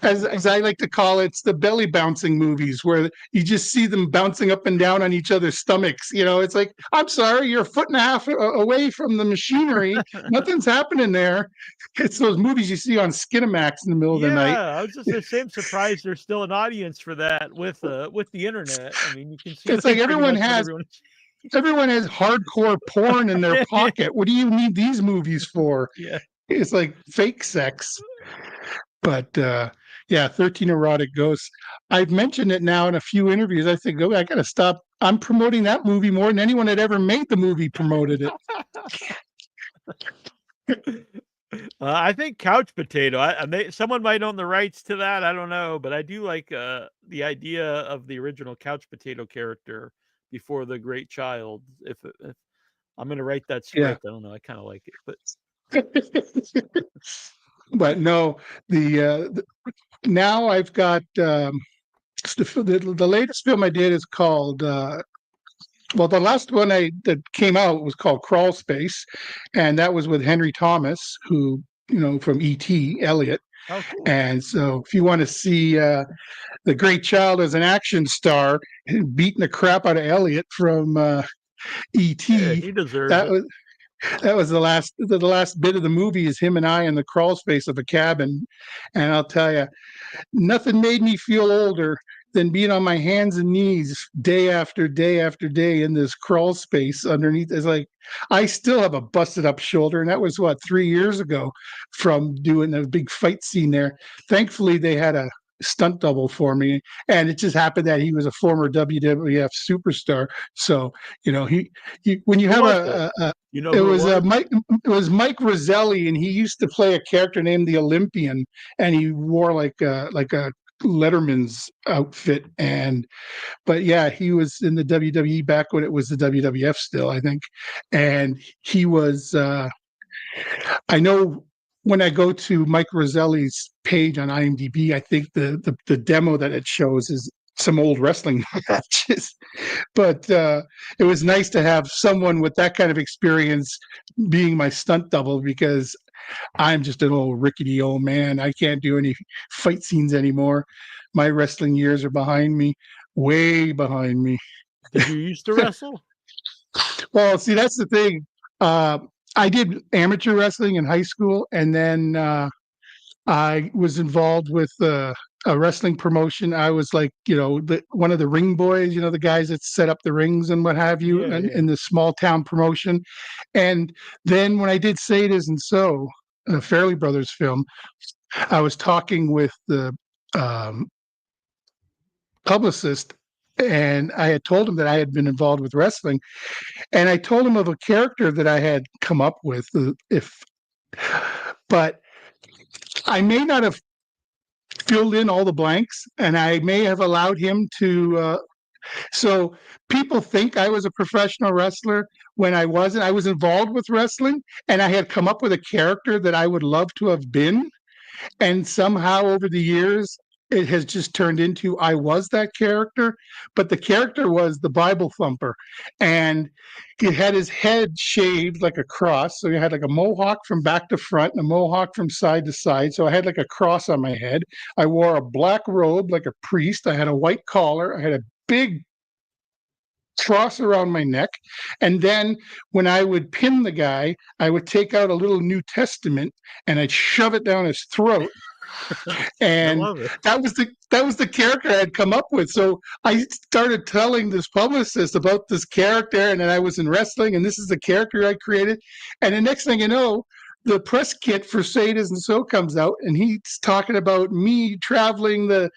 Speaker 2: as I like to call it, it's the belly bouncing movies where you just see them bouncing up and down on each other's stomachs. You know, it's like, I'm sorry, you're a foot and a half away from the machinery. Nothing's happening there. It's those movies you see on Skinamax in the middle of the night.
Speaker 1: Yeah, I was just the same surprised there's still an audience for that with the internet. I mean, you can see
Speaker 2: it's like everyone has hardcore porn in their pocket. What do you need these movies for?
Speaker 1: Yeah.
Speaker 2: It's like fake sex. But yeah, 13 Erotic Ghosts. I've mentioned it now in a few interviews. I think, I got to stop. I'm promoting that movie more than anyone that ever made the movie promoted
Speaker 1: it. I think Couch Potato. Someone might own the rights to that. I don't know, but I do like the idea of the original Couch Potato character before the Great Child. If I'm going to write that script, I don't know. I kind of like it, but.
Speaker 2: But no, the now I've got the latest film I did is called the last one that came out was called Crawlspace, and that was with Henry Thomas, who from E.T. Elliot.
Speaker 1: Oh, cool.
Speaker 2: And so if you want to see the Great Child as an action star beating the crap out of Elliot from E.T.,
Speaker 1: he deserves it.
Speaker 2: That was the last bit of the movie is him and I in the crawl space of a cabin. And I'll tell you, nothing made me feel older than being on my hands and knees day after day after day in this crawl space underneath. It's like, I still have a busted up shoulder. And that was 3 years ago from doing a big fight scene there. Thankfully, they had a stunt double for me, and it just happened that he was a former WWF superstar. So he when you have it was Mike Roselli, and he used to play a character named the Olympian, and he wore like a Letterman's outfit, but yeah, he was in the WWE back when it was the WWF still, I think, and he was I know. When I go to Mike Roselli's page on IMDb, I think the demo that it shows is some old wrestling matches. But it was nice to have someone with that kind of experience being my stunt double, because I'm just an old rickety old man. I can't do any fight scenes anymore. My wrestling years are behind me, way behind me.
Speaker 1: Did you used to wrestle?
Speaker 2: Well, see, that's the thing. I did amateur wrestling in high school, and then I was involved with a wrestling promotion. I was like, one of the ring boys, the guys that set up the rings and what have you, in the small town promotion. And then when I did Say It Isn't So, a Fairley Brothers film, I was talking with the publicist, and I had told him that I had been involved with wrestling, and I told him of a character that I had come up with, but I may not have filled in all the blanks, and I may have allowed him to. So people think I was a professional wrestler when I wasn't. I was involved with wrestling, and I had come up with a character that I would love to have been. And somehow over the years, it has just turned into I was that character. But the character was the Bible thumper. And he had his head shaved like a cross. So he had like a mohawk from back to front and a mohawk from side to side. So I had like a cross on my head. I wore a black robe like a priest. I had a white collar. I had a big cross around my neck. And then when I would pin the guy, I would take out a little New Testament and I'd shove it down his throat. And that was the character I had come up with. So I started telling this publicist about this character, and then I was in wrestling, and this is the character I created. And the next thing you know, the press kit for Say It Isn't So comes out, and he's talking about me traveling the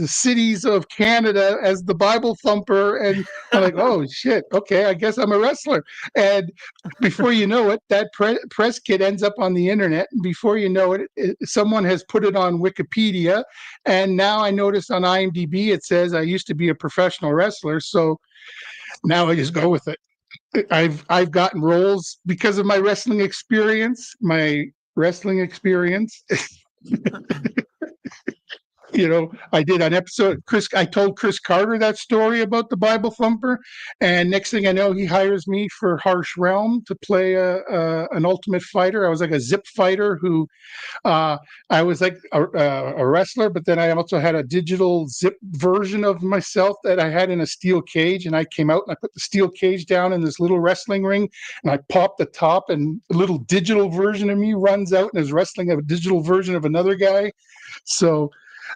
Speaker 2: cities of Canada as the Bible thumper, and I'm like, oh shit, okay, I guess I'm a wrestler. And before you know it, that press kit ends up on the internet, and before you know it, someone has put it on Wikipedia, and now I noticed on IMDb it says I used to be a professional wrestler, so now I just go with it. I've gotten roles because of my wrestling experience. I did an episode. I told Chris Carter that story about the Bible thumper, and next thing I know, he hires me for Harsh Realm to play an Ultimate Fighter. I was like a zip fighter who, I was like a wrestler, but then I also had a digital zip version of myself that I had in a steel cage, and I came out and I put the steel cage down in this little wrestling ring, and I popped the top, and a little digital version of me runs out and is wrestling a digital version of another guy. So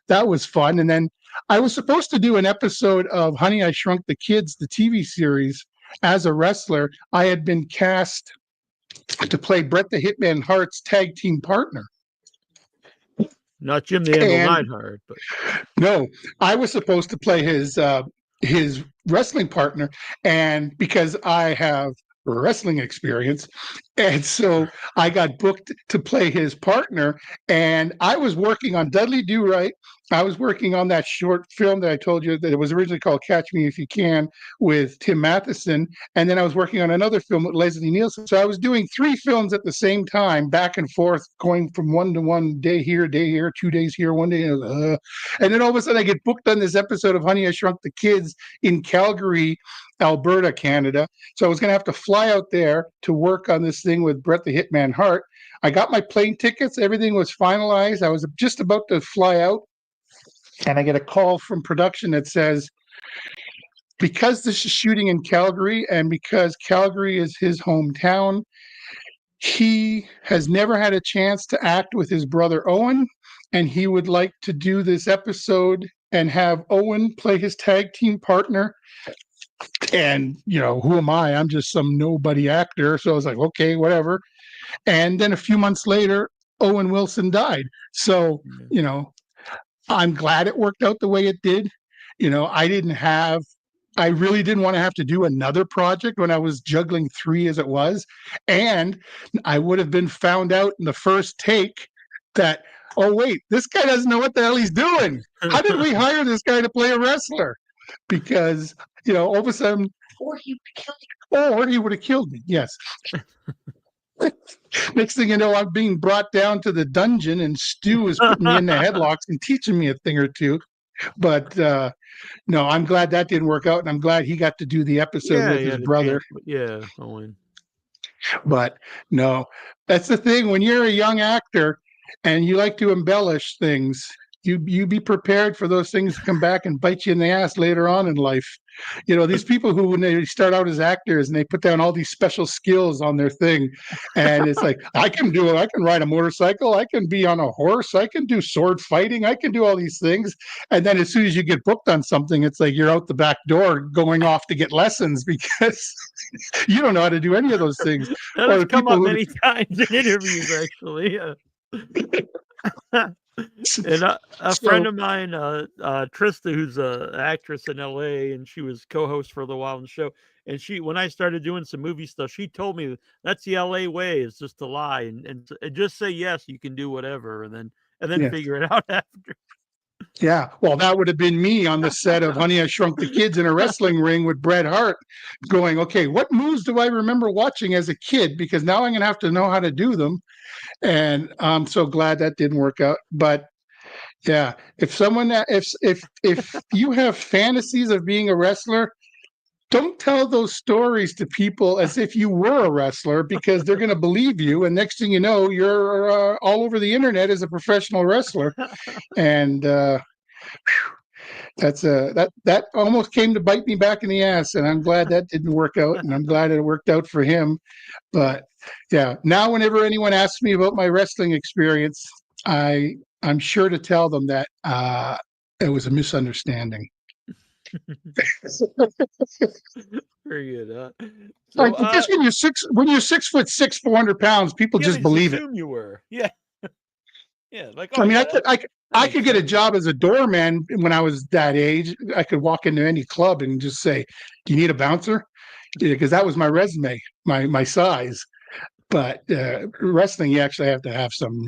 Speaker 2: that was fun. And then I was supposed to do an episode of Honey, I Shrunk the Kids, the TV series, as a wrestler. I had been cast to play Bret the Hitman Hart's tag team partner.
Speaker 1: Not Jim the Anvil Neidhart, but
Speaker 2: no, I was supposed to play his wrestling partner, and because I have wrestling experience, and so I got booked to play his partner, and I was working on Dudley Do Right. I was working on that short film that I told you that it was originally called Catch Me If You Can with Tim Matheson, and then I was working on another film with Leslie Nielsen. So I was doing 3 films at the same time, back and forth, going from one to one, day here, 2 days here, 1 day, and then all of a sudden I get booked on this episode of Honey, I Shrunk the Kids in Calgary, Alberta, Canada. So I was going to have to fly out there to work on this thing with Bret the Hitman Hart. I got my plane tickets. Everything was finalized. I was just about to fly out, and I get a call from production that says, because this is shooting in Calgary and because Calgary is his hometown, he has never had a chance to act with his brother Owen, and he would like to do this episode and have Owen play his tag team partner. And, who am I? I'm just some nobody actor. So I was like, okay, whatever. And then a few months later, Owen Wilson died. So, I'm glad it worked out the way it did. I really didn't want to have to do another project when I was juggling 3 as it was. And I would have been found out in the first take that, oh, wait, this guy doesn't know what the hell he's doing. How did we hire this guy to play a wrestler? Because, all of a sudden, or he would have killed me. Yes. Next thing you know, I'm being brought down to the dungeon, and Stu is putting me in the headlocks and teaching me a thing or two. But no, I'm glad that didn't work out, and I'm glad he got to do the episode with his brother.
Speaker 1: Owen.
Speaker 2: But no, that's the thing. When you're a young actor and you like to embellish things, you be prepared for those things to come back and bite you in the ass later on in life. These people who, when they start out as actors and they put down all these special skills on their thing, and it's like, I can ride a motorcycle, I can be on a horse, I can do sword fighting, I can do all these things. And then as soon as you get booked on something, it's like you're out the back door going off to get lessons because you don't know how to do any of those things.
Speaker 1: That has come up many times in interviews, actually. And a friend of mine, Trista, who's an actress in LA, and she was co-host for a little while on the show. And when I started doing some movie stuff, she told me that's the LA way, is just to lie and just say yes, you can do whatever, and then figure it out after.
Speaker 2: Yeah, well, that would have been me on the set of Honey, I Shrunk the Kids in a wrestling ring with Bret Hart, going, okay, what moves do I remember watching as a kid? Because now I'm going to have to know how to do them. And I'm so glad that didn't work out. But yeah, if you have fantasies of being a wrestler, don't tell those stories to people as if you were a wrestler, because they're going to believe you. And next thing you know, you're all over the internet as a professional wrestler. And that almost came to bite me back in the ass. And I'm glad that didn't work out. And I'm glad it worked out for him. But yeah, now whenever anyone asks me about my wrestling experience, I'm sure to tell them that it was a misunderstanding.
Speaker 1: Very good.
Speaker 2: So, I guess when you're 6'6", 400 pounds, people just believe it.
Speaker 1: You were, yeah. Like,
Speaker 2: I mean, I could get a job as a doorman when I was that age. I could walk into any club and just say, "Do you need a bouncer?" Because that was my resume, my size. But wrestling, you actually have to have some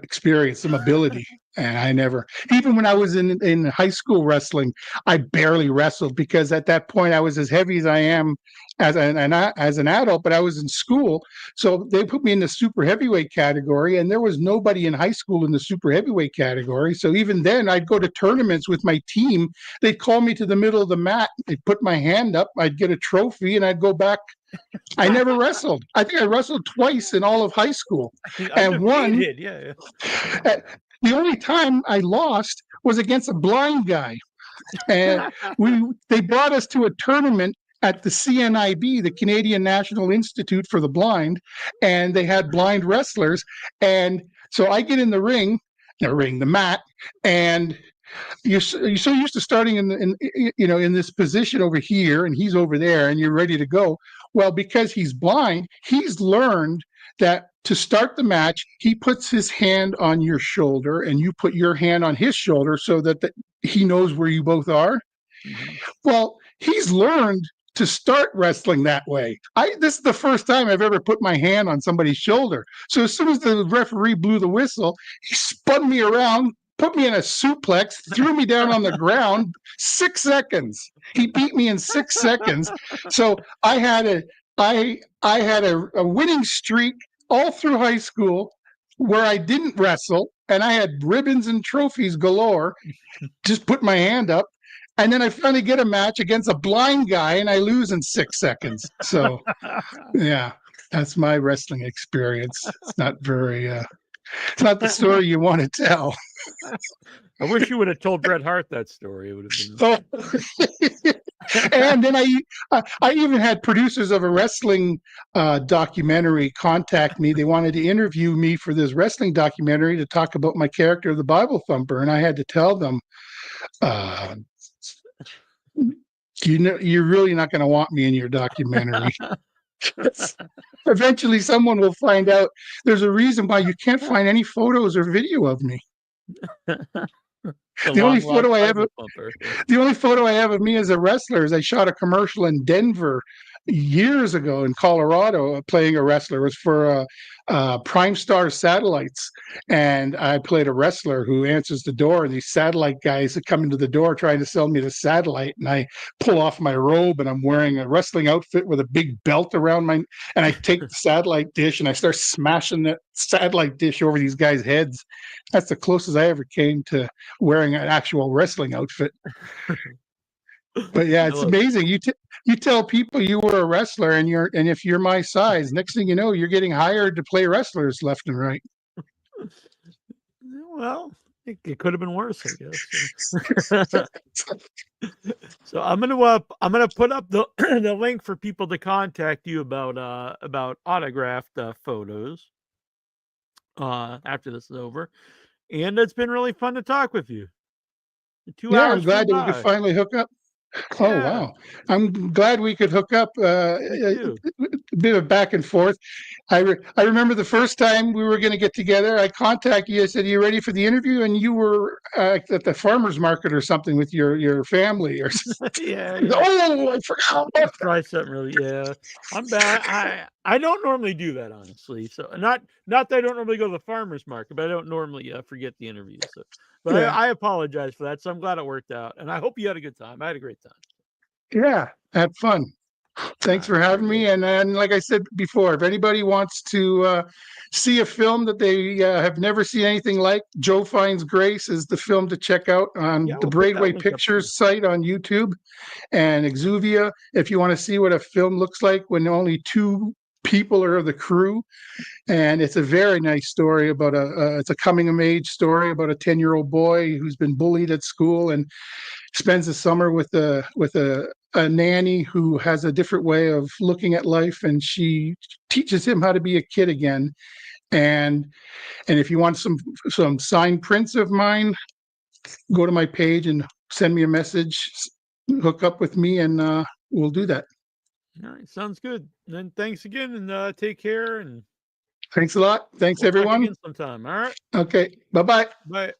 Speaker 2: experience, some ability. And I never, even when I was in high school wrestling, I barely wrestled, because at that point I was as heavy as I am as an adult, but I was in school. So they put me in the super heavyweight category, and there was nobody in high school in the super heavyweight category. So even then, I'd go to tournaments with my team. They'd call me to the middle of the mat. They'd put my hand up. I'd get a trophy, and I'd go back. I never wrestled. I think I wrestled twice in all of high school. And one,
Speaker 1: yeah.
Speaker 2: The only time I lost was against a blind guy. And they brought us to a tournament at the CNIB, the Canadian National Institute for the Blind, and they had blind wrestlers. And so I get in the mat, and you're so used to starting in this position over here, and he's over there, and you're ready to go. Well, because he's blind, he's learned that to start the match, he puts his hand on your shoulder and you put your hand on his shoulder so that he knows where you both are. Mm-hmm. Well, he's learned to start wrestling that way. This is the first time I've ever put my hand on somebody's shoulder. So as soon as the referee blew the whistle, he spun me around, put me in a suplex, threw me down on the ground. 6 seconds. He beat me in 6 seconds. So I had a winning streak all through high school where I didn't wrestle, and I had ribbons and trophies galore. Just put my hand up, and then I finally get a match against a blind guy, and I lose in 6 seconds. So, yeah, that's my wrestling experience. It's not it's not the story you want to tell.
Speaker 1: I wish you would have told Bret Hart that story. It would have been.
Speaker 2: And then I even had producers of a wrestling documentary contact me. They wanted to interview me for this wrestling documentary to talk about my character, the Bible Thumper, and I had to tell them, you're really not going to want me in your documentary. Eventually, someone will find out there's a reason why you can't find any photos or video of me. The only photo I have of me as a wrestler is I shot a commercial in Denver years ago in Colorado playing a wrestler. It was for Prime Star Satellites, and I played a wrestler who answers the door, and these satellite guys that come into the door trying to sell me the satellite, and I pull off my robe, and I'm wearing a wrestling outfit with a big belt around and I take the satellite dish and I start smashing that satellite dish over these guys' heads. That's the closest I ever came to wearing an actual wrestling outfit. But yeah, it's amazing. You tell people you were a wrestler, and if you're my size, next thing you know, you're getting hired to play wrestlers left and right.
Speaker 1: Well, It could have been worse, I guess. So I'm gonna put up the the link for people to contact you about autographed photos after this is over. And it's been really fun to talk with you. 2
Speaker 2: Yeah,
Speaker 1: hours
Speaker 2: I'm glad that
Speaker 1: flew
Speaker 2: we could
Speaker 1: by.
Speaker 2: finally hook up. Oh,
Speaker 1: Yeah,
Speaker 2: wow. I'm glad we could hook up.
Speaker 1: me
Speaker 2: A
Speaker 1: too.
Speaker 2: bit of back and forth. I remember the first time we were going to get together, I contacted you. I said, "Are you ready for the interview?" And you were at the farmer's market or something with your family or
Speaker 1: Yeah,
Speaker 2: Oh, I forgot.
Speaker 1: Let's try something really. Yeah, I'm bad. I don't normally do that, honestly. So not that I don't normally go to the farmer's market, but I don't normally forget the interview. So, but
Speaker 2: Yeah.
Speaker 1: I apologize for that. So I'm glad it worked out, and I hope you had a good time. I had a great time.
Speaker 2: Yeah, had fun. Thanks for having me. And like I said before, if anybody wants to see a film that they have never seen anything like, Joe Finds Grace is the film to check out on
Speaker 1: Yeah,
Speaker 2: the
Speaker 1: we'll put that
Speaker 2: Braidway
Speaker 1: link up too.
Speaker 2: Pictures site on YouTube, and Exuvia if you want to see what a film looks like when only 2 people are of the crew. And it's a very nice story about it's a coming of age story about a 10-year-old boy who's been bullied at school and spends the summer with a nanny who has a different way of looking at life, and she teaches him how to be a kid again. And if you want some signed prints of mine, go to my page and send me a message, hook up with me, and we'll do that.
Speaker 1: All right, sounds good. And then thanks again, and take care. And
Speaker 2: Thanks a lot. Thanks,
Speaker 1: we'll
Speaker 2: everyone.
Speaker 1: talk again sometime. All right.
Speaker 2: Okay. Bye-bye.
Speaker 1: Bye.